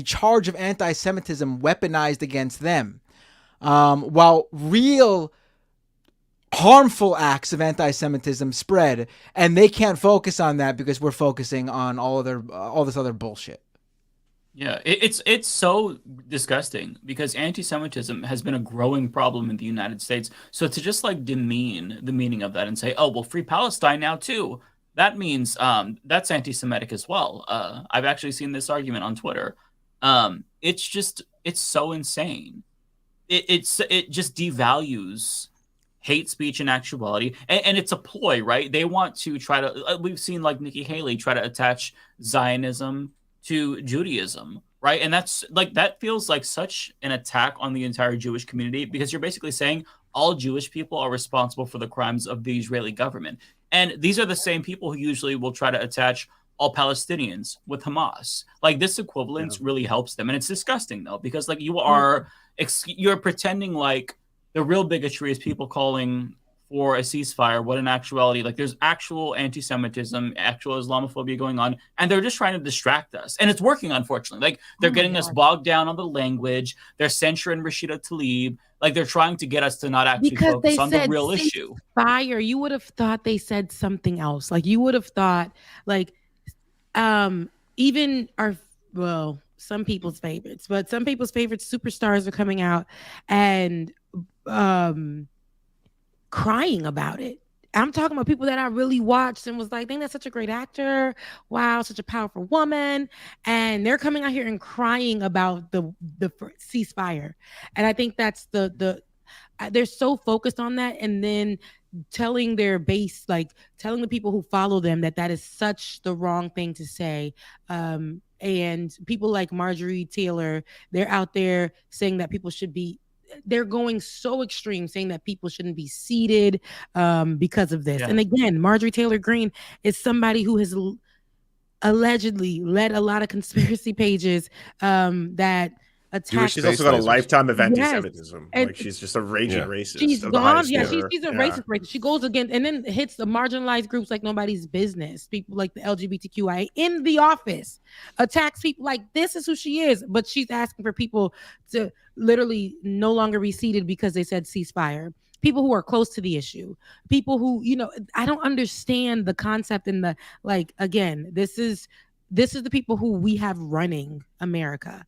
Speaker 6: charge of anti-Semitism weaponized against them, while real harmful acts of anti-Semitism spread, and they can't focus on that because we're focusing on all this other bullshit.
Speaker 11: Yeah, it's so disgusting because anti-Semitism has been a growing problem in the United States. So to just like demean the meaning of that and say, oh, well, free Palestine now too, that means that's anti-Semitic as well. I've actually seen this argument on Twitter. It's so insane. It just devalues hate speech in actuality, and it's a ploy, right? They want to try to. We've seen like Nikki Haley try to attach Zionism to Judaism, right? And that's like that feels like such an attack on the entire Jewish community because you're basically saying all Jewish people are responsible for the crimes of the Israeli government, and these are the same people who usually will try to attach all Palestinians with Hamas. Like this equivalence really helps them, and it's disgusting though because like you're pretending like the real bigotry is people calling for a ceasefire, what in actuality, like there's actual anti-Semitism, actual Islamophobia going on, and they're just trying to distract us. And it's working, unfortunately. Like they're getting us bogged down on the language. They're censoring Rashida Tlaib. Like they're trying to get us to not actually focus on the real issue.
Speaker 13: Fire. You would have thought they said something else. Like you would have thought, like, even some people's favorites, but some people's favorite superstars are coming out and crying about it. I'm talking about people that I really watched and was like, dang, that's such a great actor. Wow, such a powerful woman. And they're coming out here and crying about the ceasefire. And I think that's they're so focused on that. And then telling their base, like telling the people who follow them that is such the wrong thing to say. And people like Marjorie Taylor, they're out there saying that people should be, they're going so extreme, saying that people shouldn't be seated because of this. Yeah. And again, Marjorie Taylor Greene is somebody who has allegedly led a lot of conspiracy pages that attack.
Speaker 14: She's also got a lifetime of anti-Semitism. Yes. Like she's just a raging racist.
Speaker 13: She's gone. Yeah, she's a racist. She goes again and then hits the marginalized groups like nobody's business. People like the LGBTQIA in the office, attacks people like this is who she is. But she's asking for people to literally no longer be seated because they said ceasefire. People who are close to the issue, people who, I don't understand the concept and the, like, again, this is the people who we have running America.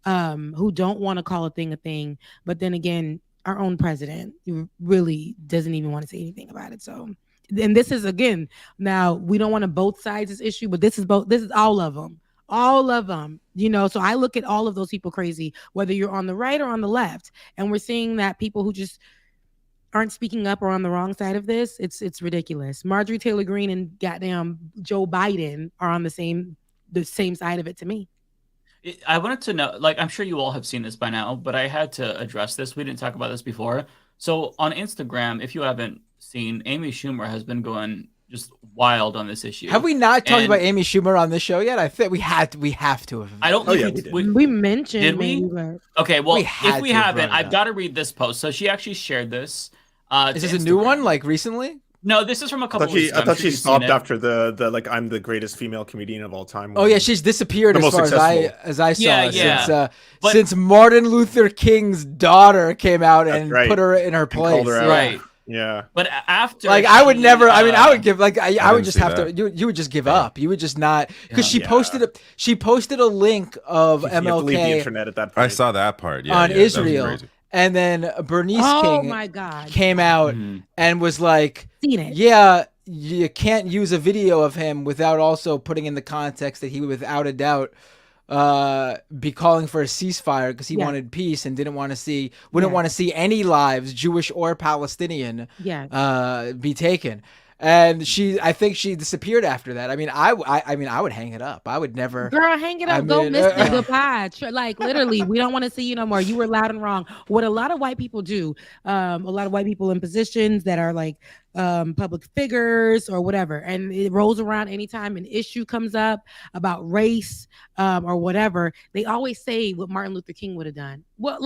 Speaker 13: Who don't want to call a thing, but then again, our own president really doesn't even want to say anything about it. So, and this is again, now we don't want to both sides this issue, but this is all of them, so I look at all of those people crazy, whether you're on the right or on the left, and we're seeing that people who just aren't speaking up or on the wrong side of this, it's ridiculous. Marjorie Taylor Greene and goddamn Joe Biden are on the same side of it to me.
Speaker 11: I wanted to know, like, I'm sure you all have seen this by now, but I had to address this. We didn't talk about this before. So on Instagram, if you haven't seen, Amy Schumer has been going just wild on this issue.
Speaker 6: Have we not talked about Amy Schumer on this show yet? I think we have to have.
Speaker 11: I don't think
Speaker 13: we mentioned.
Speaker 11: Did we? Okay, well, if we haven't, I've got to read this post. So she actually shared this.
Speaker 6: Is this a new one, like recently?
Speaker 11: No, this is from a couple weeks ago.
Speaker 14: I thought she stopped after the like I'm the greatest female comedian of all time.
Speaker 6: Oh yeah, she's disappeared as far as I saw since Martin Luther King's daughter came out and put her in her place.
Speaker 11: Right.
Speaker 14: Yeah.
Speaker 11: But after
Speaker 6: I would never I would give I would just have to you would just give up. You would just not, because she posted a link of MLK.
Speaker 14: You have to leave the internet at that point.
Speaker 12: I saw that part
Speaker 6: on Israel. And then Bernice King came out and was like, yeah, you can't use a video of him without also putting in the context that he would without a doubt be calling for a ceasefire because he wanted peace and wouldn't want to see any lives, Jewish or Palestinian, be taken. And I think she disappeared after that. I mean, I would hang it up. I would never.
Speaker 13: Girl, hang it up. Go miss the goodbye. Like literally, we don't want to see you no more. You were loud and wrong. What a lot of white people do, a lot of white people in positions that are like public figures or whatever, and it rolls around anytime an issue comes up about race or whatever, they always say what Martin Luther King would have done. Well,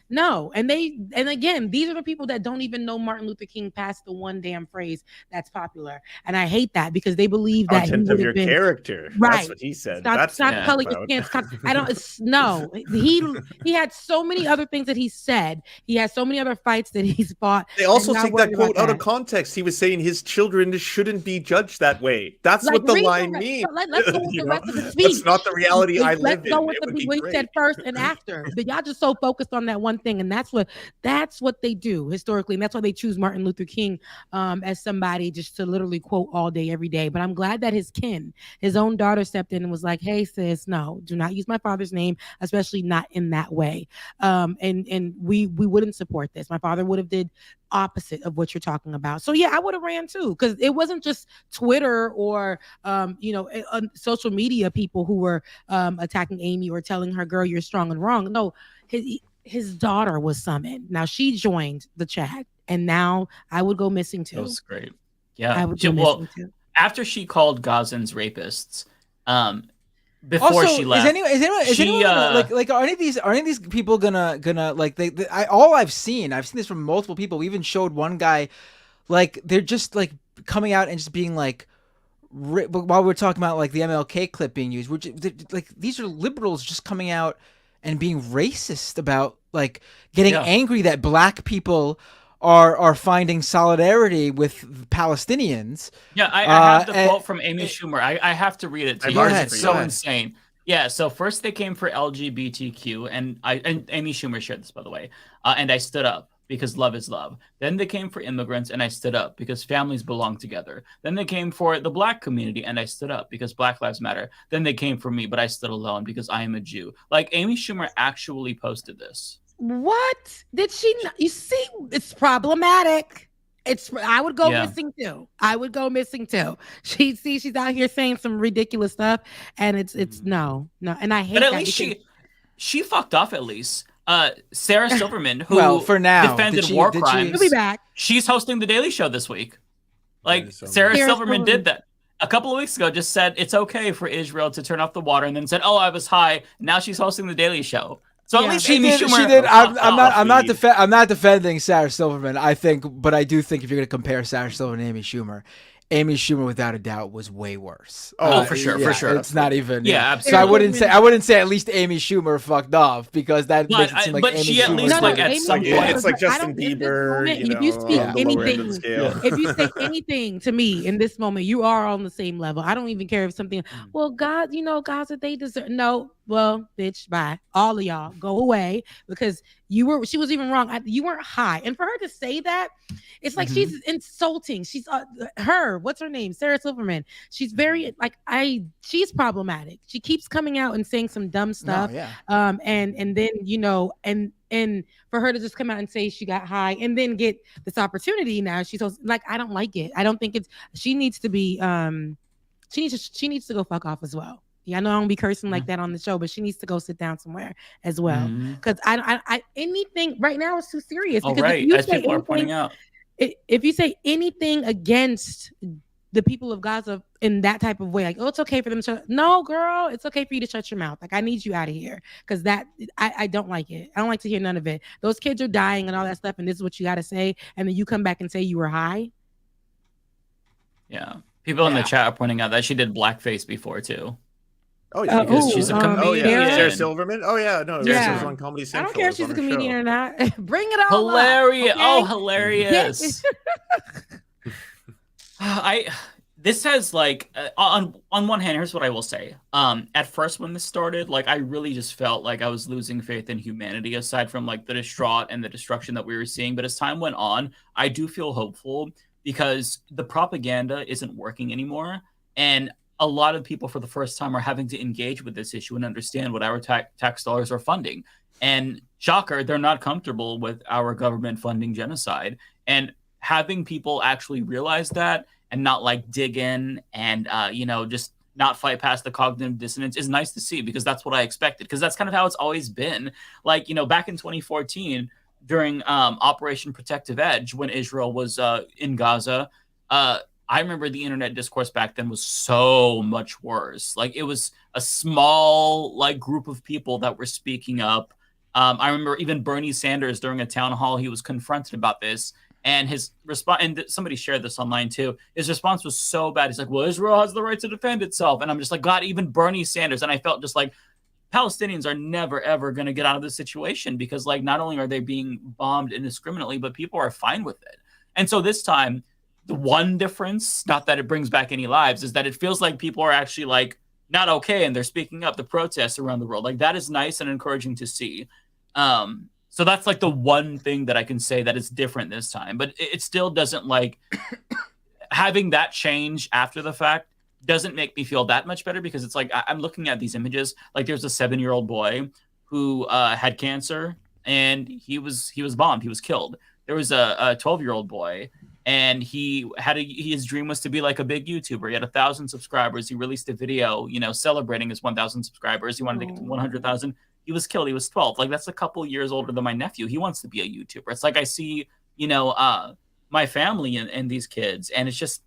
Speaker 13: no, and again, these are the people that don't even know Martin Luther King past the one damn phrase that's popular, and I hate that because they believe that
Speaker 14: content of your character.
Speaker 13: Right,
Speaker 14: that's what he said.
Speaker 13: That's not color your skin. I don't. No, he had so many other things that he said. He has so many other fights that he's fought.
Speaker 14: They also take that quote out of context. He was saying his children shouldn't be judged that way. That's like, what the line means.
Speaker 13: Let's go with the rest of the speech.
Speaker 14: That's not the reality I live in.
Speaker 13: Let's go with what he said first and after. But y'all just so focused on that one thing, and that's what they do historically, and that's why they choose Martin Luther King as somebody just to literally quote all day, every day. But I'm glad that his own daughter stepped in and was like, "Hey, sis, no, do not use my father's name, especially not in that way." And we wouldn't support this. My father would have did opposite of what you're talking about. So yeah, I would have ran too, because it wasn't just Twitter or social media people who were attacking Amy or telling her, "Girl, you're strong and wrong." No, his daughter was summoned. Now she joined the chat, and now I would go missing too.
Speaker 11: That was great. Yeah.
Speaker 13: I would go missing too.
Speaker 11: After she called Gazans rapists, before
Speaker 6: also,
Speaker 11: she left,
Speaker 6: is anyone gonna, like are any of these people gonna like all I've seen this from multiple people. We even showed one guy, like they're just like coming out and just being like, while we're talking about like the MLK clip being used, like these are liberals just coming out and being racist about like getting angry that black people are finding solidarity with Palestinians.
Speaker 11: Yeah, I have the quote from Amy Schumer. I have to read it to you. It's so insane. Yeah, so first they came for LGBTQ, and Amy Schumer shared this, by the way, and I stood up because love is love. Then they came for immigrants, and I stood up because families belong together. Then they came for the black community, and I stood up because Black Lives Matter. Then they came for me, but I stood alone because I am a Jew. Like, Amy Schumer actually posted this.
Speaker 13: What did she? You see, it's problematic. I would go missing too. I would go missing too. She's out here saying some ridiculous stuff, and it's no, and I hate.
Speaker 11: But at
Speaker 13: that
Speaker 11: least she fucked off at least. Sarah Silverman, who
Speaker 6: for now
Speaker 11: defended war crimes,
Speaker 13: she'll be back.
Speaker 11: She's hosting the Daily Show this week. Like Sarah Silverman did that a couple of weeks ago. Just said it's okay for Israel to turn off the water, and then said, "Oh, I was high." Now she's hosting the Daily Show. So at least Amy Schumer.
Speaker 6: She did. I'm not defending Sarah Silverman. I do think if you're going to compare Sarah Silverman and Amy Schumer, without a doubt, was way worse.
Speaker 11: Oh, for sure.
Speaker 6: It's not even.
Speaker 11: Yeah,
Speaker 6: absolutely. So I wouldn't say at least Amy Schumer fucked off, because that makes it seem like Amy
Speaker 11: she at
Speaker 6: Schumer.
Speaker 11: least at some point.
Speaker 14: It's like Justin Bieber.
Speaker 13: If you speak anything, if you say anything to me in this moment, you are on the same level. I don't even care if something. Well, God, guys that they deserve. No. Well, bitch, bye. All of y'all go away, because she was even wrong. You weren't high. And for her to say that, it's like she's insulting. She's what's her name? Sarah Silverman. She's very she's problematic. She keeps coming out and saying some dumb stuff. And then, and for her to just come out and say she got high and then get this opportunity now, she's like, I don't like it. I don't think she needs to be, she needs to go fuck off as well. Yeah, I know I don't be cursing like that on the show, but she needs to go sit down somewhere as well. Because I anything right now is too serious.
Speaker 11: Oh,
Speaker 13: because
Speaker 11: right, as people are pointing out.
Speaker 13: If you say anything against the people of Gaza in that type of way, like, oh, it's okay for them to no, girl, it's okay for you to shut your mouth. Like, I need you out of here, because I don't like it. I don't like to hear none of it. Those kids are dying and all that stuff, and this is what you got to say, and then you come back and say you were high.
Speaker 11: Yeah, people in the chat are pointing out that she did blackface before too.
Speaker 14: Oh yeah,
Speaker 11: because she's a comedian.
Speaker 14: Oh yeah, Sarah Silverman. Oh yeah, no, Sarah was on Comedy Central.
Speaker 13: I don't care if she's a comedian or not. Bring it all
Speaker 11: hilarious.
Speaker 13: Up, okay?
Speaker 11: Oh, hilarious. This has on one hand, here's what I will say. At first when this started, I really just felt like I was losing faith in humanity, aside from the distraught and the destruction that we were seeing. But as time went on, I do feel hopeful, because the propaganda isn't working anymore, and a lot of people for the first time are having to engage with this issue and understand what our tax dollars are funding. And shocker, they're not comfortable with our government funding genocide. And having people actually realize that and not dig in and, just not fight past the cognitive dissonance is nice to see, because that's what I expected. Because that's kind of how it's always been. Back in 2014, during Operation Protective Edge, when Israel was in Gaza, I remember the internet discourse back then was so much worse. It was a small group of people that were speaking up. I remember even Bernie Sanders, during a town hall, he was confronted about this, and his response, and somebody shared this online too, his response was so bad. He's like, well, Israel has the right to defend itself. And I'm just like, God, even Bernie Sanders. And I felt just like Palestinians are never, ever going to get out of this situation, because not only are they being bombed indiscriminately, but people are fine with it. And so this time, the one difference, not that it brings back any lives, is that it feels like people are actually not okay, and they're speaking up. The protests around the world, that is nice and encouraging to see. So that's the one thing that I can say that is different this time. But it still doesn't having that change after the fact doesn't make me feel that much better, because it's I'm looking at these images. There's a 7-year-old boy who had cancer, and he was bombed. He was killed. there was a 12-year-old boy, and his dream was to be like a big YouTuber. He had 1,000 subscribers. He released a video, celebrating his 1,000 subscribers. He wanted to get to 100,000. He was killed. He was 12. Like, that's a couple years older than my nephew. He wants to be a YouTuber. It's like I see, my family and these kids, and it's just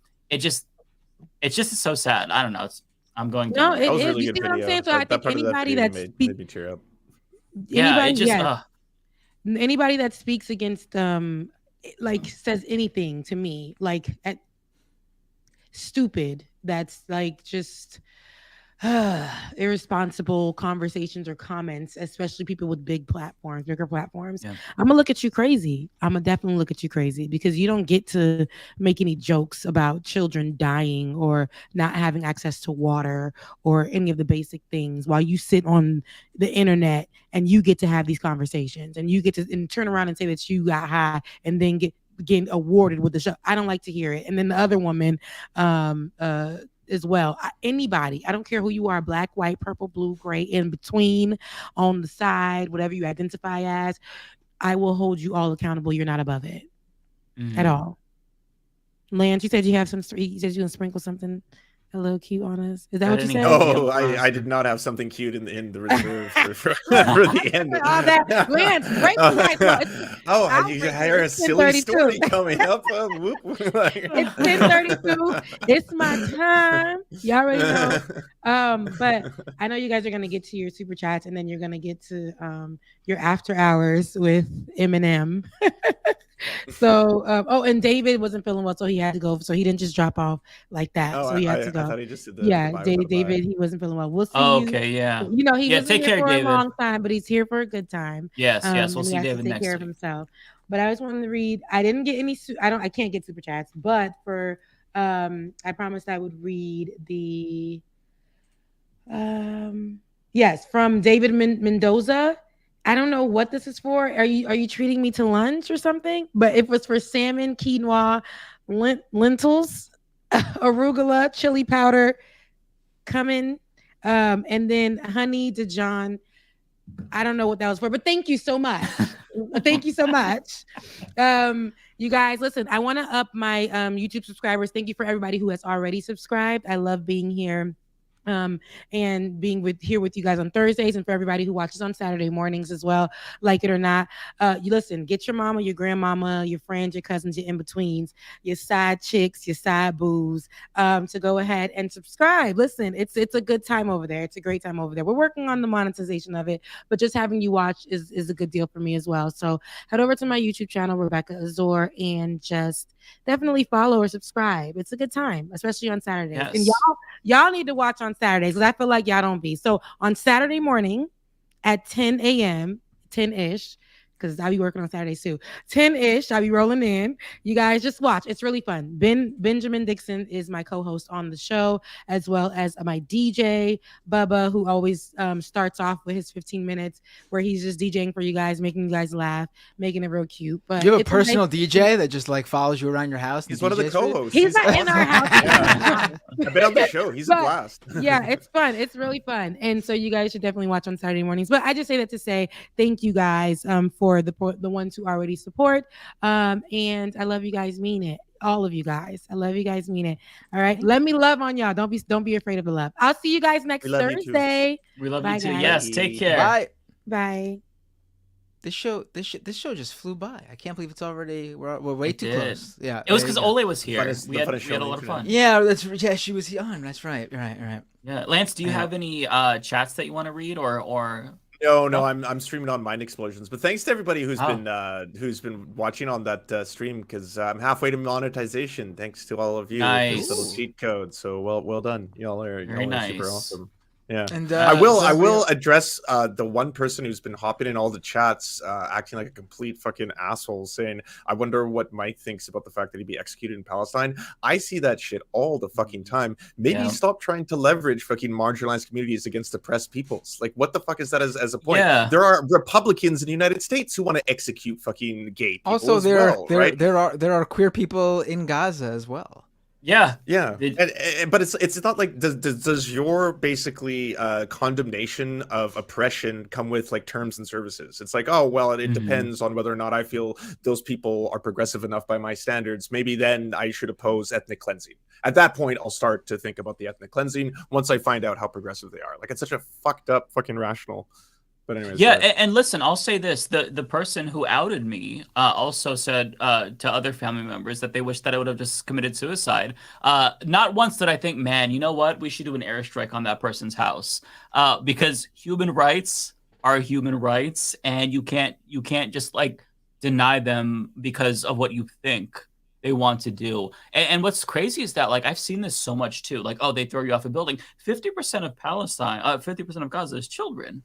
Speaker 11: so sad. I don't know. I'm going.
Speaker 13: No,
Speaker 14: that was
Speaker 13: is.
Speaker 14: really
Speaker 13: You
Speaker 14: good
Speaker 13: see what I'm
Speaker 14: video.
Speaker 13: saying? So I think
Speaker 14: part of that
Speaker 13: anybody
Speaker 14: video
Speaker 13: that's
Speaker 14: made me tear up.
Speaker 13: Anybody that speaks against like says anything to me like stupid, that's like just irresponsible conversations or comments, especially people with bigger platforms. I'm gonna look at you crazy. I'm gonna definitely look at you crazy, because you don't get to make any jokes about children dying or not having access to water or any of the basic things while you sit on the internet and you get to have these conversations and you get to turn around and say that you got high and then get awarded with the show. I don't like to hear it. And then the other woman as well. Anybody, I don't care who you are, black, white, purple, blue, gray, in between, on the side, whatever you identify as, I will hold you all accountable. You're not above it at all. Lance, you said you have you said you're going to sprinkle something a little cute on us. Is that what you said?
Speaker 14: Oh, I did not have something cute in the reserve for the end.
Speaker 13: All that, Lance, break
Speaker 14: you hear a silly story coming up.
Speaker 13: It's 10:32. It's my time. You already know. But I know you guys are gonna get to your super chats, and then you're gonna get to your after hours with Eminem. So, and David wasn't feeling well, so he had to go. So he didn't just drop off like that. So he had to go.
Speaker 14: I thought he just did the
Speaker 13: David, he wasn't feeling well. We'll see.
Speaker 11: Okay, yeah.
Speaker 13: He wasn't
Speaker 11: take
Speaker 13: here
Speaker 11: care,
Speaker 13: for
Speaker 11: David.
Speaker 13: a long time, but he's here for a good time.
Speaker 11: Yes, we'll see
Speaker 13: he has
Speaker 11: David
Speaker 13: to take
Speaker 11: next
Speaker 13: care of
Speaker 11: week.
Speaker 13: himself. But I just wanted to read. I didn't get any. I can't get super chats, but for I promised I would read the. Yes, from David Mendoza. I don't know what this is for. Are you treating me to lunch or something? But it was for salmon, quinoa, lentils, arugula, chili powder, cumin, and then honey Dijon. I don't know what that was for, but thank you so much. Thank you so much. You guys, listen, I want to up my YouTube subscribers. Thank you for everybody who has already subscribed. I love being here. And being here with you guys on Thursdays, and for everybody who watches on Saturday mornings as well, like it or not. You listen, get your mama, your grandmama, your friends, your cousins, your in-betweens, your side chicks, your side boos, to go ahead and subscribe. Listen, it's a good time over there. It's a great time over there. We're working on the monetization of it, but just having you watch is a good deal for me as well. So head over to my YouTube channel, Rebecca Azor, and just definitely follow or subscribe. It's a good time, especially on Saturdays.
Speaker 11: Yes.
Speaker 13: And y'all need to watch on Saturdays, because I feel like y'all don't be. So on Saturday morning at 10 a.m., 10-ish, because I'll be working on Saturdays too. 10-ish, I'll be rolling in. You guys just watch. It's really fun. Benjamin Dixon is my co-host on the show, as well as my DJ, Bubba, who always starts off with his 15 minutes where he's just DJing for you guys, making you guys laugh, making it real cute. But
Speaker 6: you have a personal DJ that just like follows you around your house?
Speaker 14: He's one of the co-hosts.
Speaker 13: He's not in our house.
Speaker 14: I've been on the show. He's a blast.
Speaker 13: Yeah, it's fun. It's really fun. And so you guys should definitely watch on Saturday mornings. But I just say that to say thank you guys for the ones who already support. And I love you guys, mean it. All of you guys. I love you guys, mean it. All right. Let me love on y'all. Don't be afraid of the love. I'll see you guys next Thursday.
Speaker 11: We love
Speaker 13: Bye,
Speaker 11: you too.
Speaker 13: guys.
Speaker 11: Yes, take care.
Speaker 6: Bye.
Speaker 13: Bye.
Speaker 6: This show just flew by. I can't believe it's already we're way too close. Yeah,
Speaker 11: it was because Olay was here.
Speaker 14: We
Speaker 11: had a lot of fun.
Speaker 6: Yeah, she was on. That's right. Right.
Speaker 11: Yeah, Lance, do you have any chats that you want to read or?
Speaker 14: No, I'm streaming on Mind Explosions. But thanks to everybody who's been watching on that stream, because I'm halfway to monetization. Thanks to all of you.
Speaker 11: Nice.
Speaker 14: With this little cheat code. So well done. Y'all are super awesome. Yeah,
Speaker 6: and
Speaker 14: I will address the one person who's been hopping in all the chats, acting like a complete fucking asshole, saying, "I wonder what Mike thinks about the fact that he'd be executed in Palestine." I see that shit all the fucking time. Maybe stop trying to leverage fucking marginalized communities against oppressed peoples. Like, what the fuck is that as a point?
Speaker 11: Yeah.
Speaker 14: There are Republicans in the United States who want to execute fucking gay people.
Speaker 6: Also,
Speaker 14: there
Speaker 6: are queer people in Gaza as well.
Speaker 11: Yeah,
Speaker 14: yeah, but it's not like does your basically condemnation of oppression come with like terms and services? It's like, oh well, it depends on whether or not I feel those people are progressive enough by my standards. Maybe then I should oppose ethnic cleansing. At that point, I'll start to think about the ethnic cleansing once I find out how progressive they are. Like, it's such a fucked up fucking rational. But anyways,
Speaker 11: yeah, and listen, I'll say this: the person who outed me also said to other family members that they wish that I would have just committed suicide. Not once did I think, man, you know what? We should do an airstrike on that person's house, because human rights are human rights, and you can't just like deny them because of what you think they want to do. And what's crazy is that, like, I've seen this so much too. Like, oh, they throw you off a building. 50% of Palestine, 50% of Gaza is children.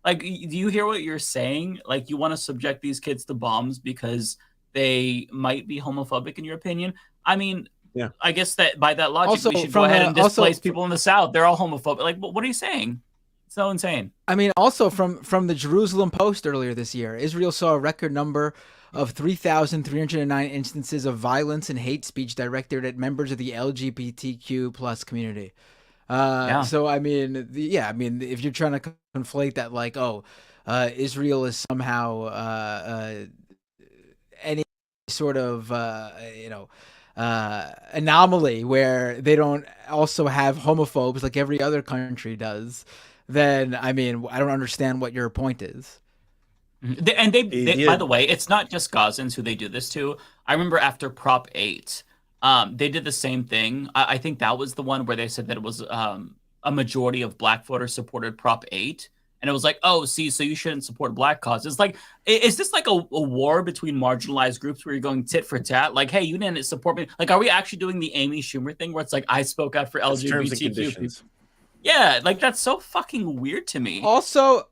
Speaker 11: Like, do you hear what you're saying? Like, you want to subject these kids to bombs because they might be homophobic in your opinion? I mean,
Speaker 14: yeah,
Speaker 11: I guess that by that logic,
Speaker 6: Also,
Speaker 11: we should
Speaker 6: from
Speaker 11: go ahead
Speaker 6: the-
Speaker 11: and displace
Speaker 6: also-
Speaker 11: people in the South. They're all homophobic. Like, what are you saying? It's so insane.
Speaker 6: I mean, also from the Jerusalem Post earlier this year, Israel saw a record number of 3,309 instances of violence and hate speech directed at members of the LGBTQ plus community. So I mean, I mean, if you're trying to conflate that, like, oh, Israel is somehow any sort of anomaly where they don't also have homophobes like every other country does, then I mean, I don't understand what your point is.
Speaker 11: And they by the way, it's not just Gazans who they do this to. I remember after Prop 8, they did the same thing. I think that was the one where they said that it was a majority of black voters supported Prop 8. And it was like, oh, see, so you shouldn't support black causes. Like, is this like a war between marginalized groups where you're going tit for tat? Like, hey, you didn't support me. Like, are we actually doing the Amy Schumer thing where it's like, I spoke out for LGBTQ people? Yeah, like, that's so fucking weird to me.
Speaker 6: Also,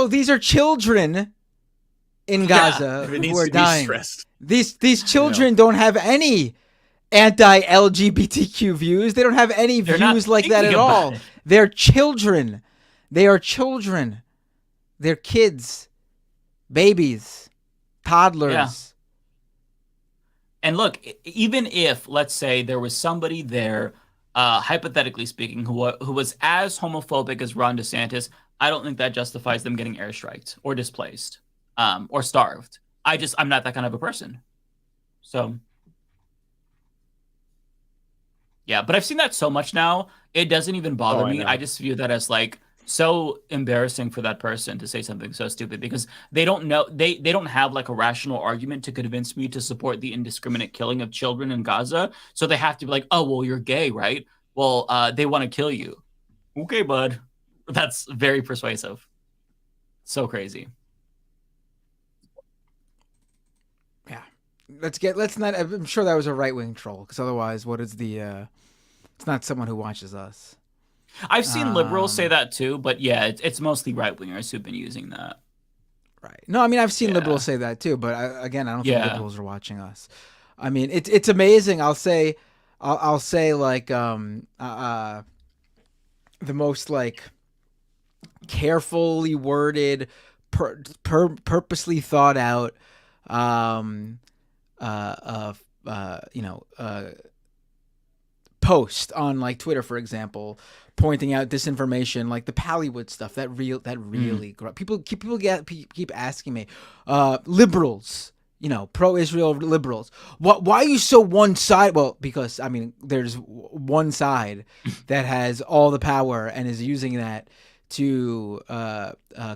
Speaker 6: these are children in Gaza who are dying. These children don't have any anti-LGBTQ views. They don't have any views like that at all. They're children. They are children. They're kids, babies, toddlers.
Speaker 11: Yeah. And look, even if, let's say, there was somebody there, hypothetically speaking, who was as homophobic as Ron DeSantis, I don't think that justifies them getting airstriked or displaced, or starved. I'm not that kind of a person. So, yeah, but I've seen that so much now, it doesn't even bother me. I just view that as like so embarrassing for that person to say something so stupid because they don't know, they don't have like a rational argument to convince me to support the indiscriminate killing of children in Gaza. So they have to be like, oh, well, you're gay, right? Well, they want to kill you. Okay, bud. That's very persuasive. So crazy.
Speaker 6: Yeah. Let's not, I'm sure that was a right-wing troll because otherwise what is the, it's not someone who watches us.
Speaker 11: I've seen liberals say that too, but yeah, it's mostly right-wingers who've been using that.
Speaker 6: Right. No, I mean, I've seen liberals say that too, but I don't think liberals are watching us. I mean, it's amazing. I'll say like, the most like carefully worded, purposely thought out, post on like Twitter, for example, pointing out disinformation, like the Pallywood stuff. That really people keep asking me, liberals, pro-Israel liberals, why are you so one side? Well, because I mean, there's one side that has all the power and is using that to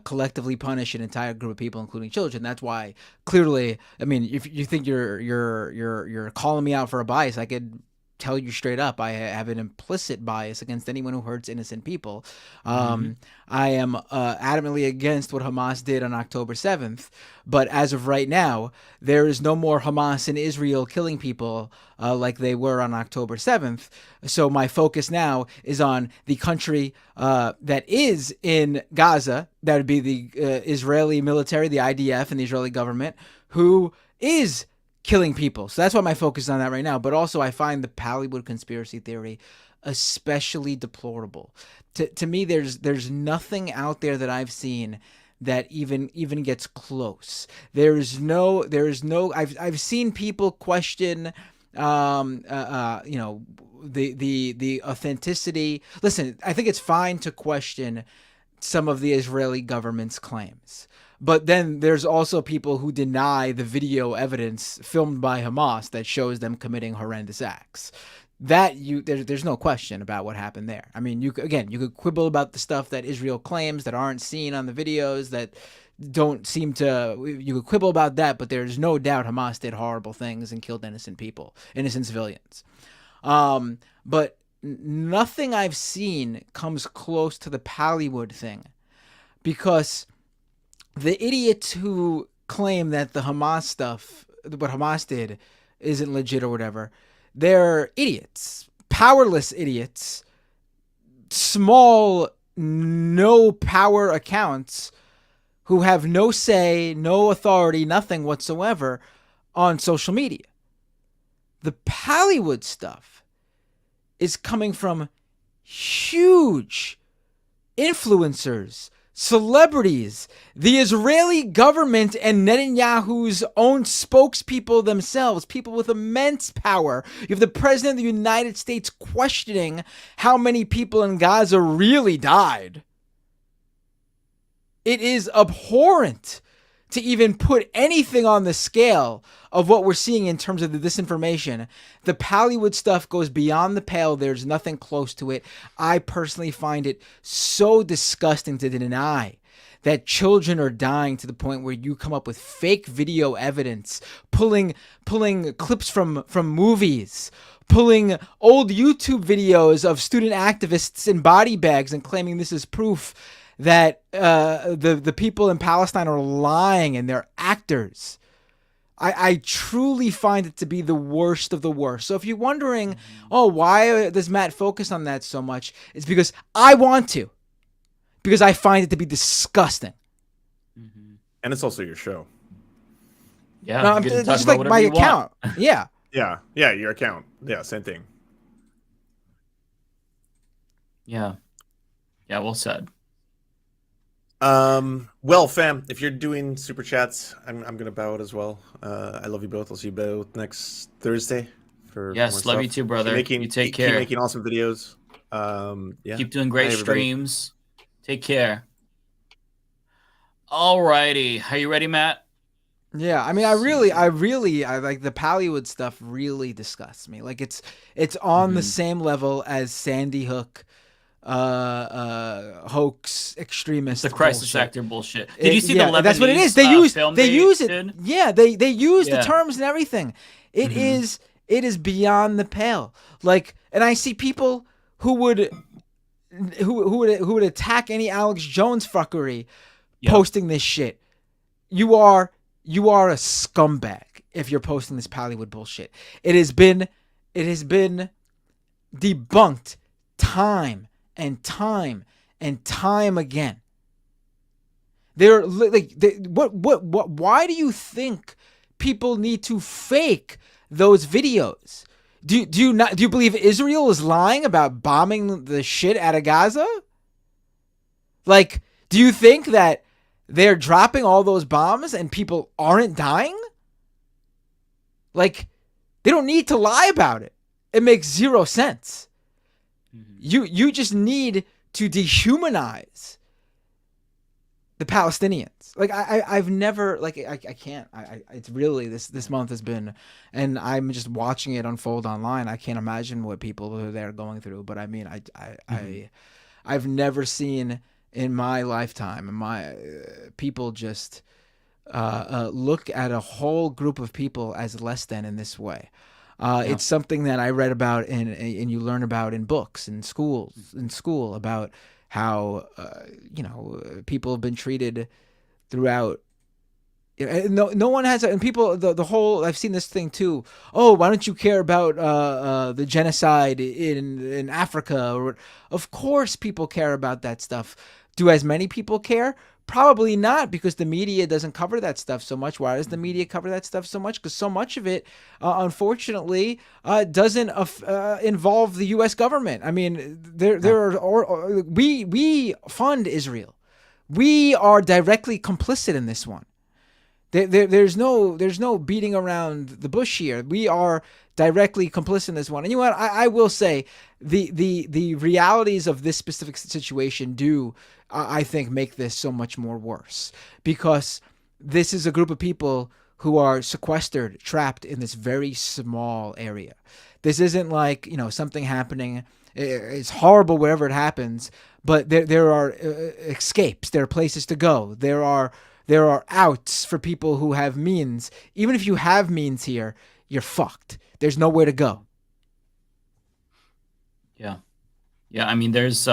Speaker 6: collectively punish an entire group of people, including children. That's why clearly, I mean, if you think you're calling me out for a bias, I could tell you straight up, I have an implicit bias against anyone who hurts innocent people. I am adamantly against what Hamas did on October 7th, but as of right now, there is no more Hamas in Israel killing people like they were on October 7th. So my focus now is on the country that is in Gaza. That would be the Israeli military, the IDF, and the Israeli government, who is killing people. So that's why my focus is on that right now. But also I find the Pallywood conspiracy theory especially deplorable. To me, there's nothing out there that I've seen that even gets close. I've seen people question the authenticity. Listen, I think it's fine to question some of the Israeli government's claims, but then there's also people who deny the video evidence filmed by Hamas that shows them committing horrendous acts. There's no question about what happened there. I mean, you could quibble about the stuff that Israel claims that aren't seen on the videos that don't seem to. You could quibble about that, but there's no doubt Hamas did horrible things and killed innocent people, innocent civilians. But nothing I've seen comes close to the Pallywood thing, because the idiots who claim that the Hamas stuff, what Hamas did, isn't legit or whatever, they're idiots, powerless idiots, small, no power accounts who have no say, no authority, nothing whatsoever on social media. The Pallywood stuff is coming from huge influencers, celebrities, the Israeli government and Netanyahu's own spokespeople themselves, people with immense power. You have the president of the United States questioning how many people in Gaza really died. It is abhorrent to even put anything on the scale of what we're seeing in terms of the disinformation. The Pallywood stuff goes beyond the pale. There's nothing close to it. I personally find it so disgusting to deny that children are dying to the point where you come up with fake video evidence, pulling clips from movies, pulling old YouTube videos of student activists in body bags and claiming this is proof that the people in Palestine are lying and they're actors. I truly find it to be the worst of the worst. So if you're wondering, why does Matt focus on that so much? It's because I want to. Because I find it to be disgusting.
Speaker 14: And it's also your show.
Speaker 11: Yeah,
Speaker 6: no, it's just like my account. Yeah.
Speaker 14: Yeah, your account. Yeah, same thing.
Speaker 11: Yeah, well said.
Speaker 14: Well, fam, if you're doing super chats, I'm gonna bow out as well. I love you both. I'll see you both next Thursday.
Speaker 11: Yes, love you too, brother. You take care.
Speaker 14: Keep making awesome videos.
Speaker 11: Keep doing great streams. Take care. Alrighty, are you ready, Matt?
Speaker 6: Yeah, I mean, I like the Pallywood stuff. Really disgusts me. Like it's on the same level as Sandy Hook hoax extremist,
Speaker 11: the crisis
Speaker 6: bullshit.
Speaker 11: Actor bullshit. Did you see the Lebanese
Speaker 6: that's what it is. They use it.
Speaker 11: Did?
Speaker 6: Yeah, they use the terms and everything. It is beyond the pale. Like, and I see people who would attack any Alex Jones fuckery posting this shit. You are a scumbag if you're posting this Pallywood bullshit. It has been debunked time and time and time again. Why do you think people need to fake those videos? Do you believe Israel is lying about bombing the shit out of Gaza? Like, do you think that they're dropping all those bombs and people aren't dying? Like, they don't need to lie about it. It makes zero sense. You just need to dehumanize the Palestinians. Like I've never I can't. It's really this month has been, and I'm just watching it unfold online. I can't imagine what people are there going through. But I mean, I've never seen in my lifetime, people just look at a whole group of people as less than in this way. It's something that I read about and you learn about in books in school about how people have been treated throughout. No one has, and people the whole. I've seen this thing too. Oh, why don't you care about the genocide in Africa? Or of course, people care about that stuff. Do as many people care? Probably not, because the media doesn't cover that stuff so much. Why does the media cover that stuff so much? Because so much of it, unfortunately, doesn't involve the U.S. government. I mean, we fund Israel. We are directly complicit in this one. There's no beating around the bush here. We are directly complicit in this one. And you know what? I will say the realities of this specific situation do, I think, make this so much more worse, because this is a group of people who are sequestered, trapped in this very small area. This isn't like, something happening. It's horrible wherever it happens, but there are escapes. There are places to go. There are outs for people who have means. Even if you have means here, you're fucked. There's nowhere to go.
Speaker 11: Yeah. I mean, there's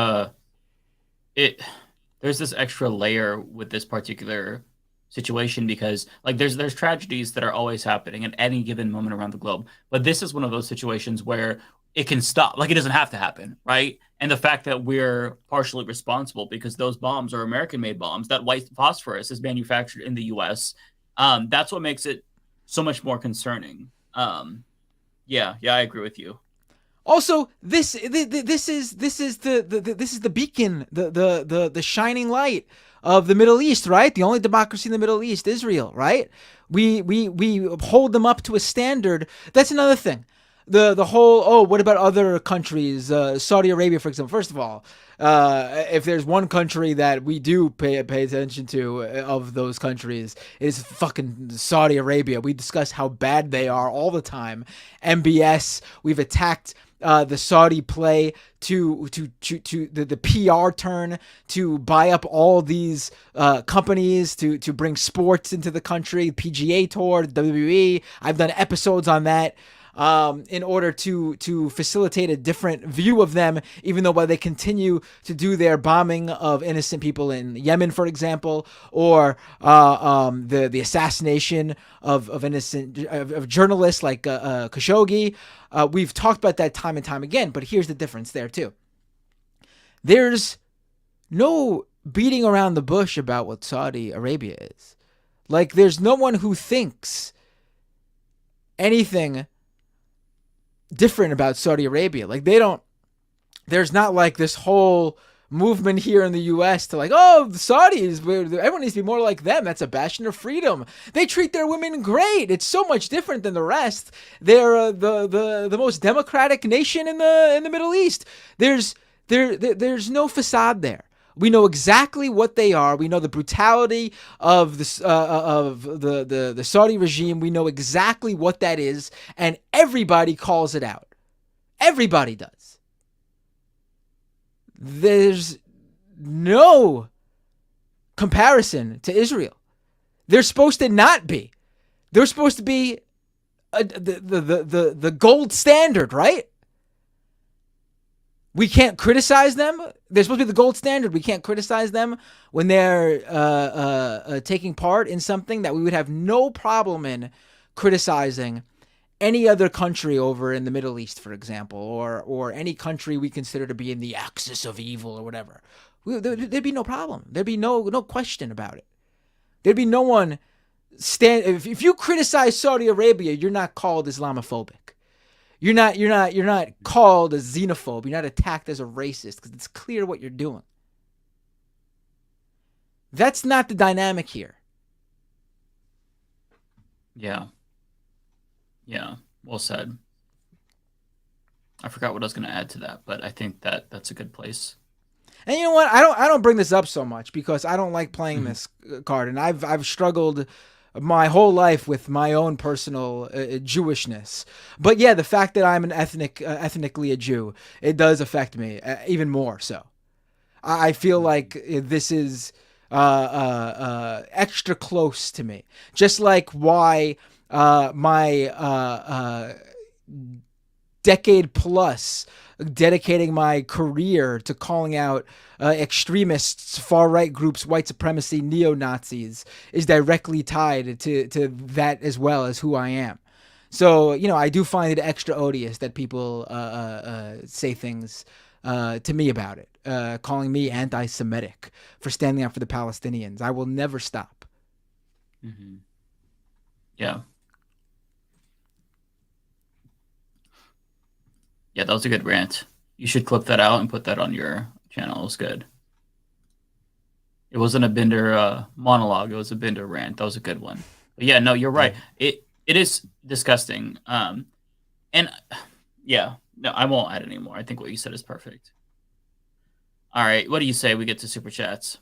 Speaker 11: this extra layer with this particular situation, because like there's tragedies that are always happening at any given moment around the globe, but this is one of those situations where it can stop. Like, it doesn't have to happen, right? And the fact that we're partially responsible because those bombs are American-made bombs, that white phosphorus is manufactured in the U.S. That's what makes it so much more concerning. Yeah, I agree with you.
Speaker 6: Also, this is the beacon, the shining light of the Middle East, right? The only democracy in the Middle East, Israel, right? We hold them up to a standard. That's another thing. The whole, what about other countries? Saudi Arabia, for example. First of all, if there's one country that we do pay attention to of those countries, it is fucking Saudi Arabia. We discuss how bad they are all the time. MBS, we've attacked the Saudi play to the PR turn to buy up all these companies to bring sports into the country, PGA Tour, WWE. I've done episodes on that. In order to facilitate a different view of them, even though while they continue to do their bombing of innocent people in Yemen, for example, or the assassination of innocent of journalists like Khashoggi. We've talked about that time and time again, but here's the difference there too. There's no beating around the bush about what Saudi Arabia is. Like, there's no one who thinks anything different about Saudi Arabia. Like, there's not like this whole movement here in the U.S. to like, the Saudis, everyone needs to be more like them. That's a bastion of freedom. They treat their women great. It's so much different than the rest. They're the most democratic nation in the Middle East. There's no facade there. We know exactly what they are. We know the brutality of the Saudi regime. We know exactly what that is, and everybody calls it out. Everybody does. There's no comparison to Israel. They're supposed to not be. They're supposed to be the gold standard, right? We can't criticize them. They're supposed to be the gold standard. We can't criticize them when they're taking part in something that we would have no problem in criticizing any other country over in the Middle East, for example, or any country we consider to be in the axis of evil or whatever. There'd be no problem. There'd be no question about it. There'd be no one if you criticize Saudi Arabia, you're not called Islamophobic. You're not called a xenophobe. You're not attacked as a racist because it's clear what you're doing. That's not the dynamic here.
Speaker 11: Yeah. Well said. I forgot what I was going to add to that, but I think that's a good place.
Speaker 6: And you know what? I don't bring this up so much because I don't like playing this card, and I've struggled my whole life with my own personal Jewishness. But yeah, the fact that I'm an ethnically a Jew, it does affect me even more so. I feel like this is extra close to me. Just like why my decade plus dedicating my career to calling out extremists, far-right groups, white supremacy, neo-Nazis is directly tied to that as well as who I am. So, I do find it extra odious that people say things to me about it, calling me anti-Semitic for standing up for the Palestinians. I will never stop.
Speaker 11: Mm-hmm. Yeah. Yeah, that was a good rant. You should clip that out and put that on your channel. It was good. It wasn't a Binder monologue. It was a Binder rant. That was a good one. But yeah, no, you're right. It is disgusting. And yeah, no, I won't add anymore. I think what you said is perfect. All right, what do you say we get to super chats?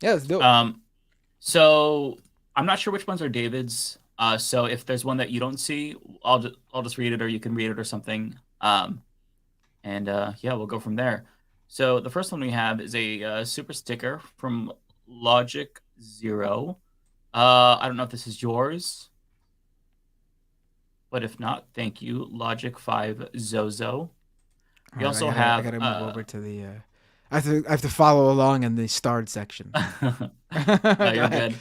Speaker 6: Yeah, let's do it.
Speaker 11: So I'm not sure which ones are David's. So if there's one that you don't see, I'll just read it, or you can read it, or something. And yeah, we'll go from there. So the first one we have is a super sticker from Logic Zero. I don't know if this is yours, but if not, thank you, Logic 5 Zozo. We also have.
Speaker 6: I gotta move over to the. I have to follow along in the starred section.
Speaker 11: No, you're good.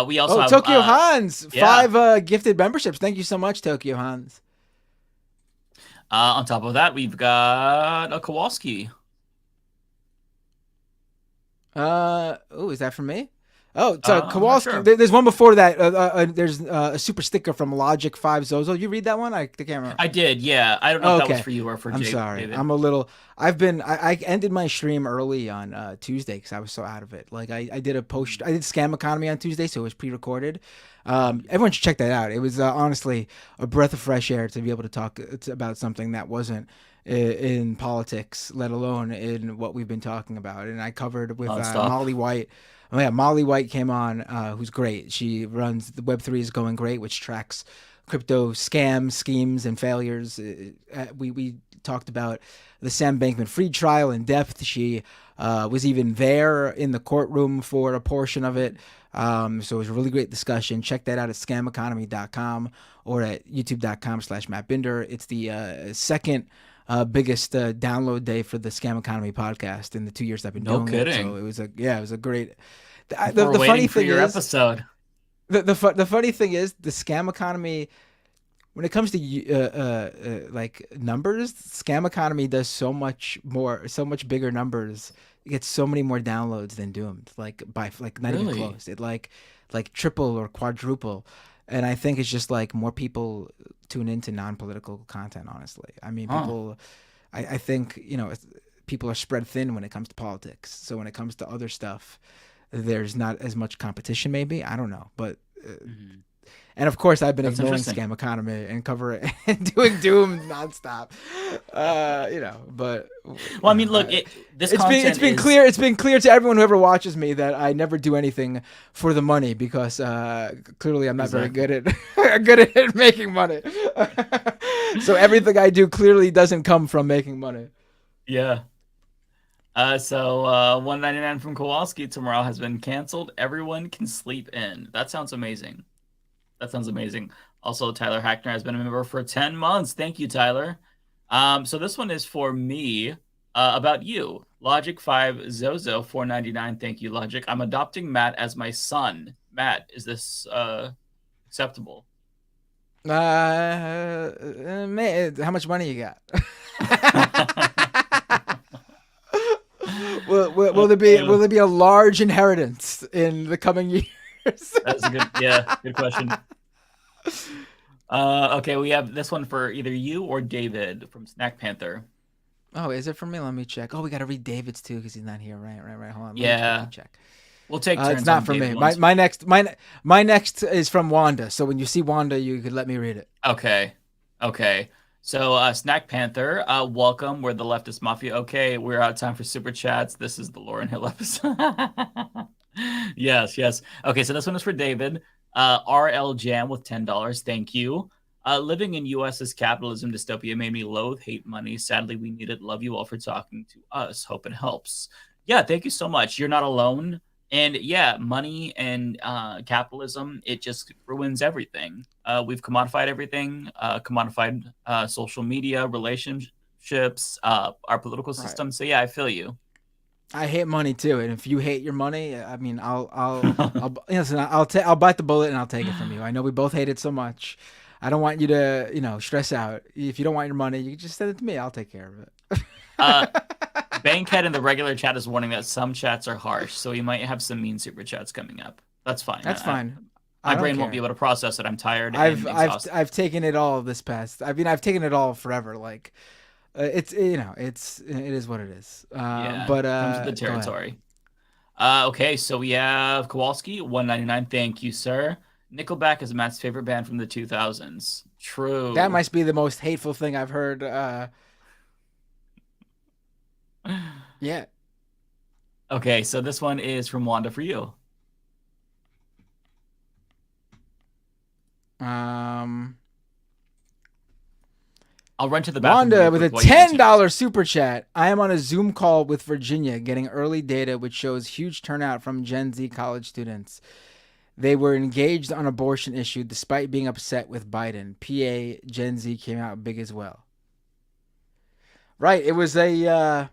Speaker 11: We also have
Speaker 6: Tokyo Hans,
Speaker 11: yeah.
Speaker 6: 5 gifted memberships. Thank you so much, Tokyo Hans.
Speaker 11: On top of that, we've got a Kowalski.
Speaker 6: Is that for me? Oh, so Kowalski.
Speaker 11: Sure.
Speaker 6: There's one before that. There's a super sticker from Logic 5 Zozo. You read that one? I can't remember.
Speaker 11: I did, yeah. I don't know if that was for you or for
Speaker 6: I'm
Speaker 11: David.
Speaker 6: sorry. I'm a little. I ended my stream early on Tuesday because I was so out of it. Like I did a post. I did Scam Economy on Tuesday, so it was pre-recorded. Everyone should check that out. It was honestly a breath of fresh air to be able to talk about something that wasn't in politics, let alone in what we've been talking about. And I covered with Molly White. Oh yeah, Molly White came on, who's great. She runs the Web3 is Going Great, which tracks crypto scams, schemes, and failures. We talked about the Sam Bankman-Fried trial in depth. She was even there in the courtroom for a portion of it. So it was a really great discussion. Check that out at scameconomy.com or at youtube.com/MattBinder. It's the second biggest download day for the Scam Economy podcast in the 2 years I've been doing it. So it was a great. The funny thing is,
Speaker 11: episode.
Speaker 6: The funny thing is, the Scam Economy, when it comes to like numbers, Scam Economy does so much bigger numbers. It gets so many more downloads than Doomed, like by like not even close. It like triple or quadruple. And I think it's just like more people tune into non-political content, honestly. I mean, people, I think, people are spread thin when it comes to politics. So when it comes to other stuff, there's not as much competition, maybe. I don't know. But, and of course, I've been ignoring Scam Economy and covering and doing Doom nonstop. But
Speaker 11: well, I mean, look,
Speaker 6: it's been clear. It's been clear to everyone who ever watches me that I never do anything for the money because clearly I'm not very good at making money. So everything I do clearly doesn't come from making money.
Speaker 11: Yeah. So 199 from Kowalski tomorrow has been canceled. Everyone can sleep in. That sounds amazing. Also, Tyler Hackner has been a member for 10 months. Thank you, Tyler. So this one is for me, about you. Logic 5 Zozo 499. Thank you, Logic. I'm adopting Matt as my son. Matt, is this acceptable?
Speaker 6: Man, how much money you got? Will there be a large inheritance in the coming years?
Speaker 11: That's a good question. Okay, we have this one for either you or David from Snack Panther.
Speaker 6: Oh, is it for me? Let me check. Oh, we got to read David's too because he's not here. Right. Hold on.
Speaker 11: Let me check. We'll take turns.
Speaker 6: It's not for me. My next is from Wanda. So when you see Wanda, you could let me read it.
Speaker 11: Okay. So Snack Panther, welcome. We're the Leftist Mafia. Okay, we're out of time for super chats. This is the Lauryn Hill episode. Yes. Okay, so this one is for David. RL Jam with $10. Thank you. Living in U.S.'s capitalism dystopia made me loathe hate money. Sadly, we need it. Love you all for talking to us. Hope it helps. Yeah, thank you so much. You're not alone. And yeah, money and capitalism, it just ruins everything. We've commodified everything, commodified social media, relationships, our political system. Right. So yeah, I feel you.
Speaker 6: I hate money too, and if you hate your money, I mean, listen, I'll bite the bullet and I'll take it from you. I know we both hate it so much. I don't want you to, stress out. If you don't want your money, you can just send it to me. I'll take care of it.
Speaker 11: Bankhead in the regular chat is warning that some chats are harsh, so we might have some mean super chats coming up. That's fine.
Speaker 6: That's fine.
Speaker 11: My brain won't be able to process it. I'm tired.
Speaker 6: I've taken it all this past. I mean, I've taken it all forever. Like, it is what it is.
Speaker 11: Yeah,
Speaker 6: but
Speaker 11: comes with the territory. Okay, so we have Kowalski, 199. Thank you, sir. Nickelback is Matt's favorite band from the 2000s. True.
Speaker 6: That might be the most hateful thing I've heard. Yeah.
Speaker 11: Okay, so this one is from Wanda for you. I'll run to the bathroom.
Speaker 6: Wanda with a $10 super chat. I am on a Zoom call with Virginia getting early data which shows huge turnout from Gen Z college students. They were engaged on abortion issue despite being upset with Biden. PA Gen Z came out big as well. Right, it was a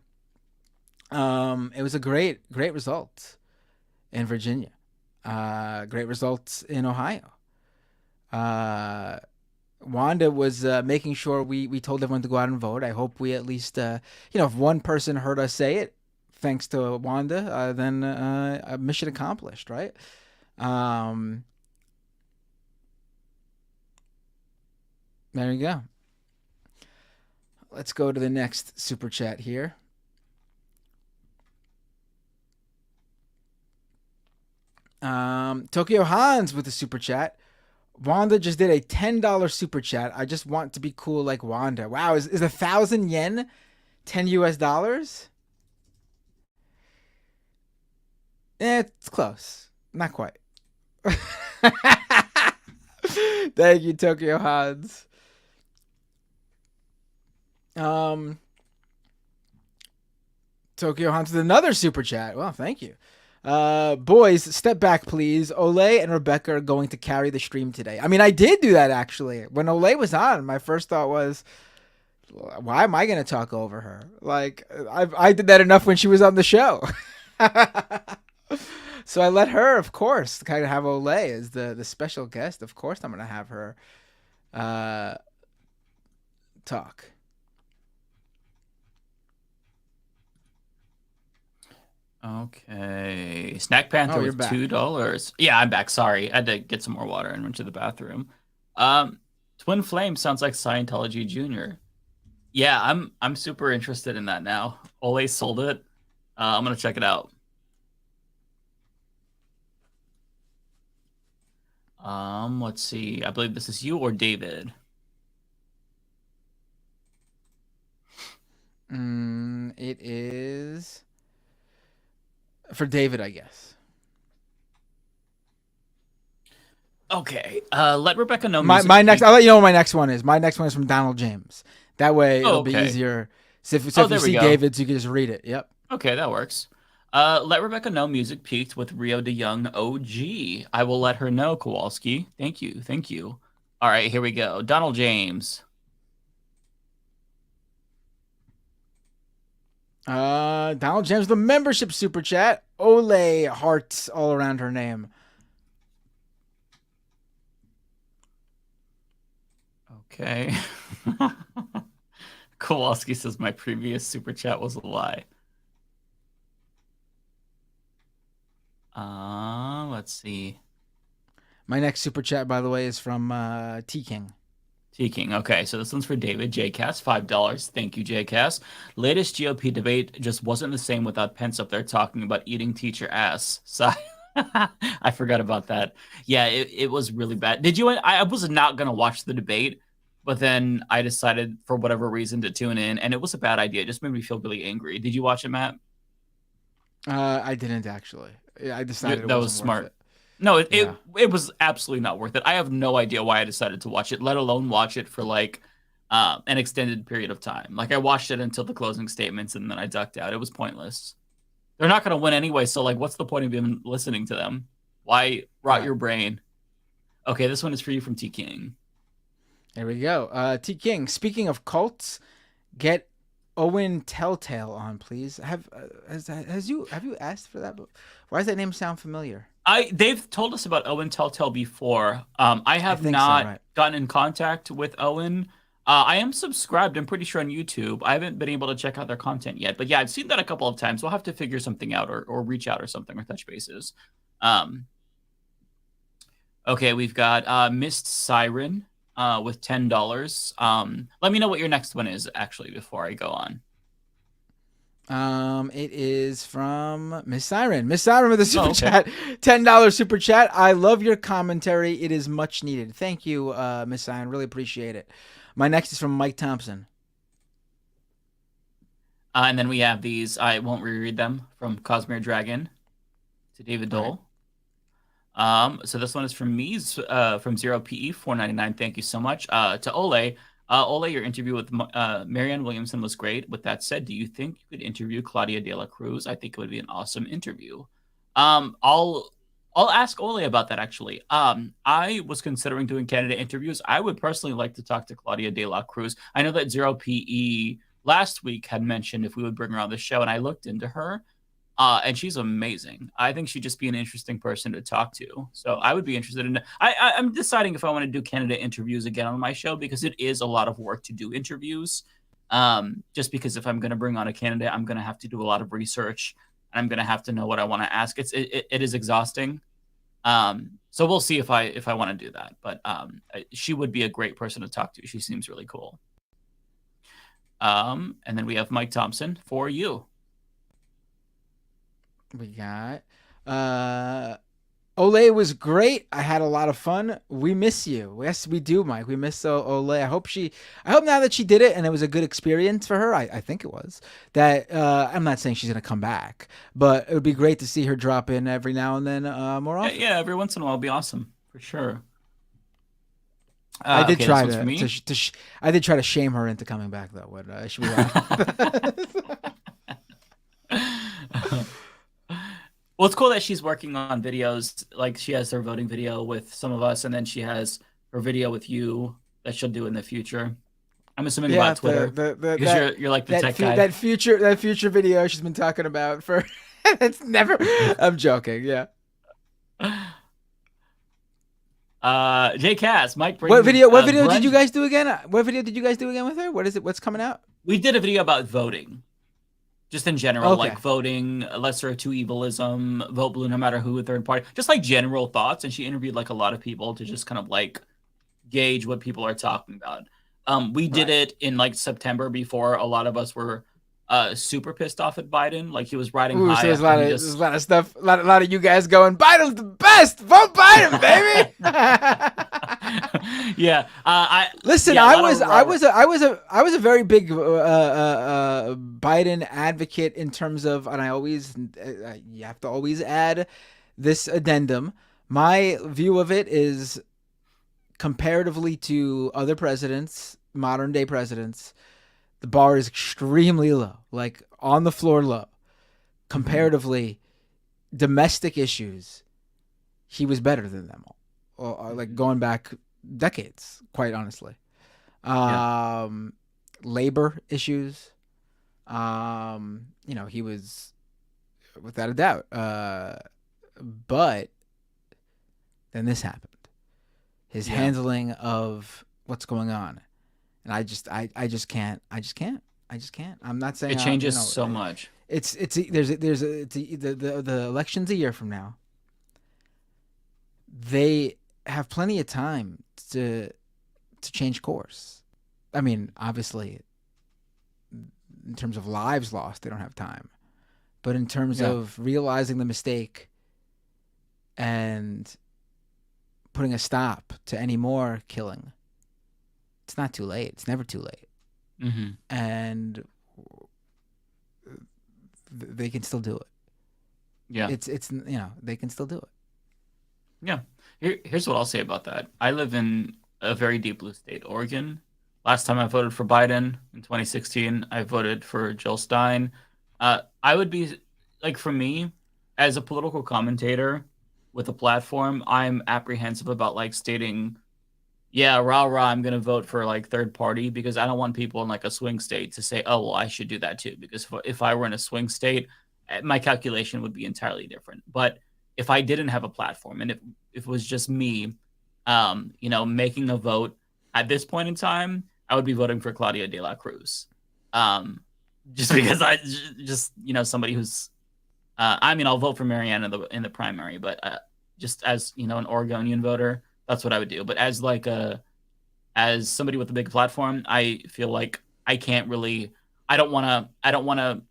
Speaker 6: great result in Virginia. Great results in Ohio. Wanda was making sure we told everyone to go out and vote. I hope we at least, if one person heard us say it, thanks to Wanda, then mission accomplished, right? There you go. Let's go to the next super chat here. Tokyo Hans with the super chat. Wanda just did a $10 super chat. I just want to be cool like Wanda. Wow, is 1,000 yen $10 US? It's close. Not quite. Thank you, Tokyo Hans. Tokyo Hans with another super chat. Well, thank you. Boys, step back, please. Olay and Rebecca are going to carry the stream today. I mean, I did do that, actually. When Olay was on, my first thought was, why am I going to talk over her? Like, I did that enough when she was on the show. So I let her, of course, kind of have Olay as the special guest. Of course, I'm going to have her talk.
Speaker 11: Okay. Snack Panther with $2. Yeah, I'm back. Sorry. I had to get some more water and went to the bathroom. Twin Flame sounds like Scientology Junior. Yeah, I'm super interested in that now. Olay sold it. I'm gonna check it out. Let's see. I believe this is you or David.
Speaker 6: It is for David, I guess.
Speaker 11: Okay. Let Rebecca know.
Speaker 6: My next. I'll let you know what my next one is. My next one is from Donald James. That way it'll be easier. So if you see David's, you can just read it. Yep.
Speaker 11: Okay, that works. Let Rebecca know music peaked with Rio de Young OG. I will let her know, Kowalski. Thank you. Thank you. All right, here we go. Donald James.
Speaker 6: Donald James, the membership super chat. Olay hearts all around her name.
Speaker 11: Okay. Kowalski says my previous super chat was a lie. Let's see.
Speaker 6: My next super chat, by the way, is from T King.
Speaker 11: T King. Okay, so this one's for David. JCast, $5. Thank you, JCast. Latest GOP debate just wasn't the same without Pence up there talking about eating teacher ass. So I forgot about that. Yeah, it was really bad. Did you? I was not gonna watch the debate, but then I decided for whatever reason to tune in, and it was a bad idea. It just made me feel really angry. Did you watch it, Matt?
Speaker 6: I didn't actually. I decided
Speaker 11: that was smart. No, it was absolutely not worth it. I have no idea why I decided to watch it, let alone watch it for like an extended period of time. Like I watched it until the closing statements and then I ducked out. It was pointless. They're not going to win anyway, so like what's the point of even listening to them? Why rot your brain? Okay, this one is for you from T King.
Speaker 6: There we go. T King, speaking of cults, get Owen Telltale on, please. Have you asked for that? Why does that name sound familiar?
Speaker 11: They've told us about Owen Telltale before. I have not gotten in contact with Owen. I am subscribed, I'm pretty sure, on YouTube. I haven't been able to check out their content yet. But yeah, I've seen that a couple of times. We'll have to figure something out or reach out or something or touch bases. Okay, we've got Mist Siren with $10. Let me know what your next one is, actually, before I go on.
Speaker 6: It is from Miss Siren. Miss Siren with a super chat, $10 super chat. I love your commentary. It is much needed. Thank you, Miss Siren. Really appreciate it. My next is from Mike Thompson.
Speaker 11: And then we have these. I won't reread them. From Cosmere Dragon to David Dole. Right. So this one is from me, from 0PE499. Thank you so much. To Olay. Olay, your interview with Marianne Williamson was great. With that said, do you think you could interview Claudia de la Cruz? I think it would be an awesome interview. I'll ask Olay about that, actually. I was considering doing candidate interviews. I would personally like to talk to Claudia de la Cruz. I know that 0PE last week had mentioned if we would bring her on the show, and I looked into her. And she's amazing. I think she'd just be an interesting person to talk to. So I would be interested in. I'm deciding if I want to do candidate interviews again on my show, because it is a lot of work to do interviews. Just because if I'm going to bring on a candidate, I'm going to have to do a lot of research, and I'm going to have to know what I want to ask. It is exhausting. So we'll see if I want to do that. But she would be a great person to talk to. She seems really cool. And then we have Mike Thompson for you.
Speaker 6: We got Olay was great. I had a lot of fun. We miss you. Yes, we do, Mike. We miss Olay. I hope now that she did it and it was a good experience for her, I think it was, that I'm not saying she's going to come back, but it would be great to see her drop in every now and then more often.
Speaker 11: Yeah, every once in a while would be awesome, for sure.
Speaker 6: I did try I did try to shame her into coming back, though. What should we
Speaker 11: Well, it's cool that she's working on videos. Like, she has her voting video with some of us, and then she has her video with you that she'll do in the future. I'm assuming about Twitter, because you're like the tech guy.
Speaker 6: That future video she's been talking about for it's never. I'm joking. Yeah.
Speaker 11: J Cass, Mike.
Speaker 6: What video did you guys do again? What video did you guys do again with her? What is it? What's coming out?
Speaker 11: We did a video about voting. Just in general, like voting, lesser of two evilism, vote blue no matter who, third party, just like general thoughts. And she interviewed like a lot of people to just kind of like gauge what people are talking about. We did it in like September before a lot of us were super pissed off at Biden. Like, he was riding high.
Speaker 6: So there's a lot of stuff. A lot of you guys going, Biden's the best. Vote Biden, baby.
Speaker 11: Yeah. I
Speaker 6: was a very big Biden advocate in terms of, and I always you have to always add this addendum. My view of it is, comparatively to other presidents, modern day presidents, the bar is extremely low, like on the floor low. Comparatively, domestic issues, he was better than them all. Like going back decades, quite honestly. Labor issues, he was without a doubt. But then this happened. His handling of what's going on. And I just can't. I'm not saying
Speaker 11: it changes so much.
Speaker 6: The election's a year from now. They have plenty of time to change course. I mean, obviously, in terms of lives lost, they don't have time. But in terms of realizing the mistake and putting a stop to any more killing, it's not too late. It's never too late.
Speaker 11: Mm-hmm.
Speaker 6: And they can still do it.
Speaker 11: Yeah.
Speaker 6: It's they can still do it.
Speaker 11: Yeah. Here's what I'll say about that. I live in a very deep blue state, Oregon. Last time I voted for Biden in 2016, I voted for Jill Stein. I would be, like, for me, as a political commentator with a platform, I'm apprehensive about, like, stating, rah, I'm going to vote for, like, third party, because I don't want people in, like, a swing state to say, oh, well, I should do that too. Because if I were in a swing state, my calculation would be entirely different. But if I didn't have a platform, and if it was just me, making a vote at this point in time, I would be voting for Claudia de la Cruz. Just because somebody who's, I'll vote for Marianne in the primary, but just as, an Oregonian voter, that's what I would do. But as as somebody with a big platform, I feel like I can't really, I don't want to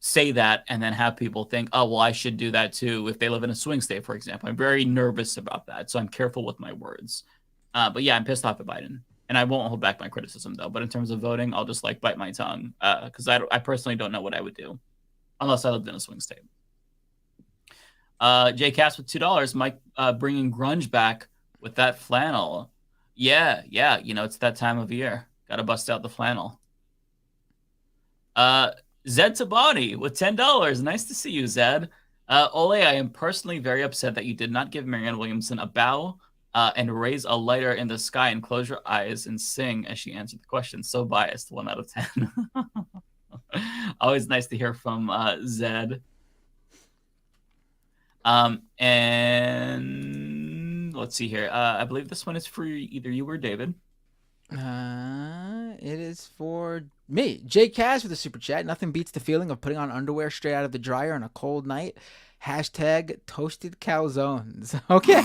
Speaker 11: say that and then have people think, oh, well, I should do that too if they live in a swing state, for example. I'm very nervous about that, so I'm careful with my words. But yeah, I'm pissed off at Biden, and I won't hold back my criticism though. But in terms of voting, I'll just like bite my tongue because I personally don't know what I would do unless I lived in a swing state. Jay Cass with $2. Mike bringing grunge back with that flannel. Yeah, you know, it's that time of year. Got to bust out the flannel. Zed Tabani with $10. Nice to see you, Zed. Olay, I am personally very upset that you did not give Marianne Williamson a bow and raise a lighter in the sky and close your eyes and sing as she answered the question. So biased, 1 out of 10. Always nice to hear from Zed. And let's see here. I believe this one is for either you or David.
Speaker 6: It is for me. Jay Cash with a super chat. Nothing beats the feeling of putting on underwear straight out of the dryer on a cold night. Hashtag toasted calzones. Okay.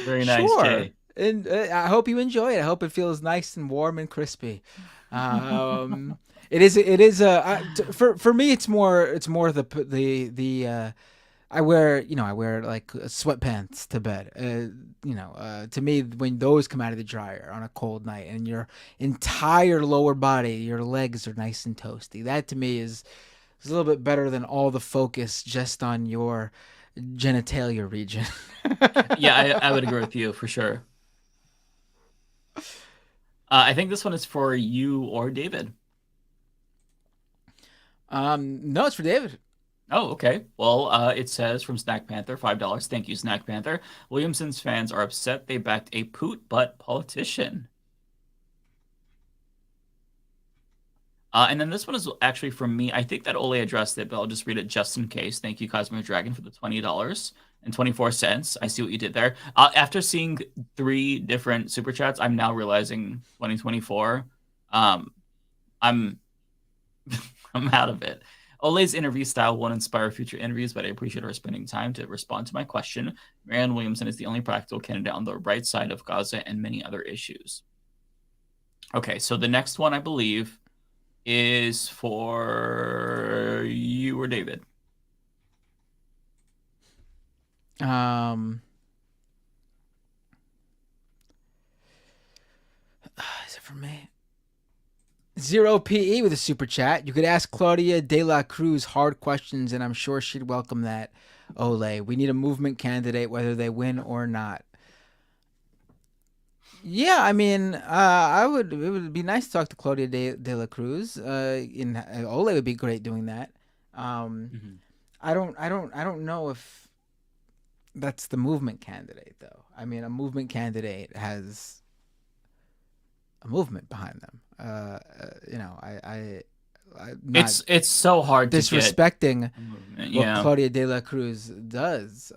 Speaker 11: Very nice,
Speaker 6: sure.
Speaker 11: Jay.
Speaker 6: And I hope you enjoy it. I hope it feels nice and warm and crispy. It is for me. It's more the I wear like sweatpants to bed. To me, when those come out of the dryer on a cold night and your entire lower body, your legs are nice and toasty, that to me is a little bit better than all the focus just on your genitalia region.
Speaker 11: Yeah, I would agree with you for sure. I think this one is for you or David.
Speaker 6: No, it's for David.
Speaker 11: Oh, okay. Well, it says from Snack Panther, $5. Thank you, Snack Panther. Williamson's fans are upset they backed a poot-butt politician. And then this one is actually from me. I think that Olay addressed it, but I'll just read it just in case. Thank you, Cosmic Dragon, for the $20.24. I see what you did there. After seeing 3 different super chats, I'm now realizing 2024. I'm out of it. Olay's interview style won't inspire future interviews, but I appreciate her spending time to respond to my question. Marianne Williamson is the only practical candidate on the right side of Gaza and many other issues. Okay, so the next one, I believe, is for you or David.
Speaker 6: Is it for me? 0PE with a super chat. You could ask Claudia De La Cruz hard questions, and I'm sure she'd welcome that. Olay, we need a movement candidate, whether they win or not. Yeah, I mean, it would be nice to talk to Claudia De La Cruz. Olay would be great doing that. I don't know if that's the movement candidate, though. I mean, a movement candidate has a movement behind them.
Speaker 11: It's so hard
Speaker 6: disrespecting
Speaker 11: to get
Speaker 6: what Claudia De La Cruz does.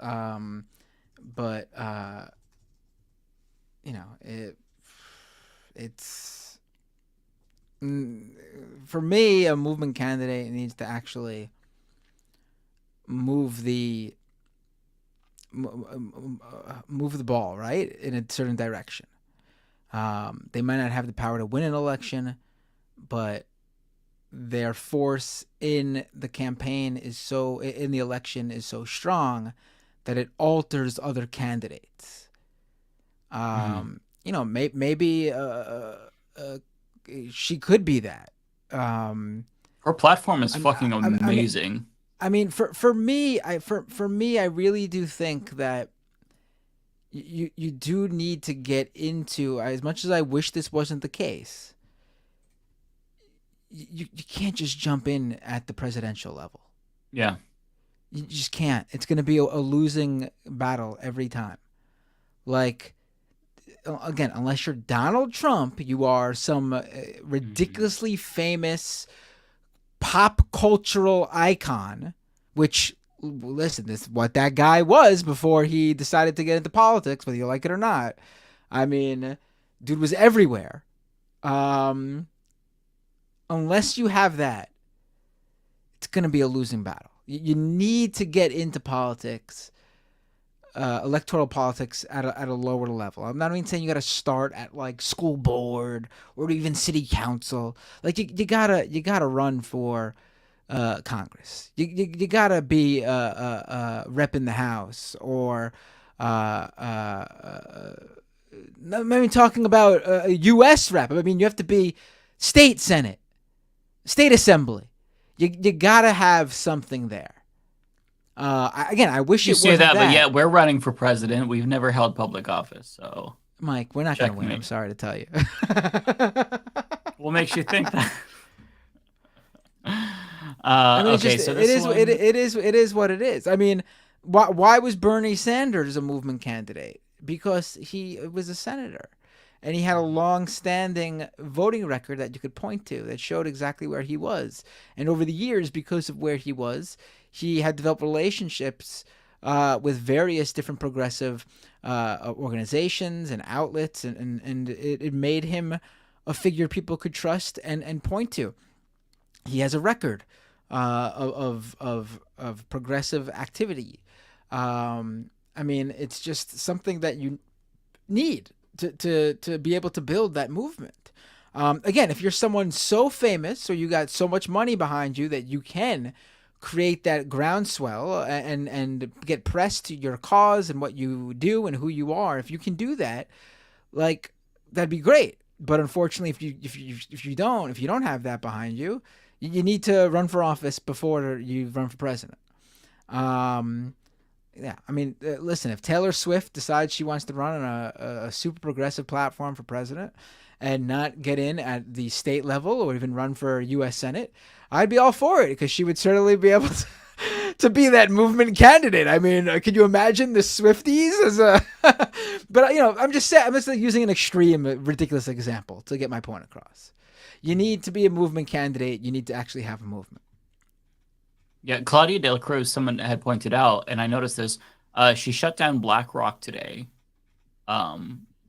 Speaker 6: It's for me, a movement candidate needs to actually move the ball, right, in a certain direction. They might not have the power to win an election, but their force in the campaign in the election is so strong that it alters other candidates. Maybe she could be that.
Speaker 11: Her platform is fucking amazing.
Speaker 6: I mean, for me, I really do think that you do need to get into, as much as I wish this wasn't the case, you can't just jump in at the presidential level.
Speaker 11: Yeah.
Speaker 6: You just can't. It's going to be a losing battle every time. Like, again, unless you're Donald Trump, you are some ridiculously famous pop cultural icon, which, listen, this is what that guy was before he decided to get into politics, whether you like it or not. I mean, dude was everywhere. Unless you have that, it's going to be a losing battle. You need to get into politics, electoral politics at a lower level. I'm not even saying you got to start at like school board or even city council. Like you gotta run for Congress. You gotta be rep in the House, or I mean, talking about a U.S. rep. I mean, you have to be state Senate, state assembly. You gotta have something there. Again, I wish
Speaker 11: you
Speaker 6: it
Speaker 11: say
Speaker 6: wasn't
Speaker 11: that, but yeah, we're running for president. We've never held public office, so
Speaker 6: Mike, we're not going to win. I'm sorry to tell you.
Speaker 11: What makes you think that?
Speaker 6: I mean,
Speaker 11: okay,
Speaker 6: just,
Speaker 11: so
Speaker 6: it is what it is. I mean, why was Bernie Sanders a movement candidate? Because he was a senator, and he had a long-standing voting record that you could point to that showed exactly where he was. And over the years, because of where he was, he had developed relationships with various different progressive organizations and outlets, and it made him a figure people could trust and point to. He has a record of progressive activity. I mean, it's just something that you need to be able to build that movement. Again, if you're someone so famous or you got so much money behind you that you can create that groundswell and get press to your cause and what you do and who you are, if you can do that, like, that'd be great. But unfortunately, if you don't have that behind you, you need to run for office before you run for president. Yeah, I mean, listen, if Taylor Swift decides she wants to run on a super progressive platform for president and not get in at the state level or even run for U.S. Senate, I'd be all for it, because she would certainly be able to be that movement candidate. I mean, could you imagine the Swifties as a... But, I'm just saying, I'm just using an extreme, ridiculous example to get my point across. You need to be a movement candidate. You need to actually have a movement.
Speaker 11: Yeah, Claudia Del Cruz, someone had pointed out, and I noticed this. She shut down BlackRock today,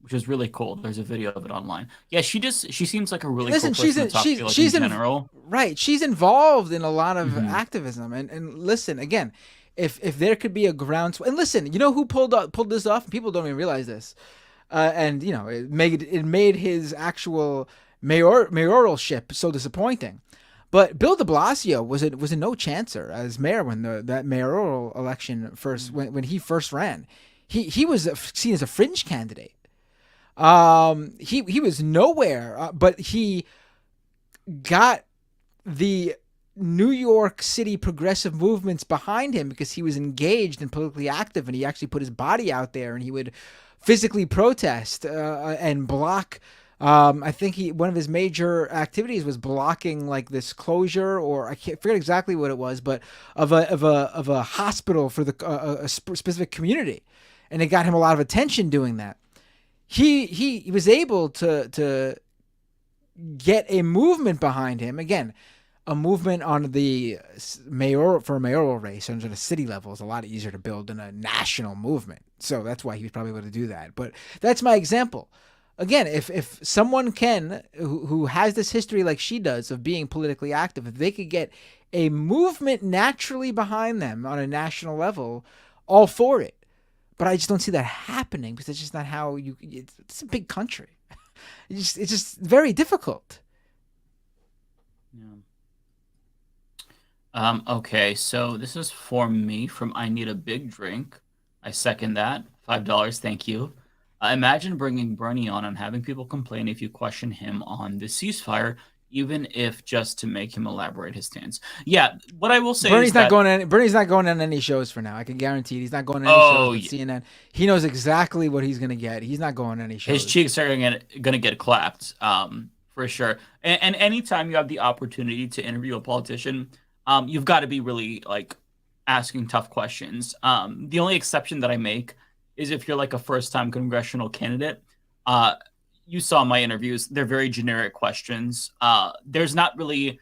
Speaker 11: which is really cool. There's a video of it online. Yeah, she seems like a really cool person to talk to, like, in general.
Speaker 6: Right, she's involved in a lot of activism, and listen, again, if there could be a groundswell, and listen, you know who pulled this off? People don't even realize this, and it made his actual mayoralship so disappointing. But Bill de Blasio was a no chancer as mayor when that mayoral election when he first ran. He was seen as a fringe candidate. He was nowhere, but he got the New York City progressive movements behind him because he was engaged and politically active, and he actually put his body out there, and he would physically protest and block. I think one of his major activities was blocking, like, this closure, or I forget exactly what it was, but of a hospital for a specific community, and it got him a lot of attention doing that. He was able to get a movement behind him. Again, a movement on the mayoral race on a city level is a lot easier to build than a national movement. So that's why he was probably able to do that. But that's my example. Again, if someone who has this history like she does of being politically active, if they could get a movement naturally behind them on a national level, all for it. But I just don't see that happening, because it's just not how it's a big country. It's just very difficult.
Speaker 11: Yeah. Okay, so this is for me from I Need a Big Drink. I second that. $5, thank you. Imagine bringing Bernie on and having people complain if you question him on the ceasefire, even if just to make him elaborate his stance. Yeah, what I will say
Speaker 6: Bernie's
Speaker 11: is
Speaker 6: not going on any shows for now. I can guarantee he's not going on any shows with CNN. He knows exactly what he's going to get. He's not going on any shows.
Speaker 11: His cheeks are going to get clapped, for sure. And anytime you have the opportunity to interview a politician, you've got to be really, like, asking tough questions. The only exception that I make is if you're, like, a first-time congressional candidate. You saw my interviews. They're very generic questions. There's not really,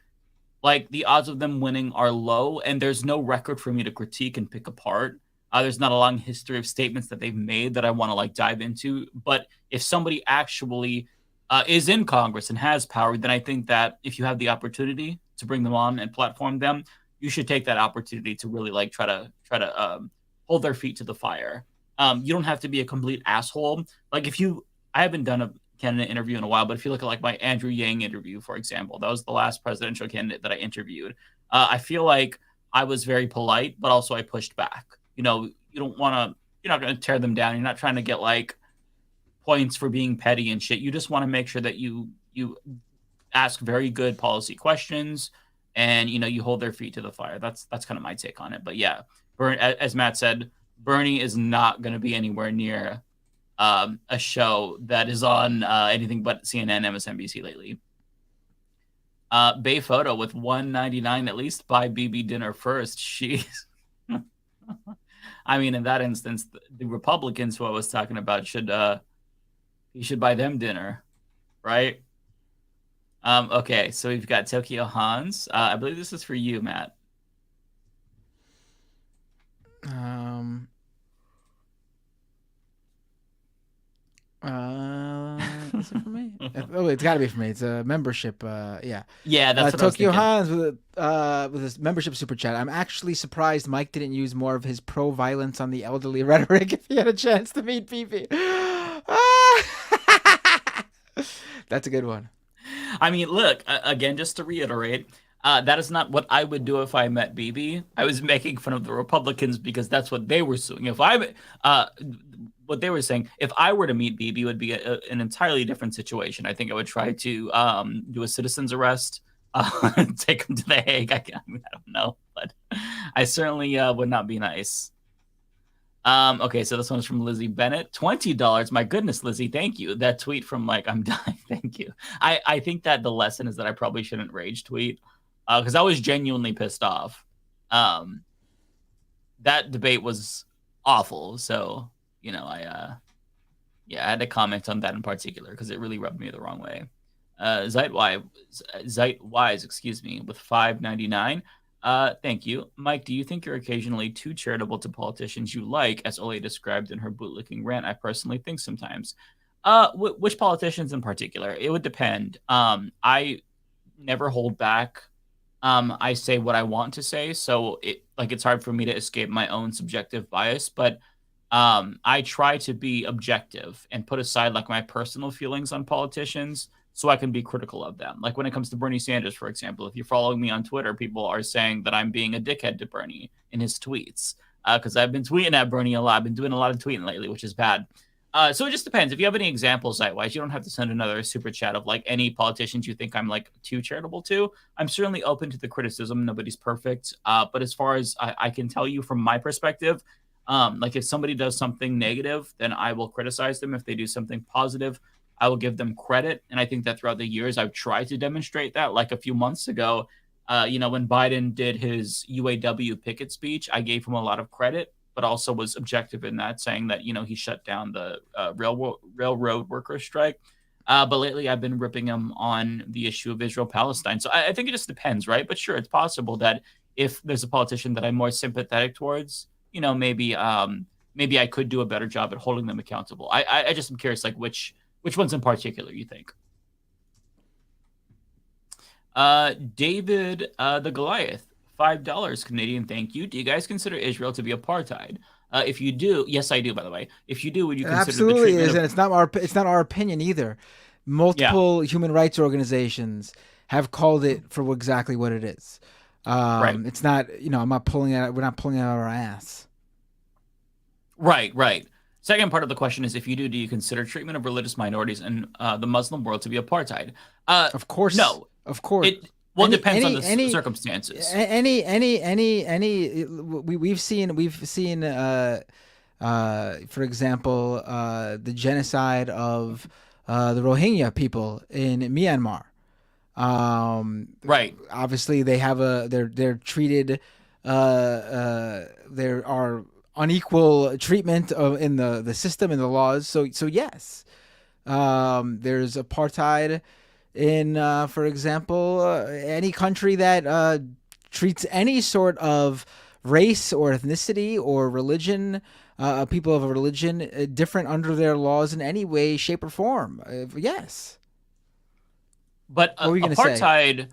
Speaker 11: like, the odds of them winning are low, and there's no record for me to critique and pick apart. There's not a long history of statements that they've made that I want to, like, dive into. But if somebody actually is in Congress and has power, then I think that if you have the opportunity to bring them on and platform them, you should take that opportunity to really, like, try to hold their feet to the fire. You don't have to be a complete asshole. Like, I haven't done a candidate interview in a while, but if you look at, like, my Andrew Yang interview, for example, that was the last presidential candidate that I interviewed. I feel like I was very polite, but also I pushed back. You know, you're not going to tear them down. You're not trying to get like points for being petty and shit. You just want to make sure that you ask very good policy questions, and you hold their feet to the fire. That's kind of my take on it. But yeah, as Matt said, Bernie is not going to be anywhere near a show that is on anything but CNN, MSNBC lately. Bay Photo with $1.99 at least. Buy BB dinner first. She's I mean, in that instance, the Republicans who I was talking about should buy them dinner, right? Okay, so we've got Tokyo Hans. I believe this is for you, Matt.
Speaker 6: Is it for me? Oh, it's got to be for me. It's a membership. Yeah.
Speaker 11: Yeah, that's what
Speaker 6: Tokyo
Speaker 11: I was
Speaker 6: Hans with his membership super chat. I'm actually surprised Mike didn't use more of his pro-violence on the elderly rhetoric if he had a chance to meet PP. That's a good one.
Speaker 11: I mean, look, again, just to reiterate, that is not what I would do if I met BB. I was making fun of the Republicans because that's what they were suing. What they were saying, if I were to meet BB, it would be an entirely different situation. I think I would try to do a citizen's arrest, take him to The Hague. I don't know, but I certainly would not be nice. Okay, so this one's from Lizzie Bennett. $20. My goodness, Lizzie, thank you. That tweet from Mike, I'm dying. Thank you. I think that the lesson is that I probably shouldn't rage tweet because I was genuinely pissed off. That debate was awful. So, I had to comment on that in particular because it really rubbed me the wrong way. Zeitwise, with $5.99. Thank you. Mike, do you think you're occasionally too charitable to politicians you like, as Olay described in her bootlicking rant? I personally think sometimes. Which politicians in particular? It would depend. I never hold back. I say what I want to say, so it's hard for me to escape my own subjective bias, but I try to be objective and put aside like my personal feelings on politicians so I can be critical of them. Like when it comes to Bernie Sanders, for example, if you're following me on Twitter, people are saying that I'm being a dickhead to Bernie in his tweets because I've been tweeting at Bernie a lot. I've been doing a lot of tweeting lately, which is bad. So it just depends. If you have any examples, Zeitwise, you don't have to send another super chat of like any politicians you think I'm like too charitable to. I'm certainly open to the criticism. Nobody's perfect. But as far as I can tell you from my perspective, like if somebody does something negative, then I will criticize them. If they do something positive, I will give them credit. And I think that throughout the years, I've tried to demonstrate that. Like a few months ago, when Biden did his UAW picket speech, I gave him a lot of credit, but also was objective in that, saying that, he shut down the railroad worker strike. But lately I've been ripping him on the issue of Israel-Palestine. So I think it just depends, right? But sure, it's possible that if there's a politician that I'm more sympathetic towards, maybe I could do a better job at holding them accountable. I just am curious, like which ones in particular you think? David the Goliath, $5 Canadian. Thank you. Do you guys consider Israel to be apartheid? If you do, yes, I do. By the way, if you do, would you consider
Speaker 6: absolutely is, and it's not our opinion either. Multiple human rights organizations have called it for exactly what it is.
Speaker 11: Right.
Speaker 6: It's not, I'm not pulling it. We're not pulling it out of our ass.
Speaker 11: Right. Second part of the question is, if you do you consider treatment of religious minorities in the Muslim world to be apartheid?
Speaker 6: Of course.
Speaker 11: No.
Speaker 6: Of course.
Speaker 11: It depends on the circumstances.
Speaker 6: We've seen, for example, the genocide of the Rohingya people in Myanmar.
Speaker 11: Right.
Speaker 6: Obviously, they have they're treated. There are unequal treatment in the system and the laws. So yes, there's apartheid in, for example, any country that treats any sort of race or ethnicity or religion, people of a religion, different under their laws in any way, shape, or form. Yes.
Speaker 11: But apartheid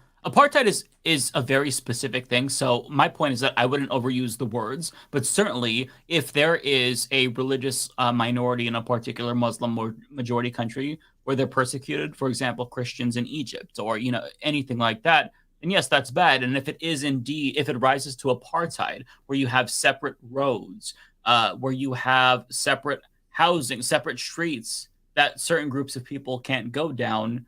Speaker 11: is a very specific thing. So my point is that I wouldn't overuse the words, but certainly if there is a religious minority in a particular Muslim or majority country where they're persecuted, for example, Christians in Egypt or anything like that, then yes, that's bad. And if it is indeed, if it rises to apartheid, where you have separate roads, where you have separate housing, separate streets that certain groups of people can't go down,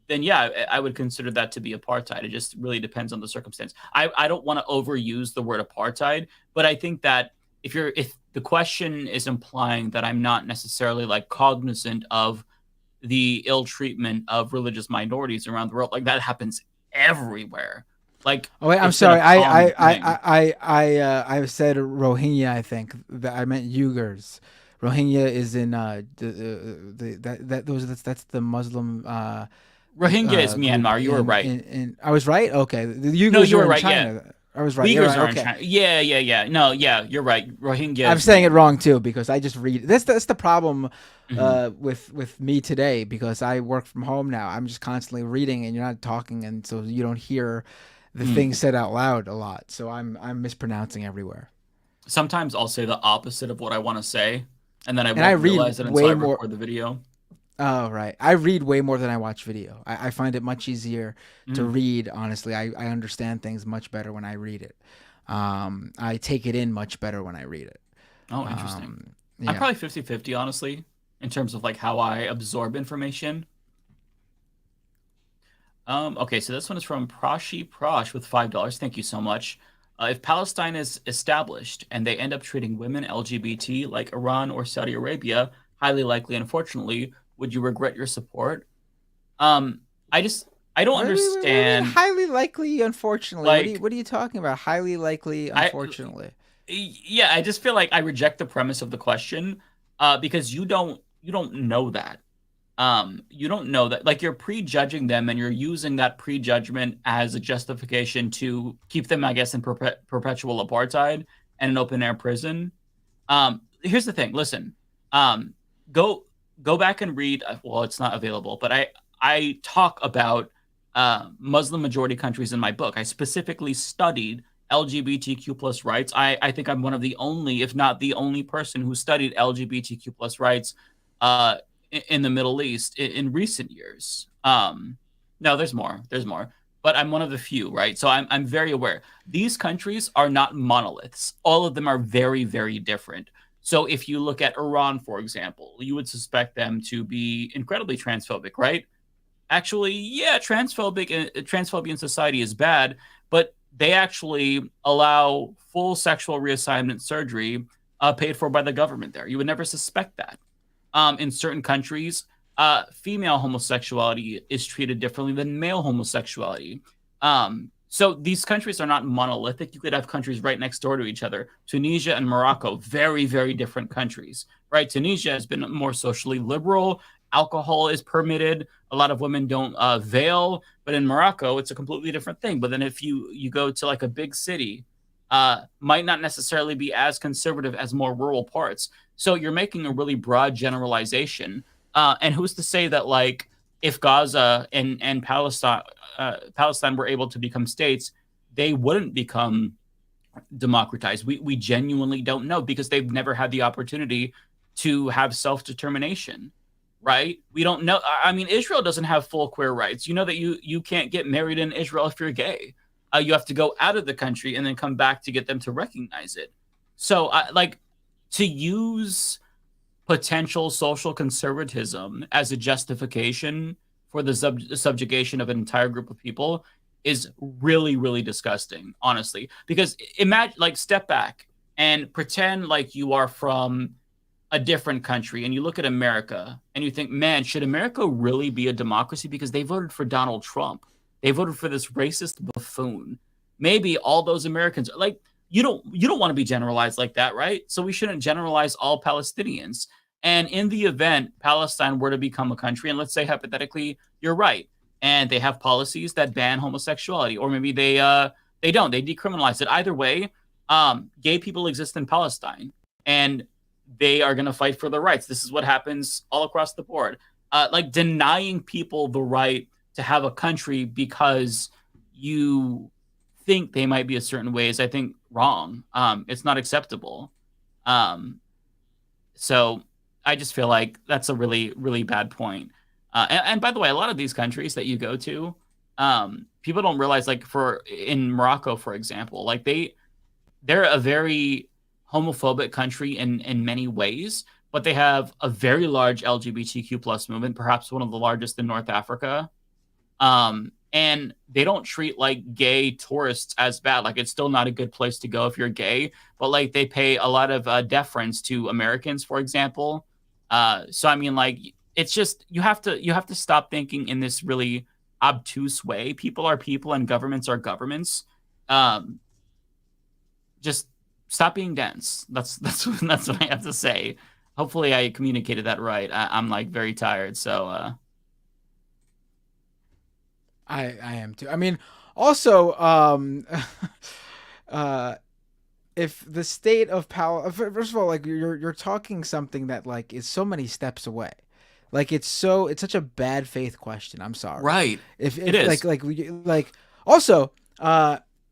Speaker 11: then yeah, I would consider that to be apartheid. It just really depends on the circumstance. I don't want to overuse the word apartheid, but I think that if the question is implying that I'm not necessarily like cognizant of the ill treatment of religious minorities around the world, like that happens everywhere. Like,
Speaker 6: oh wait, I'm sorry. I said Rohingya. I think that I meant Uyghurs. Rohingya is in that's the Muslim.
Speaker 11: Rohingya is Myanmar. You were right.
Speaker 6: I was right. Okay, the Uyghurs
Speaker 11: no, you were
Speaker 6: are in
Speaker 11: right.
Speaker 6: China.
Speaker 11: Yeah.
Speaker 6: I was right.
Speaker 11: Uyghurs
Speaker 6: right.
Speaker 11: are
Speaker 6: Okay.
Speaker 11: in China. Yeah. No, yeah, you're right. Rohingya.
Speaker 6: I'm saying it wrong too because I just read. That's the problem with me today because I work from home now. I'm just constantly reading and you're not talking, and so you don't hear the things said out loud a lot. So I'm mispronouncing everywhere.
Speaker 11: Sometimes I'll say the opposite of what I want to say, and then I realize it until I record the video.
Speaker 6: Oh, right. I read way more than I watch video. I find it much easier to read, honestly. I understand things much better when I read it. I take it in much better when I read it.
Speaker 11: Oh, interesting.
Speaker 6: Yeah.
Speaker 11: I'm probably 50-50, honestly, in terms of like how I absorb information. Okay, so this one is from Prashi Prash with $5. Thank you so much. If Palestine is established and they end up treating women LGBT like Iran or Saudi Arabia, highly likely, unfortunately, would you regret your support? I don't understand.
Speaker 6: Highly likely, unfortunately. Like, what are you talking about? Highly likely, unfortunately.
Speaker 11: Yeah, I just feel like I reject the premise of the question because you don't know that. You don't know that. Like, you're prejudging them and you're using that prejudgment as a justification to keep them, I guess, in perpetual apartheid and an open air prison. Here's the thing. Listen, go back and read. Well, it's not available, but I talk about Muslim majority countries in my book. I specifically studied LGBTQ plus rights. I think I'm one of the only, if not the only person who studied LGBTQ plus rights in the Middle East in recent years. No, there's more, but I'm one of the few, right? So I'm very aware. These countries are not monoliths. All of them are very, very different. So if you look at Iran, for example, you would suspect them to be incredibly transphobic, right? Actually, yeah, transphobia in society is bad, but they actually allow full sexual reassignment surgery paid for by the government there. You would never suspect that. In certain countries, female homosexuality is treated differently than male homosexuality. So these countries are not monolithic. You could have countries right next door to each other. Tunisia and Morocco, very, very different countries, right? Tunisia has been more socially liberal. Alcohol is permitted. A lot of women don't veil. But in Morocco, it's a completely different thing. But then if you go to like a big city, might not necessarily be as conservative as more rural parts. So you're making a really broad generalization. And who's to say that, like, if Gaza and Palestine were able to become states, they wouldn't become democratized? We genuinely don't know because they've never had the opportunity to have self-determination, right? We don't know. I mean, Israel doesn't have full queer rights. You know that you can't get married in Israel if you're gay. You have to go out of the country and then come back to get them to recognize it. So, like, to use potential social conservatism as a justification for the subjugation of an entire group of people is really, really disgusting, honestly. Because imagine, like, step back and pretend like you are from a different country and you look at America and you think, man, should America really be a democracy? Because they voted for Donald Trump. They voted for this racist buffoon. Maybe all those Americans, like, you don't want to be generalized like that, right? So we shouldn't generalize all Palestinians. And in the event Palestine were to become a country, and let's say hypothetically you're right, and they have policies that ban homosexuality, or maybe they don't, they decriminalize it. Either way, gay people exist in Palestine, and they are going to fight for their rights. This is what happens all across the board. Like, denying people the right to have a country because you think they might be a certain way is, I think, wrong. It's not acceptable. So I just feel like that's a really, really bad point. And by the way, a lot of these countries that you go to, people don't realize, like, in Morocco, for example, like they're a very homophobic country in many ways, but they have a very large LGBTQ plus movement, perhaps one of the largest in North Africa. And they don't treat like gay tourists as bad. Like, it's still not a good place to go if you're gay, but like they pay a lot of deference to Americans, for example. So I mean, like, it's just you have to stop thinking in this really obtuse way. People are people and governments are governments. Just stop being dense. That's what I have to say. Hopefully I communicated that right. I'm like very tired, so
Speaker 6: I am too. I mean, also, if the state of power, first of all, like you're talking something that like is so many steps away. Like it's such a bad faith question. I'm sorry.
Speaker 11: Right.
Speaker 6: If
Speaker 11: it is
Speaker 6: like also,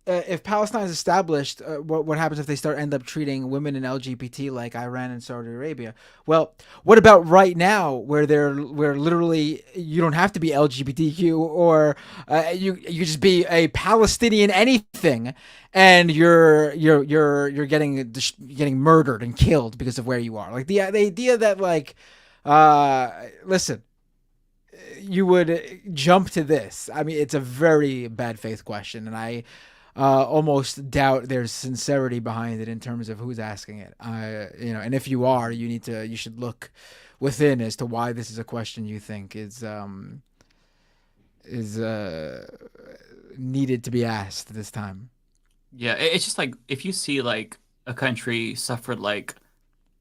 Speaker 6: if Palestine is established, what happens if they end up treating women and LGBT like Iran and Saudi Arabia? Well, what about right now, where literally you don't have to be LGBTQ, or you just be a Palestinian anything, and you're getting murdered and killed because of where you are. Like the idea that like, listen, you would jump to this. I mean, it's a very bad faith question, and I almost doubt there's sincerity behind it in terms of who's asking it. And if you are, you should look within as to why this is a question you think is needed to be asked this time.
Speaker 11: Yeah, it's just like if you see like a country suffered like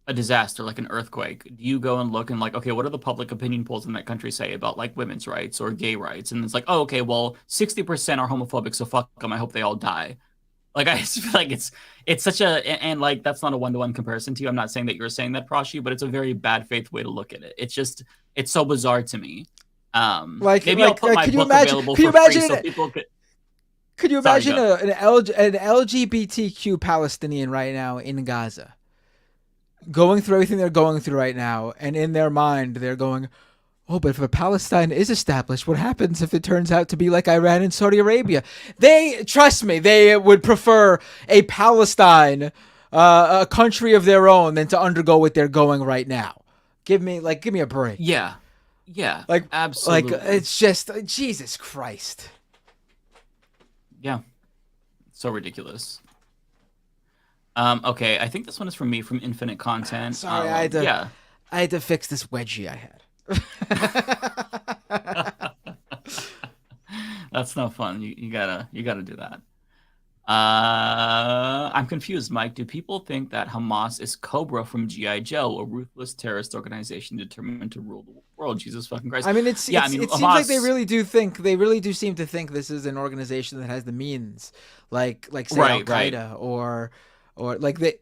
Speaker 11: a disaster, like an earthquake, do you go and look and like, okay, what do the public opinion polls in that country say about like women's rights or gay rights? And it's like, oh, okay, well, 60% are homophobic, so fuck them. I hope they all die. Like, I just feel like it's such and like that's not a one-to-one comparison to you. I'm not saying that you're saying that, Prashi, but it's a very bad faith way to look at it. It's so bizarre to me. Maybe I'll put my book available for free so people could.
Speaker 6: Could you imagine an LGBTQ Palestinian right now in Gaza, going through everything they're going through right now, and in their mind they're going, oh, but if a Palestine is established, what happens if it turns out to be like Iran and Saudi Arabia? Trust me, they would prefer a Palestine, a country of their own, than to undergo what they're going right now. Give me a break.
Speaker 11: Yeah,
Speaker 6: like
Speaker 11: absolutely.
Speaker 6: Like it's just Jesus Christ.
Speaker 11: Yeah, so ridiculous. Okay, I think this one is from me from Infinite Content.
Speaker 6: Sorry, I had to fix this wedgie I had.
Speaker 11: That's no fun. You gotta do that. I'm confused, Mike. Do people think that Hamas is Cobra from G.I. Joe, a ruthless terrorist organization determined to rule the world? Jesus fucking Christ.
Speaker 6: I mean, it seems like they really do seem to think this is an organization that has the means, like say Al-Qaeda or like do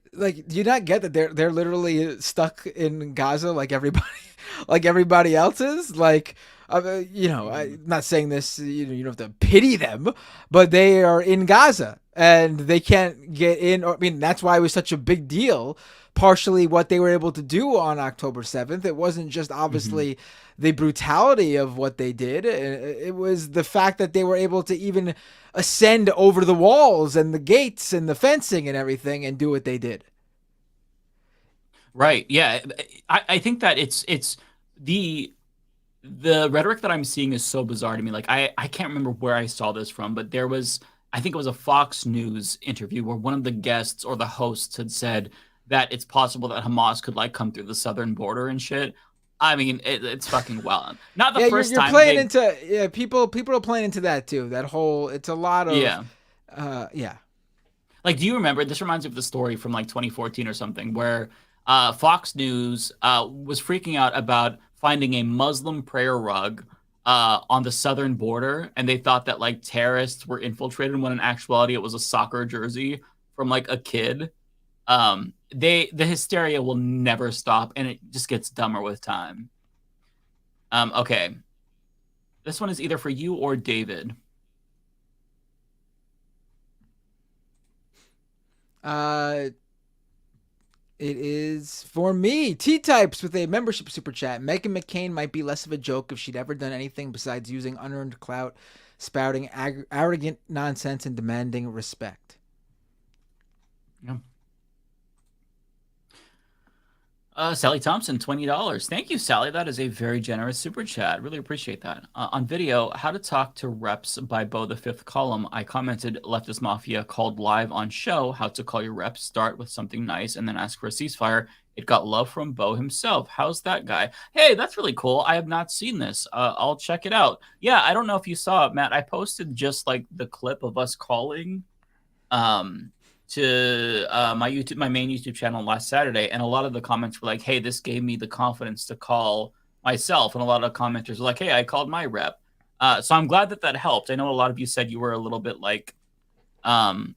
Speaker 6: you not get that they're literally stuck in Gaza like everybody else is? Like, I'm not saying this, you don't have to pity them, but they are in Gaza and they can't get in. I mean, that's why it was such a big deal. Partially what they were able to do on October 7th. It wasn't just obviously the brutality of what they did. It was the fact that they were able to even ascend over the walls and the gates and the fencing and everything and do what they did.
Speaker 11: Right. Yeah. I think that it's the rhetoric that I'm seeing is so bizarre to me. Like, I can't remember where I saw this from, but I think it was a Fox News interview where one of the guests or the hosts had said that it's possible that Hamas could like come through the southern border and shit. I mean, it's fucking wild. Not the first time.
Speaker 6: You're playing into people are playing into that too. That whole, it's a lot of yeah.
Speaker 11: Like, do you remember? This reminds me of the story from like 2014 or something where Fox News was freaking out about finding a Muslim prayer rug on the southern border, and they thought that like terrorists were infiltrated when in actuality it was a soccer jersey from like a kid. The hysteria will never stop, and it just gets dumber with time. Okay. This one is either for you or David.
Speaker 6: It is for me. T-Types with a membership super chat. Meghan McCain might be less of a joke if she'd ever done anything besides using unearned clout spouting arrogant nonsense and demanding respect.
Speaker 11: Yeah. Sally Thompson, $20. Thank you, Sally. That is a very generous super chat. Really appreciate that. On video, How to Talk to Reps by Bo the Fifth Column, I commented Leftist Mafia called live on show how to call your reps, start with something nice, and then ask for a ceasefire. It got love from Bo himself. How's that guy? Hey, that's really cool. I have not seen this. I'll check it out. Yeah, I don't know if you saw it, Matt. I posted just like the clip of us calling to my main YouTube channel last Saturday, and a lot of the comments were like, "Hey, this gave me the confidence to call myself," and a lot of commenters were like, "Hey, I called my rep." So I'm glad that helped. I know a lot of you said you were a little bit like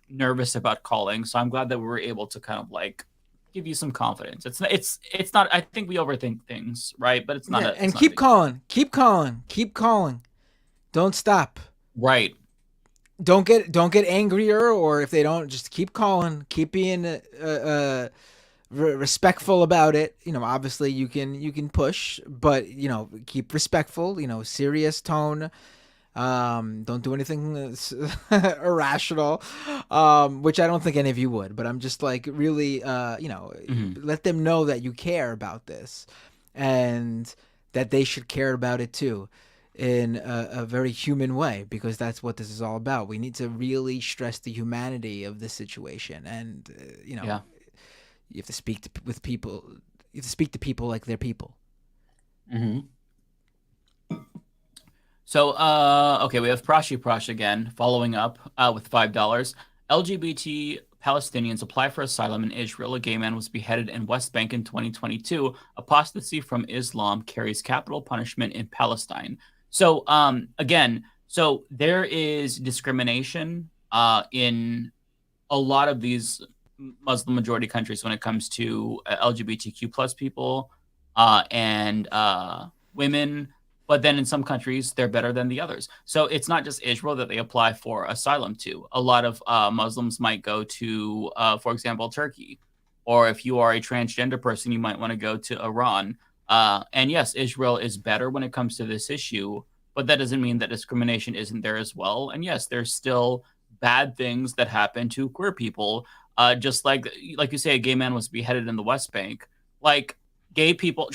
Speaker 11: nervous about calling, so I'm glad that we were able to kind of like give you some confidence. It's not. I think we overthink things, right? But it's not.
Speaker 6: And keep calling. Don't stop.
Speaker 11: Right.
Speaker 6: Don't get angrier, or if they don't, just keep calling. Keep being respectful about it. Obviously you can push, but keep respectful. Serious tone. Don't do anything irrational, which I don't think any of you would. But I'm just like really, let them know that you care about this, and that they should care about it too, in a very human way, because that's what this is all about. We need to really stress the humanity of this situation, and you have to speak to people. You have to speak to people like they're people.
Speaker 11: Mm-hmm. So, okay, we have Prash again, following up with $5. LGBT Palestinians apply for asylum in Israel. A gay man was beheaded in West Bank in 2022. Apostasy from Islam carries capital punishment in Palestine. So, again, there is discrimination in a lot of these Muslim majority countries when it comes to LGBTQ plus people and women. But then in some countries, they're better than the others. So it's not just Israel that they apply for asylum to. A lot of Muslims might go to, for example, Turkey. Or if you are a transgender person, you might want to go to Iran. And yes, Israel is better when it comes to this issue, but that doesn't mean that discrimination isn't there as well. And yes, there's still bad things that happen to queer people. Just like you say, a gay man was beheaded in the West Bank. Like, gay people,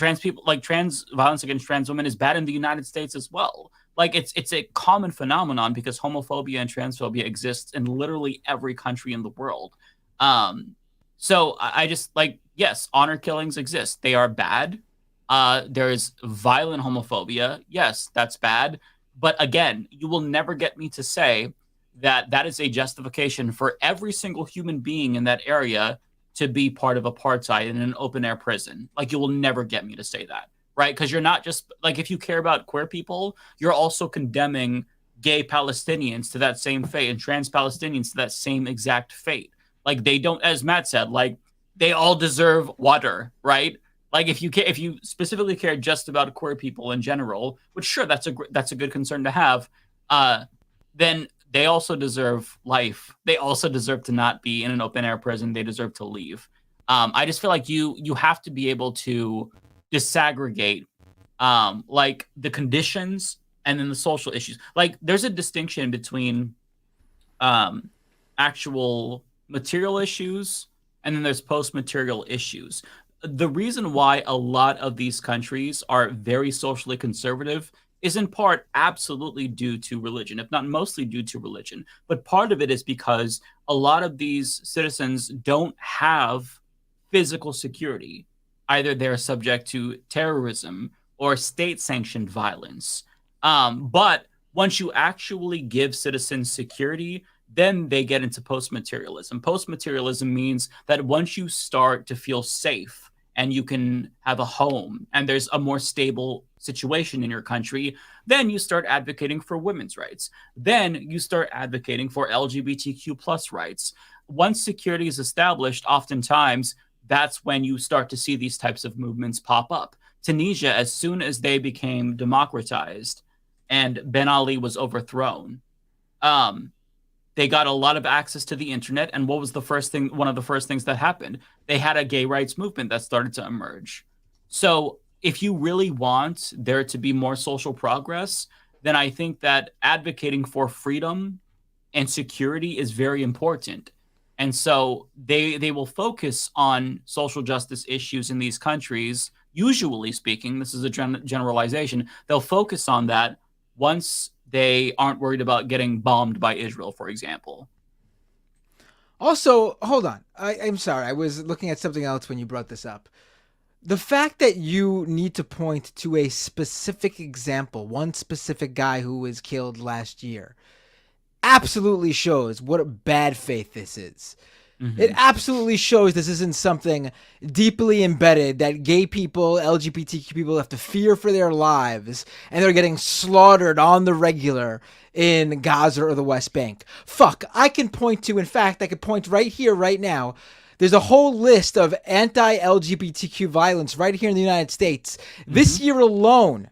Speaker 11: like trans violence against trans women is bad in the United States as well. Like it's a common phenomenon because homophobia and transphobia exists in literally every country in the world. So I just yes, honor killings exist. They are bad. There is violent homophobia. Yes, that's bad. But again, you will never get me to say that is a justification for every single human being in that area to be part of apartheid in an open air prison. Like, you will never get me to say that, right? Because you're not just if you care about queer people, you're also condemning gay Palestinians to that same fate and trans Palestinians to that same exact fate. Like, they don't, as Matt said, they all deserve water, right? Like, if you specifically care just about queer people in general, which sure, that's a good concern to have, then they also deserve life. They also deserve to not be in an open air prison. They deserve to leave. I just feel like you have to be able to disaggregate the conditions and then the social issues. Like, there's a distinction between actual material issues and then there's post-material issues. The reason why a lot of these countries are very socially conservative is in part absolutely due to religion, if not mostly due to religion. But part of it is because a lot of these citizens don't have physical security. Either they're subject to terrorism or state-sanctioned violence. But once you actually give citizens security, then they get into post-materialism. Post-materialism means that once you start to feel safe and you can have a home and there's a more stable situation in your country, then you start advocating for women's rights. Then you start advocating for LGBTQ plus rights. Once security is established, oftentimes that's when you start to see these types of movements pop up. Tunisia, as soon as they became democratized and Ben Ali was overthrown, they got a lot of access to the internet. And what was one of the first things that happened? They had a gay rights movement that started to emerge. So if you really want there to be more social progress, then I think that advocating for freedom and security is very important. And so they will focus on social justice issues in these countries. Usually speaking, this is a generalization. They'll focus on that once they aren't worried about getting bombed by Israel, for example.
Speaker 6: Also, hold on. I'm sorry. I was looking at something else when you brought this up. The fact that you need to point to a specific example, one specific guy who was killed last year, absolutely shows what a bad faith this is. Mm-hmm. It absolutely shows this isn't something deeply embedded that gay people, LGBTQ people have to fear for their lives, and they're getting slaughtered on the regular in Gaza or the West Bank. Fuck, I can point to, in fact, I could point right here, right now. There's a whole list of anti-LGBTQ violence right here in the United States. Mm-hmm. This year alone,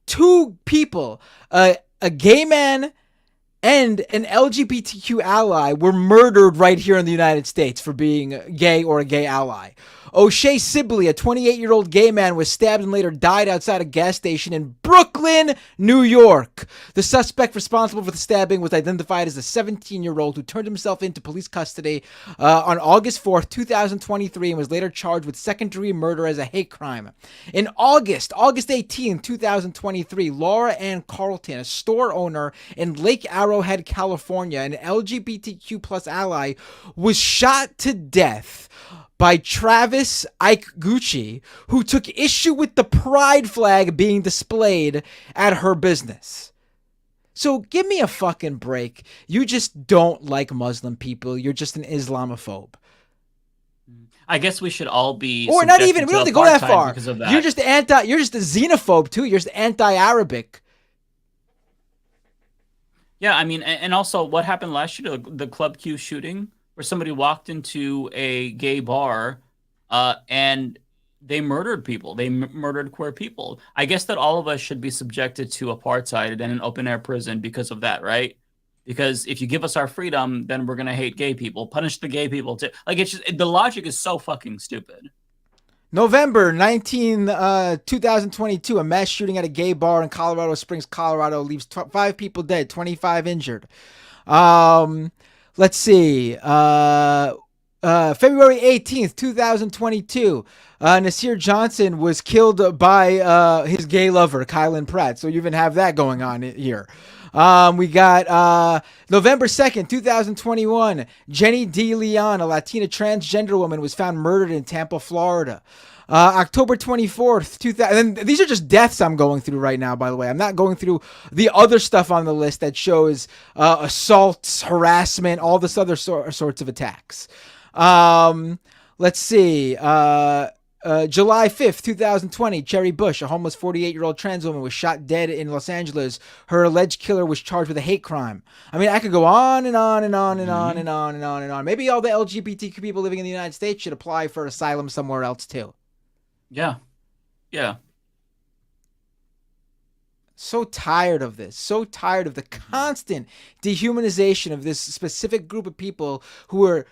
Speaker 6: 2 people, a gay man and an LGBTQ ally were murdered right here in the United States for being gay or a gay ally. O'Shea Sibley, a 28-year-old gay man, was stabbed and later died outside a gas station in Brooklyn, New York. The suspect responsible for the stabbing was identified as a 17-year-old who turned himself into police custody on August 4th, 2023, and was later charged with second-degree murder as a hate crime. In August 18th, 2023, Laura Ann Carlton, a store owner in Lake Arrowhead, California, an LGBTQ plus ally, was shot to death by Travis Ike Gucci, who took issue with the pride flag being displayed at her business. So give me a fucking break. You just don't like Muslim people. You're just an Islamophobe.
Speaker 11: I guess we should all be,
Speaker 6: or not even. We don't have to go that far.
Speaker 11: That.
Speaker 6: You're just a xenophobe too. You're just anti-Arabic.
Speaker 11: Yeah, I mean, and also what happened last year, the Club Q shooting, where somebody walked into a gay bar and they murdered people. They murdered queer people. I guess that all of us should be subjected to apartheid and an open-air prison because of that, right? Because if you give us our freedom, then we're going to hate gay people. Punish the gay people too. Like, it's just, the logic is so fucking stupid.
Speaker 6: November 2022, a mass shooting at a gay bar in Colorado Springs, Colorado leaves 5 people dead, 25 injured. Let's see. February 18th, 2022, Nasir Johnson was killed by his gay lover, Kylan Pratt. So you even have that going on here. We got November 2nd, 2021, Jenny D. Leon, a Latina transgender woman, was found murdered in Tampa, Florida. October 24th, 2000. And these are just deaths I'm going through right now, by the way. I'm not going through the other stuff on the list that shows assaults, harassment, all this other sorts of attacks. Let's see. July 5th, 2020, Cherry Bush, a homeless 48-year-old trans woman, was shot dead in Los Angeles. Her alleged killer was charged with a hate crime. I mean, I could go on and on and on and on and on and on and on. Maybe all the LGBTQ people living in the United States should apply for asylum somewhere else too.
Speaker 11: Yeah. Yeah.
Speaker 6: So tired of this. So tired of the constant dehumanization of this specific group of people who are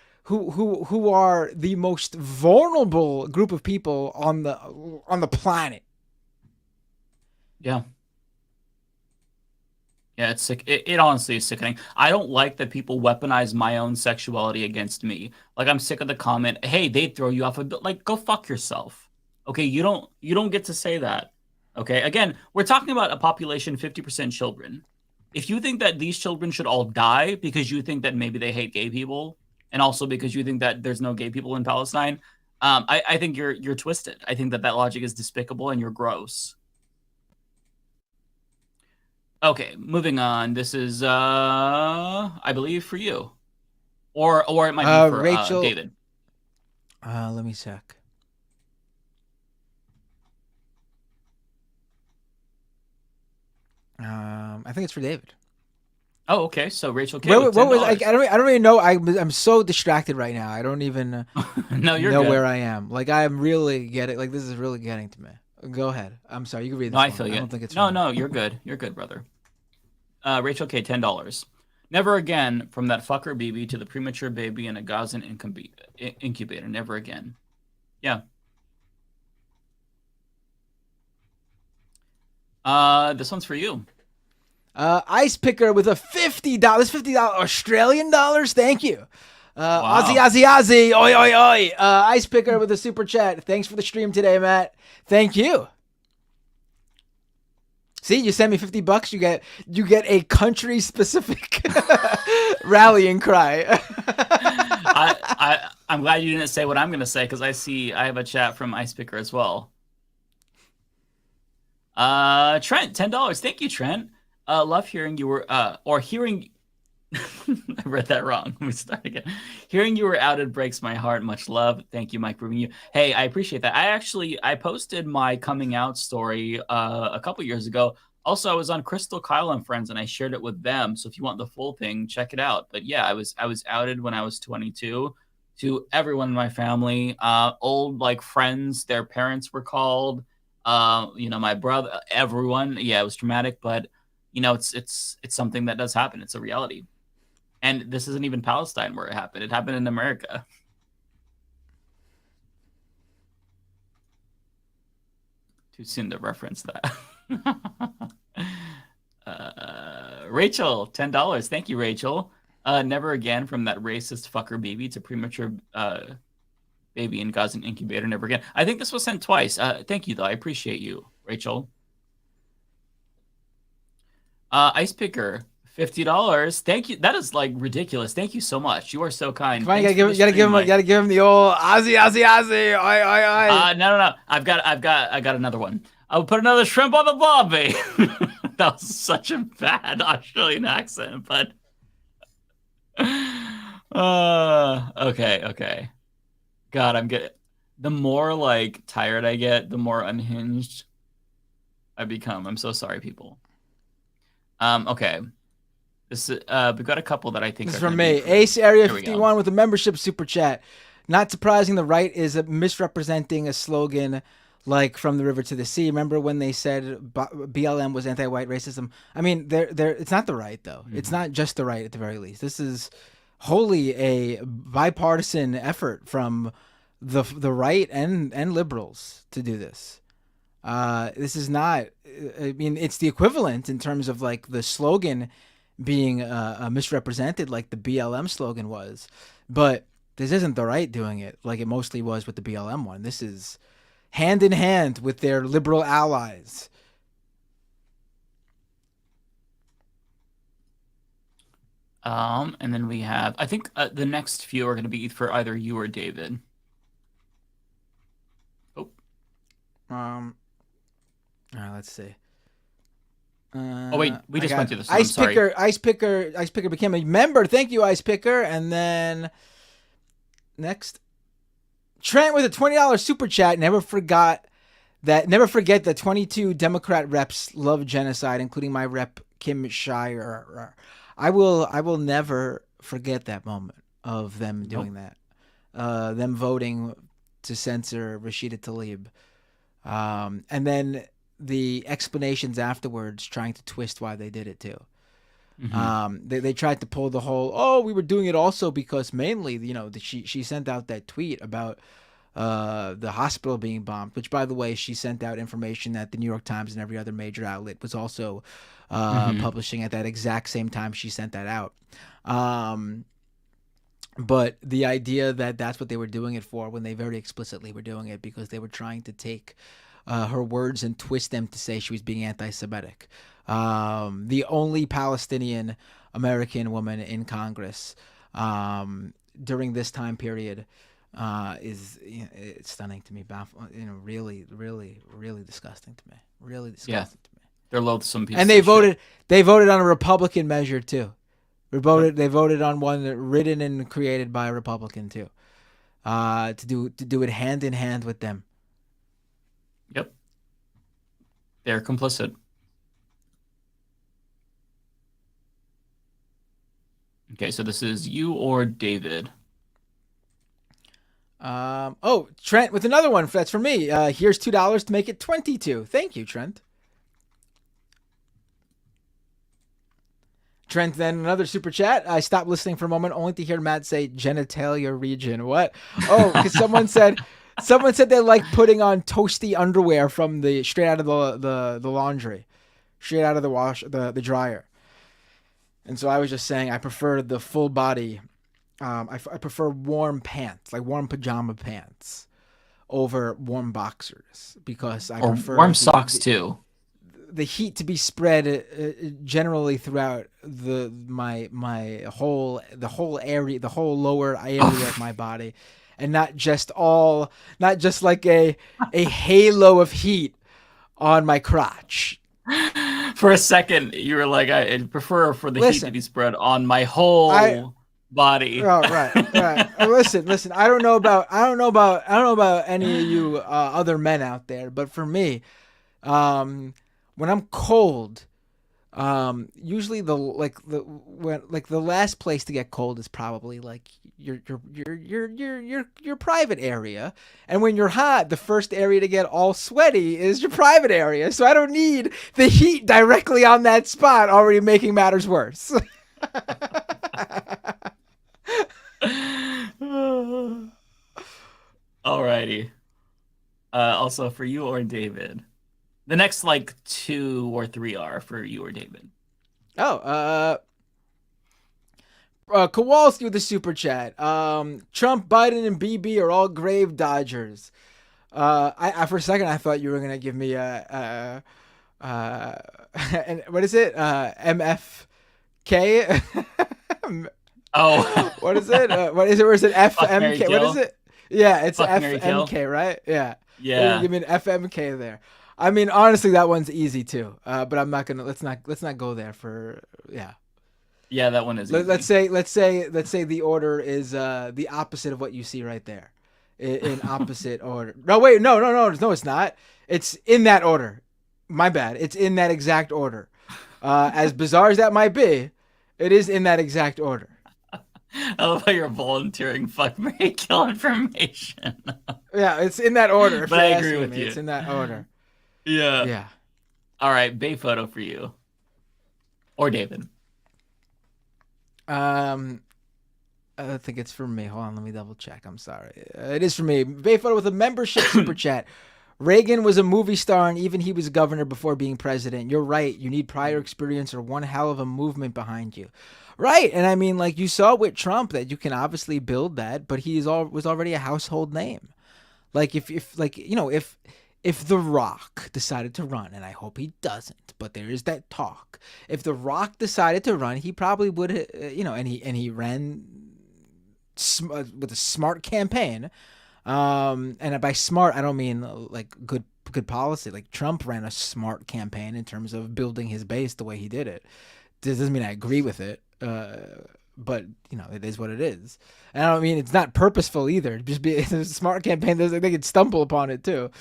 Speaker 6: the most vulnerable group of people on the planet.
Speaker 11: Yeah. Yeah, it's sick. It honestly is sickening. I don't like that people weaponize my own sexuality against me. Like, I'm sick of the comment, "Hey, they'd throw you off a bit." Like, go fuck yourself. Okay, you don't get to say that. Okay, again, we're talking about a population 50% children. If you think that these children should all die because you think that maybe they hate gay people, and also because you think that there's no gay people in Palestine, I think you're twisted. I think that logic is despicable and you're gross. Okay, moving on. This is, I believe, for you, or it might be for
Speaker 6: Rachel,
Speaker 11: David.
Speaker 6: Let me check. I think it's for David.
Speaker 11: Oh, okay. So Rachel K.
Speaker 6: What was I don't even know. I'm so distracted right now. I don't even
Speaker 11: no, you're
Speaker 6: know
Speaker 11: good.
Speaker 6: where I am. Like, I'm really getting, like, this is really getting to me. Go ahead. I'm sorry. You can read this.
Speaker 11: No, I feel you.
Speaker 6: I don't think it's
Speaker 11: no. You're good. You're good, brother. Rachel K. $10. Never again, from that fucker BB to the premature baby in a Gazan incubator. Never again. Yeah. This one's for you.
Speaker 6: Ice Picker with a $50, $50 Australian dollars. Thank you.
Speaker 11: Wow.
Speaker 6: Aussie, oi, oi, oi. Ice Picker with a super chat. Thanks for the stream today, Matt. Thank you. See, you send me $50, you get a country specific rallying cry.
Speaker 11: I'm glad you didn't say what I'm going to say because I have a chat from Ice Picker as well. Trent, $10. Thank you, Trent. Love hearing you were hearing. I read that wrong. Let me start again. Hearing you were outed breaks my heart. Much love. Thank you, Mike, for being you. Hey, I appreciate that. I posted my coming out story a couple years ago. Also, I was on Crystal, Kyle, and Friends, and I shared it with them. So if you want the full thing, check it out. But yeah, I was outed when I was 22 to everyone in my family. Old like friends, their parents were called. My brother, everyone. Yeah, it was traumatic, but it's something that does happen. It's a reality. And this isn't even Palestine where it happened. It happened in America. Too soon to reference that. Rachel, $10. Thank you, Rachel. Never again from that racist fucker baby to premature baby in Gaza incubator. Never again. I think this was sent twice. Thank you, though. I appreciate you, Rachel. Ice Picker. $50. Thank you. That is like ridiculous. Thank you so much. You are so kind.
Speaker 6: Come on, you gotta give him the old Aussie. Oi, oi, oi.
Speaker 11: No. I got another one. I'll put another shrimp on the barbie. That was such a bad Australian accent, but okay. God, I'm getting the more like tired I get, the more unhinged I become. I'm so sorry, people. Okay. This we've got a couple that I think
Speaker 6: this
Speaker 11: are
Speaker 6: is from me. Ace Area 51
Speaker 11: go.
Speaker 6: with a membership super chat. Not surprising, the right is misrepresenting a slogan like "From the River to the Sea." Remember when they said BLM was anti-white racism? I mean, it's not the right though. Mm-hmm. It's not just the right at the very least. This is wholly a bipartisan effort from the right and liberals to do this. This is not. I mean, it's the equivalent in terms of like the slogan being misrepresented like the BLM slogan was, but this isn't the right doing it like it mostly was with the BLM one. This is hand in hand with their liberal allies.
Speaker 11: And then we have, I think the next few are going to be for either you or David.
Speaker 6: Oh. Let's see.
Speaker 11: Oh wait, we just went through this.
Speaker 6: Ice Picker became a member. Thank you, Ice Picker. And then next, Trent with a $20 super chat. Never forget that 22 Democrat reps love genocide, including my rep Kim Shire. I will never forget that moment of them doing that. Them voting to censor Rashida Tlaib, and then the explanations afterwards trying to twist why they did it too. Mm-hmm. They tried to pull the whole, we were doing it also because mainly, she sent out that tweet about the hospital being bombed, which by the way, she sent out information that the New York Times and every other major outlet was also publishing at that exact same time she sent that out. But the idea that that's what they were doing it for, when they very explicitly were doing it because they were trying to take her words and twist them to say she was being anti-Semitic. The only Palestinian American woman in Congress during this time period is it's stunning to me, really, really, really disgusting to me. Really disgusting to me.
Speaker 11: They're loathsome people.
Speaker 6: And they voted on a Republican measure too. They voted on one written and created by a Republican too. To do it hand in hand with them.
Speaker 11: Yep. They're complicit. Okay, so this is you or David.
Speaker 6: Trent with another one. That's for me. Here's $2 to make it 22. Thank you, Trent. Trent, then another super chat. I stopped listening for a moment only to hear Matt say genitalia region. What? Oh, because someone said they like putting on toasty underwear from straight out of the laundry. straight out of the dryer. And so I was just saying I prefer the full body. I prefer warm pants, like warm pajama pants, over warm boxers because I prefer
Speaker 11: warm socks too.
Speaker 6: The heat to be spread generally throughout the whole area, the whole lower area of my body, and not just like a halo of heat on my crotch.
Speaker 11: For a second, you were like, I prefer for the heat to be spread on my whole body.
Speaker 6: Oh, right. Listen. I don't know about any of you other men out there, but for me, when I'm cold, usually the last place to get cold is probably like your private area, and when you're hot, the first area to get all sweaty is your private area. So I don't need the heat directly on that spot, already making matters worse.
Speaker 11: Alrighty. Also for you or David. The next like 2 or 3 are for you or David.
Speaker 6: Kowalski with the super chat. Trump, Biden, and BB are all grave dodgers. I for a second I thought you were gonna give me and what is it? MFK.
Speaker 11: Oh,
Speaker 6: what is it? What is it? Or is it FMK? What is it? Yeah, it's FMK, right? Yeah.
Speaker 11: Yeah.
Speaker 6: Give me an FMK there. I mean, honestly, that one's easy too. But I'm not gonna. Let's not go there for. Yeah.
Speaker 11: Yeah, that one is easy.
Speaker 6: Let's say the order is the opposite of what you see right there, in opposite order. No, wait, no, it's not. It's in that order. My bad. It's in that exact order. As bizarre as that might be, it is in that exact order.
Speaker 11: I love how you're volunteering fuck, marry, kill information.
Speaker 6: Yeah, it's in that order.
Speaker 11: But I agree with you.
Speaker 6: It's in that order.
Speaker 11: Yeah.
Speaker 6: Yeah.
Speaker 11: All right, Bay photo for you. Or David.
Speaker 6: I think it's for me. Hold on, let me double check. I'm sorry. It is for me. Bay photo with a membership super chat. Reagan was a movie star and even he was governor before being president. You're right. You need prior experience or one hell of a movement behind you. Right. And I mean, like you saw with Trump that you can obviously build that, but he was already a household name. Like if The Rock decided to run, and I hope he doesn't, but there is that talk. If The Rock decided to run, he probably would, and he ran with a smart campaign. And by smart, I don't mean like good policy. Like Trump ran a smart campaign in terms of building his base the way he did it. This doesn't mean I agree with it, but it is what it is. And I don't mean it's not purposeful either. It's a smart campaign. They could stumble upon it too.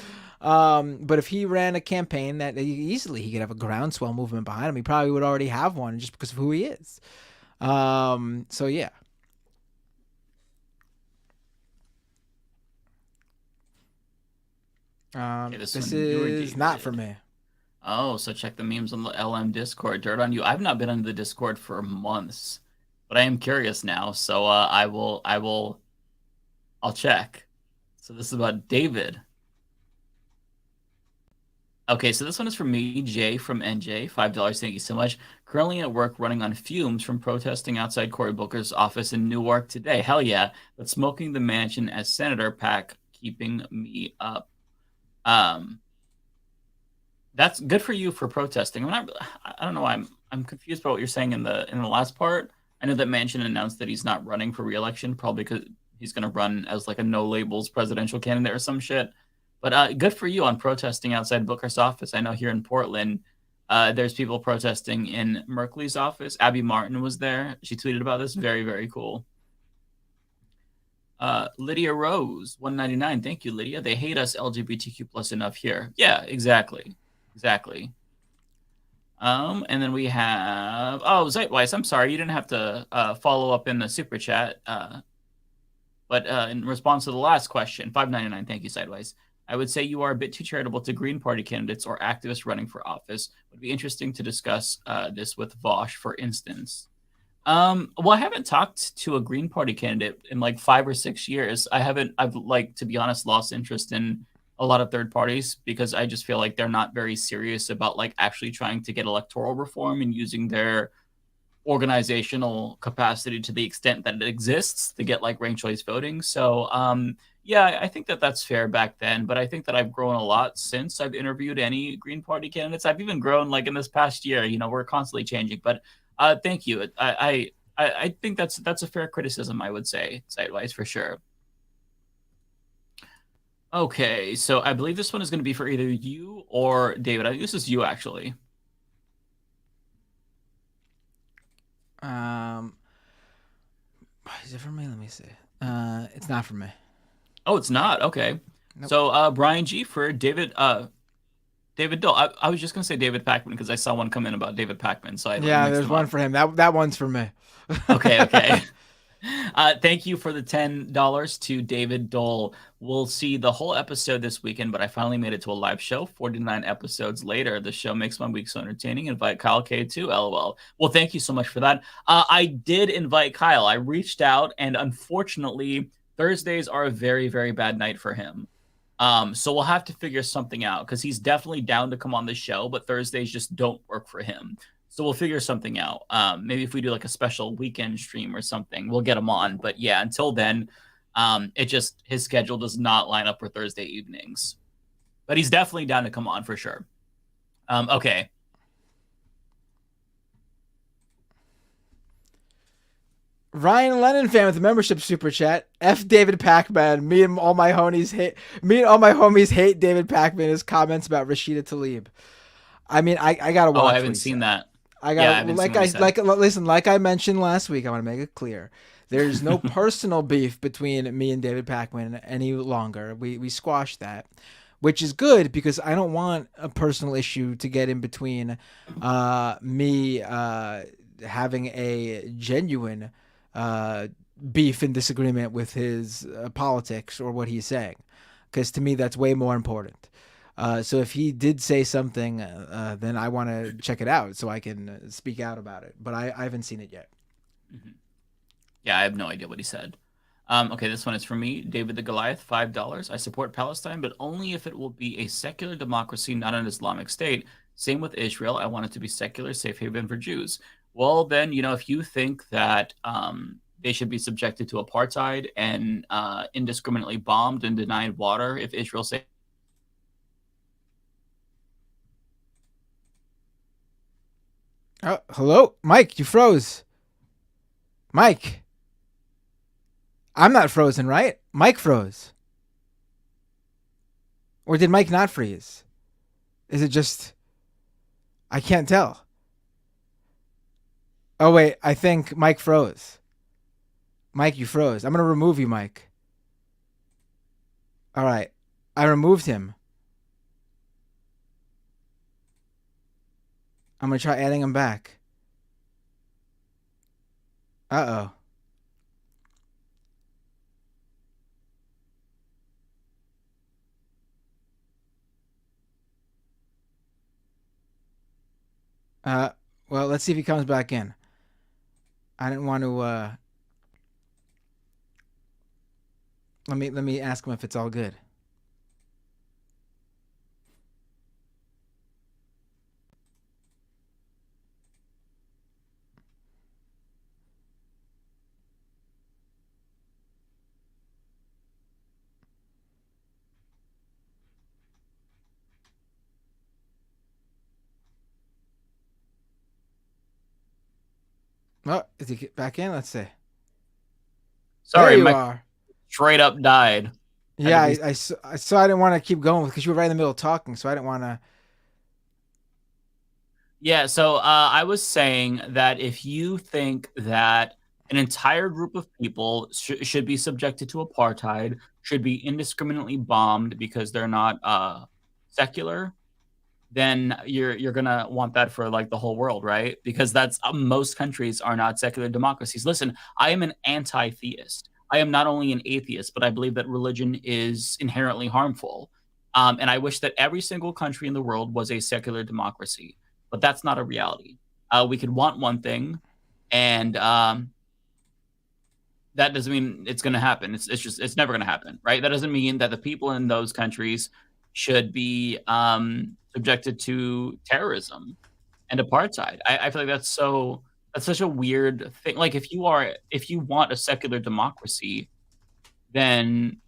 Speaker 6: But if he ran a campaign that easily he could have a groundswell movement behind him, he probably would already have one just because of who he is. So yeah. This is not for me.
Speaker 11: Oh, so check the memes on the LM Discord. Dirt on you. I've not been on the Discord for months, but I am curious now. So I'll check. So this is about David. Okay, so this one is from me, Jay from NJ. $5. Thank you so much. Currently at work running on fumes from protesting outside Cory Booker's office in Newark today. Hell yeah. But smoking the mansion as senator pack keeping me up. That's good for you for protesting. I don't know. I'm confused about what you're saying in the last part. I know that Manchin announced that he's not running for re-election, probably because he's going to run as like a no labels presidential candidate or some shit. But good for you on protesting outside Booker's office. I know here in Portland, there's people protesting in Merkley's office. Abby Martin was there. She tweeted about this. Very, very cool. Lydia Rose, 199. Thank you, Lydia. They hate us LGBTQ plus enough here. Yeah, exactly. And then we have Zeitweiss. I'm sorry, you didn't have to follow up in the super chat. But in response to the last question, 599. Thank you, Zeitweiss. I would say you are a bit too charitable to Green Party candidates or activists running for office. It would be interesting to discuss this with Vosh, for instance. Well, I haven't talked to a Green Party candidate in like 5 or 6 years. I've to be honest, lost interest in a lot of third parties because I just feel like they're not very serious about like actually trying to get electoral reform and using their organizational capacity to the extent that it exists to get like ranked choice voting. So yeah, I think that that's fair back then, but I think that I've grown a lot since I've interviewed any Green Party candidates. I've even grown like in this past year. You know, we're constantly changing. But thank you. I think that's a fair criticism. I would say site-wise for sure. Okay, so I believe this one is going to be for either you or David. I think this is you actually.
Speaker 6: Is it for me? Let me see. It's not for me.
Speaker 11: Oh, it's not. Okay. Nope. So Brian G for David David Dole. I was just gonna say David Pakman because I saw one come in about David Pakman. So
Speaker 6: there's one for him. That one's for me.
Speaker 11: Okay. Thank you for the $10 to David Dole. We'll see the whole episode this weekend, but I finally made it to a live show 49 episodes later. The show makes my week so entertaining. Invite Kyle K too, LOL. Well, thank you so much for that. I did invite Kyle. I reached out, and unfortunately, Thursdays are a very, very bad night for him. So we'll have to figure something out because he's definitely down to come on the show, but Thursdays just don't work for him. So we'll figure something out. Maybe if we do like a special weekend stream or something, we'll get him on. But yeah, until then, his schedule does not line up for Thursday evenings. But he's definitely down to come on for sure. Okay.
Speaker 6: Ryan Lennon fan with a membership super chat. F David Pakman. Me and all my homies hate David Pakman. His comments about Rashida Tlaib. I mean, I gotta watch.
Speaker 11: Oh, I haven't seen that.
Speaker 6: Listen, like I mentioned last week, I want to make it clear. There's no personal beef between me and David Pakman any longer. We squashed that, which is good because I don't want a personal issue to get in between me having a genuine beef and disagreement with his politics or what he's saying, because to me that's way more important. So if he did say something, then I want to check it out so I can speak out about it. But I haven't seen it yet.
Speaker 11: Mm-hmm. Yeah, I have no idea what he said. Okay, this one is for me. David the Goliath, $5. I support Palestine, but only if it will be a secular democracy, not an Islamic state. Same with Israel. I want it to be secular, safe haven for Jews. Well, then, if you think that they should be subjected to apartheid and indiscriminately bombed and denied water if Israel say.
Speaker 6: Oh, hello? Mike, you froze. Mike. I'm not frozen, right? Mike froze. Or did Mike not freeze? Is it just... I can't tell. Oh, wait. I think Mike froze. Mike, you froze. I'm going to remove you, Mike. All right. I removed him. I'm going to try adding him back. Uh-oh. Well, let's see if he comes back in. I didn't want to, let me ask him if it's all good. Oh, is he back in? Let's see.
Speaker 11: Sorry,
Speaker 6: there you
Speaker 11: are. Straight up died.
Speaker 6: Yeah, I saw. I didn't want to keep going because you were right in the middle of talking, so I didn't want to.
Speaker 11: Yeah, so I was saying that if you think that an entire group of people should be subjected to apartheid, should be indiscriminately bombed because they're not secular, then you're gonna want that for like the whole world, right? Because that's most countries are not secular democracies. Listen, I am an anti-theist. I am not only an atheist, but I believe that religion is inherently harmful. And I wish that every single country in the world was a secular democracy, but that's not a reality. We could want one thing, and that doesn't mean it's going to happen. It's never going to happen, right? That doesn't mean that the people in those countries should be subjected to terrorism and apartheid. I feel like that's such a weird thing. Like if you want a secular democracy, then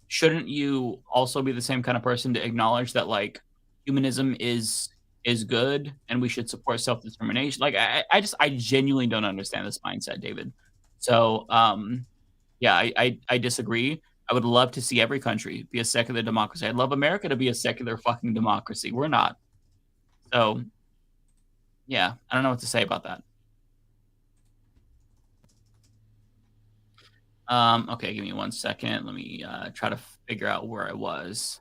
Speaker 11: shouldn't you also be the same kind of person to acknowledge that like humanism is good and we should support self-determination? Like I genuinely don't understand this mindset, David. So yeah, I disagree. I would love to see every country be a secular democracy. I'd love America to be a secular fucking democracy. We're not. So yeah, I don't know what to say about that. Okay, give me 1 second. Let me try to figure out where I was.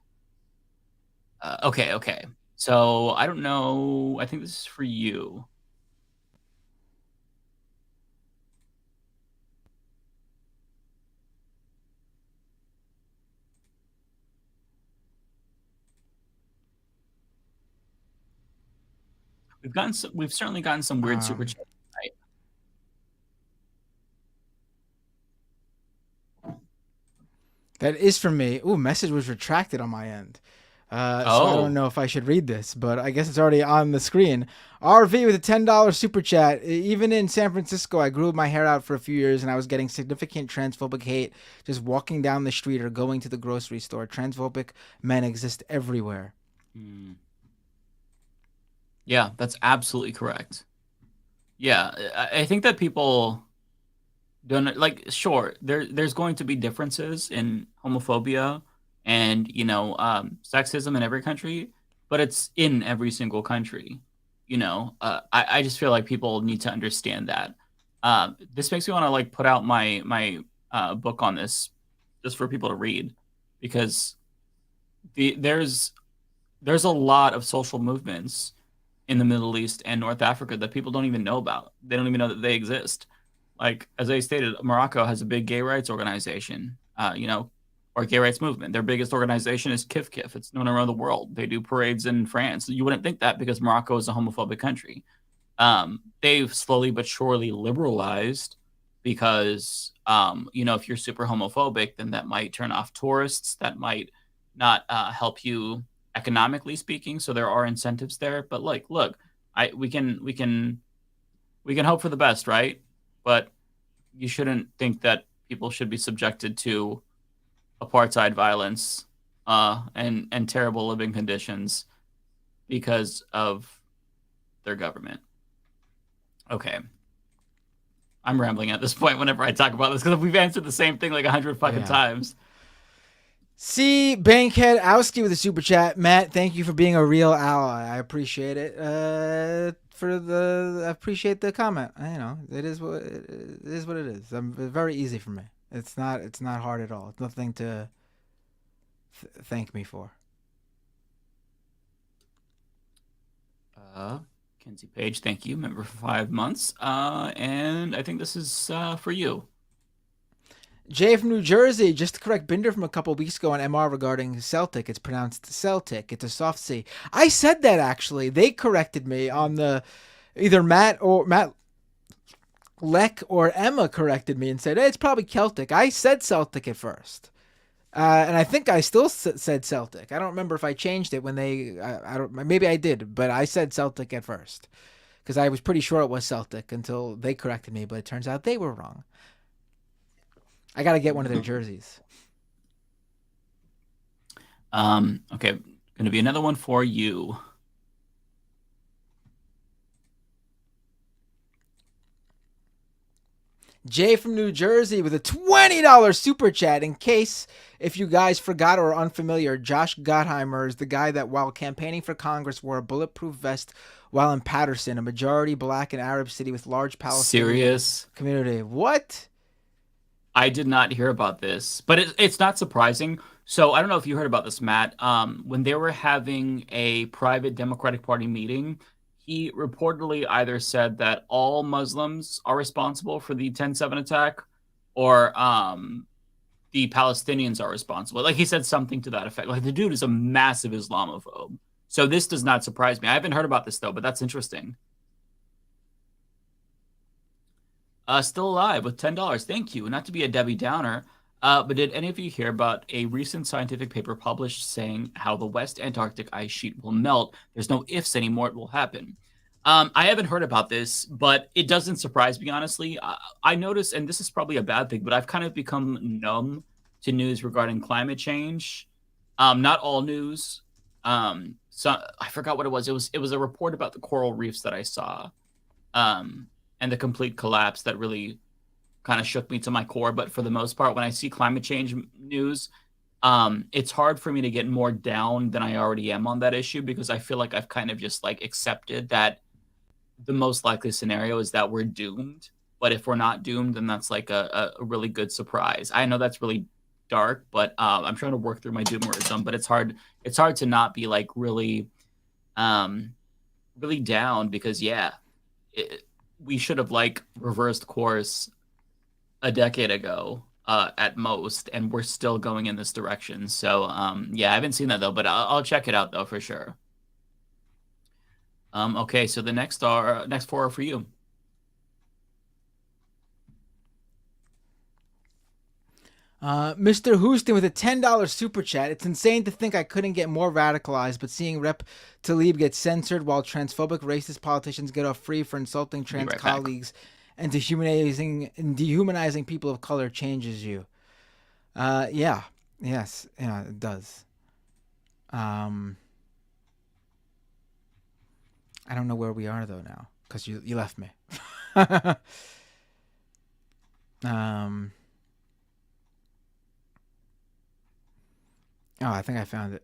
Speaker 11: Okay. So I don't know. I think this is for you. We've certainly gotten some weird super chats tonight.
Speaker 6: That is for me. Ooh, message was retracted on my end. So I don't know if I should read this, but I guess it's already on the screen. RV with a $10 super chat. Even in San Francisco, I grew my hair out for a few years and I was getting significant transphobic hate just walking down the street or going to the grocery store. Transphobic men exist everywhere.
Speaker 11: Yeah, that's absolutely correct. Yeah, I think that people don't like. Sure, there's going to be differences in homophobia and sexism in every country, but it's in every single country. I just feel like people need to understand that. This makes me want to like put out my book on this just for people to read, because there's a lot of social movements in the Middle East and North Africa that people don't even know about. They don't even know that they exist. Like, as I stated, Morocco has a big gay rights organization, or gay rights movement. Their biggest organization is Kif Kif. It's known around the world. They do parades in France. You wouldn't think that because Morocco is a homophobic country. They've slowly but surely liberalized because, if you're super homophobic, then that might turn off tourists. That might not help you economically speaking. So there are incentives there. But like, look, we can hope for the best, right? But you shouldn't think that people should be subjected to apartheid violence and terrible living conditions because of their government. Okay. I'm rambling at this point whenever I talk about this because we've answered the same thing like 100 fucking times.
Speaker 6: See Bankhead Owski with a super chat. Matt, thank you for being a real ally. I appreciate it. I appreciate the comment. It is what it is. It's very easy for me. It's not hard at all. It's nothing to thank me for.
Speaker 11: Kenzie Page, thank you. Member for 5 months. And I think this is for you.
Speaker 6: Jay from New Jersey, just to correct Binder from a couple weeks ago on MR regarding Celtic. It's pronounced Celtic. It's a soft C. I said that actually. They corrected me on the either Matt Leck or Emma corrected me and said, hey, it's probably Celtic. I said Celtic at first. And I think I still said Celtic. I don't remember if I changed it when maybe I did, but I said Celtic at first because I was pretty sure it was Celtic until they corrected me, but it turns out they were wrong. I got to get one of their jerseys.
Speaker 11: Okay. Going to be another one for you.
Speaker 6: Jay from New Jersey with a $20 super chat. In case if you guys forgot or are unfamiliar, Josh Gottheimer is the guy that while campaigning for Congress wore a bulletproof vest while in Patterson, a majority black and Arab city with large Palestinian community. What?
Speaker 11: I did not hear about this, but it's not surprising. So I don't know if you heard about this, Matt. When they were having a private Democratic Party meeting, he reportedly either said that all Muslims are responsible for the 10/7 attack or the Palestinians are responsible. Like he said something to that effect. Like the dude is a massive Islamophobe. So this does not surprise me. I haven't heard about this though, but that's interesting. Still alive with $10. Thank you. Not to be a Debbie Downer. But did any of you hear about a recent scientific paper published saying how the West Antarctic ice sheet will melt? There's no ifs anymore. It will happen. I haven't heard about this, but it doesn't surprise me, honestly. I noticed, and this is probably a bad thing, but I've kind of become numb to news regarding climate change. Not all news. So I forgot what it was. It was a report about the coral reefs that I saw, and the complete collapse that really kind of shook me to my core. But for the most part, when I see climate change news, it's hard for me to get more down than I already am on that issue, because I feel like I've kind of just like accepted that the most likely scenario is that we're doomed. But if we're not doomed, then that's like a really good surprise. I know that's really dark, but I'm trying to work through my doomerism, but it's hard to not be like really really down, because we should have like reversed course a decade ago at most, and we're still going in this direction. So I haven't seen that though, but I'll check it out though for sure. Okay, so the next four are for you.
Speaker 6: Mr. Houston with a $10 super chat. It's insane to think I couldn't get more radicalized, but seeing Rep. Tlaib get censored while transphobic, racist politicians get off free for insulting trans colleagues and dehumanizing people of color changes you. Yes, it does. I don't know where we are though now, because you left me. I think I found it.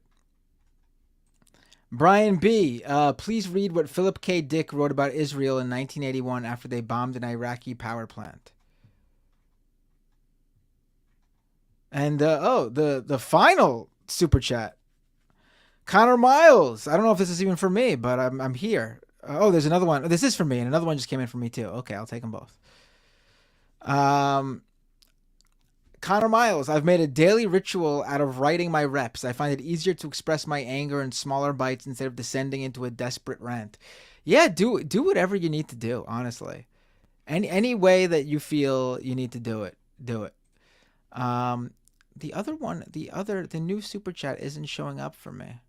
Speaker 6: Brian B. Please read what Philip K. Dick wrote about Israel in 1981 after they bombed an Iraqi power plant. And the final super chat. Connor Miles. I don't know if this is even for me, but I'm here. There's another one. This is for me, and another one just came in for me too. Okay, I'll take them both. Connor Miles, I've made a daily ritual out of writing my reps. I find it easier to express my anger in smaller bites instead of descending into a desperate rant. Yeah, do whatever you need to do, honestly. Any way that you feel you need to do it, do it. The new super chat isn't showing up for me.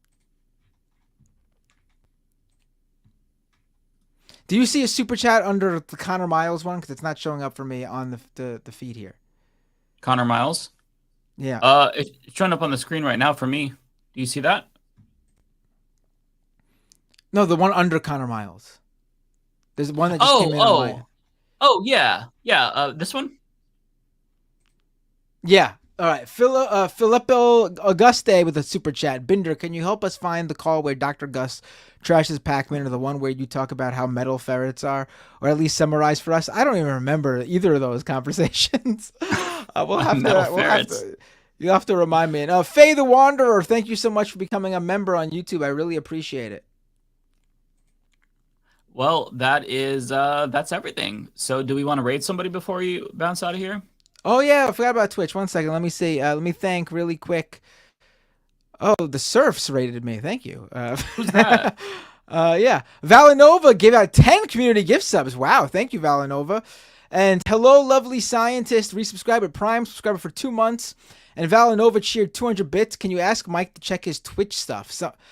Speaker 6: Do you see a super chat under the Connor Miles one? Because it's not showing up for me on the feed here.
Speaker 11: Connor Miles?
Speaker 6: Yeah.
Speaker 11: It's showing up on the screen right now for me. Do you see that?
Speaker 6: No, the one under Connor Miles. There's one that just came in on my...
Speaker 11: Oh, yeah. Yeah, this one?
Speaker 6: Yeah. All right. Filippo Auguste with a super chat. Binder, can you help us find the call where Dr. Gus trashes Pac-Man, or the one where you talk about how metal ferrets are, or at least summarize for us? I don't even remember either of those conversations. You'll have to remind me. And Faye the Wanderer, thank you so much for becoming a member on YouTube. I really appreciate it.
Speaker 11: Well, that's everything. So do we want to raid somebody before you bounce out of here?
Speaker 6: Oh, yeah, I forgot about Twitch. 1 second. Let me see. Let me thank really quick. Oh, the Surfs rated me. Thank you.
Speaker 11: Who's that?
Speaker 6: Yeah. Valinova gave out 10 community gift subs. Wow. Thank you, Valinova. And hello, lovely scientist. Resubscribe at Prime. Subscriber for 2 months. And Valinova cheered 200 bits. Can you ask Mike to check his Twitch stuff?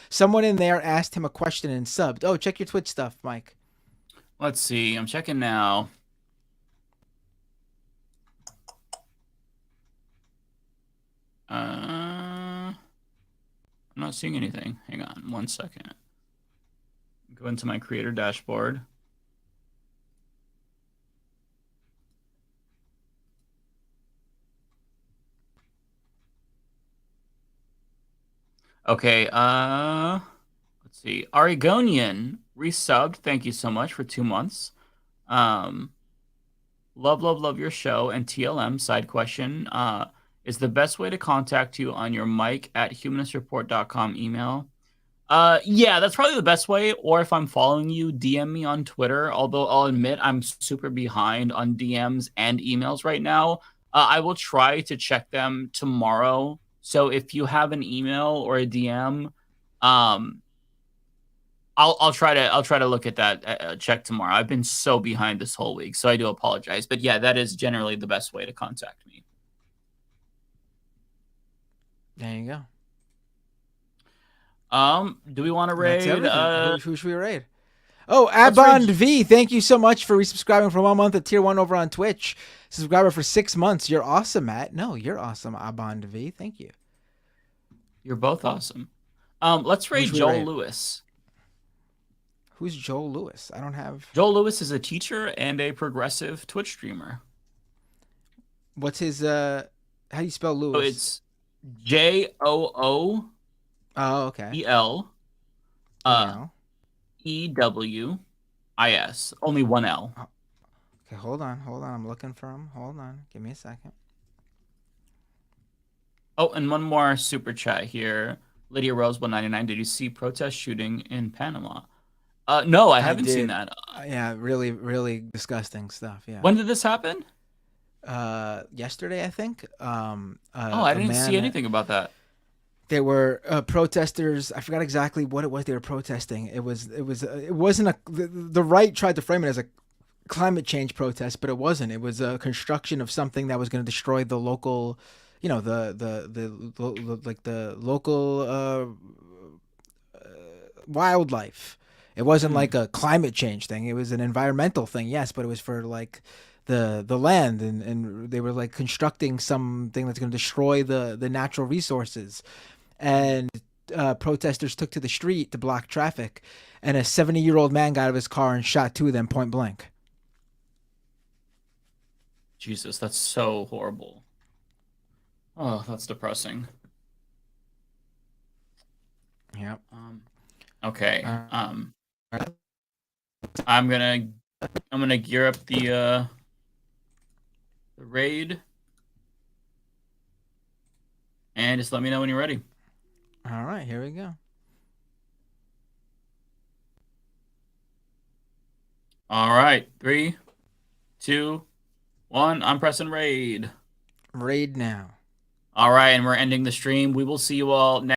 Speaker 6: Someone in there asked him a question and subbed. Oh, check your Twitch stuff, Mike.
Speaker 11: Let's see. I'm checking now. I'm not seeing anything. Hang on 1 second. Go into my creator dashboard. Okay, let's see. Oregonian resubbed. Thank you so much for 2 months. Love your show. And TLM side question. Is the best way to contact you on your mike@humanistreport.com email? Yeah, that's probably the best way. Or if I'm following you, DM me on Twitter. Although I'll admit I'm super behind on DMs and emails right now. I will try to check them tomorrow. So if you have an email or a DM, I'll try to look at that check tomorrow. I've been so behind this whole week, so I do apologize. But yeah, that is generally the best way to contact me.
Speaker 6: There you go.
Speaker 11: Do we want to raid?
Speaker 6: Who should we raid? Oh, Abond V, thank you so much for resubscribing for 1 month at tier 1 over on Twitch. Subscriber for 6 months. You're awesome, Matt. No, you're awesome, Abond V. Thank you.
Speaker 11: You're both awesome. Let's raid Joel Lewis.
Speaker 6: Who's Joel Lewis? I don't have...
Speaker 11: Joel Lewis is a teacher and a progressive Twitch streamer.
Speaker 6: What's his... How do you spell Lewis?
Speaker 11: So it's Jooo.
Speaker 6: Oh, okay.
Speaker 11: EL. EWIS. Only one L.
Speaker 6: Oh. Okay, hold on. I'm looking for him. Hold on. Give me a second.
Speaker 11: Oh, and one more super chat here. Lydia Rose 199. Did you see protest shooting in Panama? No, I haven't seen that.
Speaker 6: Yeah, really, really disgusting stuff. Yeah.
Speaker 11: When did this happen?
Speaker 6: Yesterday, I think.
Speaker 11: I didn't see anything about that.
Speaker 6: There were protesters. I forgot exactly what it was they were protesting. It wasn't the right tried to frame it as a climate change protest, but it wasn't. It was a construction of something that was going to destroy the local, the local wildlife. It wasn't like a climate change thing. It was an environmental thing, yes, but it was for like the land, and they were like constructing something that's going to destroy the natural resources. And protesters took to the street to block traffic, and a 70-year-old man got out of his car and shot 2 of them point blank.
Speaker 11: Jesus, that's so horrible. Oh, that's depressing.
Speaker 6: Yep.
Speaker 11: Okay. I'm gonna gear up the raid, and just let me know when you're ready.
Speaker 6: All right, here we go.
Speaker 11: All right, 3, 2, 1. I'm pressing raid.
Speaker 6: Raid now.
Speaker 11: All right, and we're ending the stream. We will see you all next.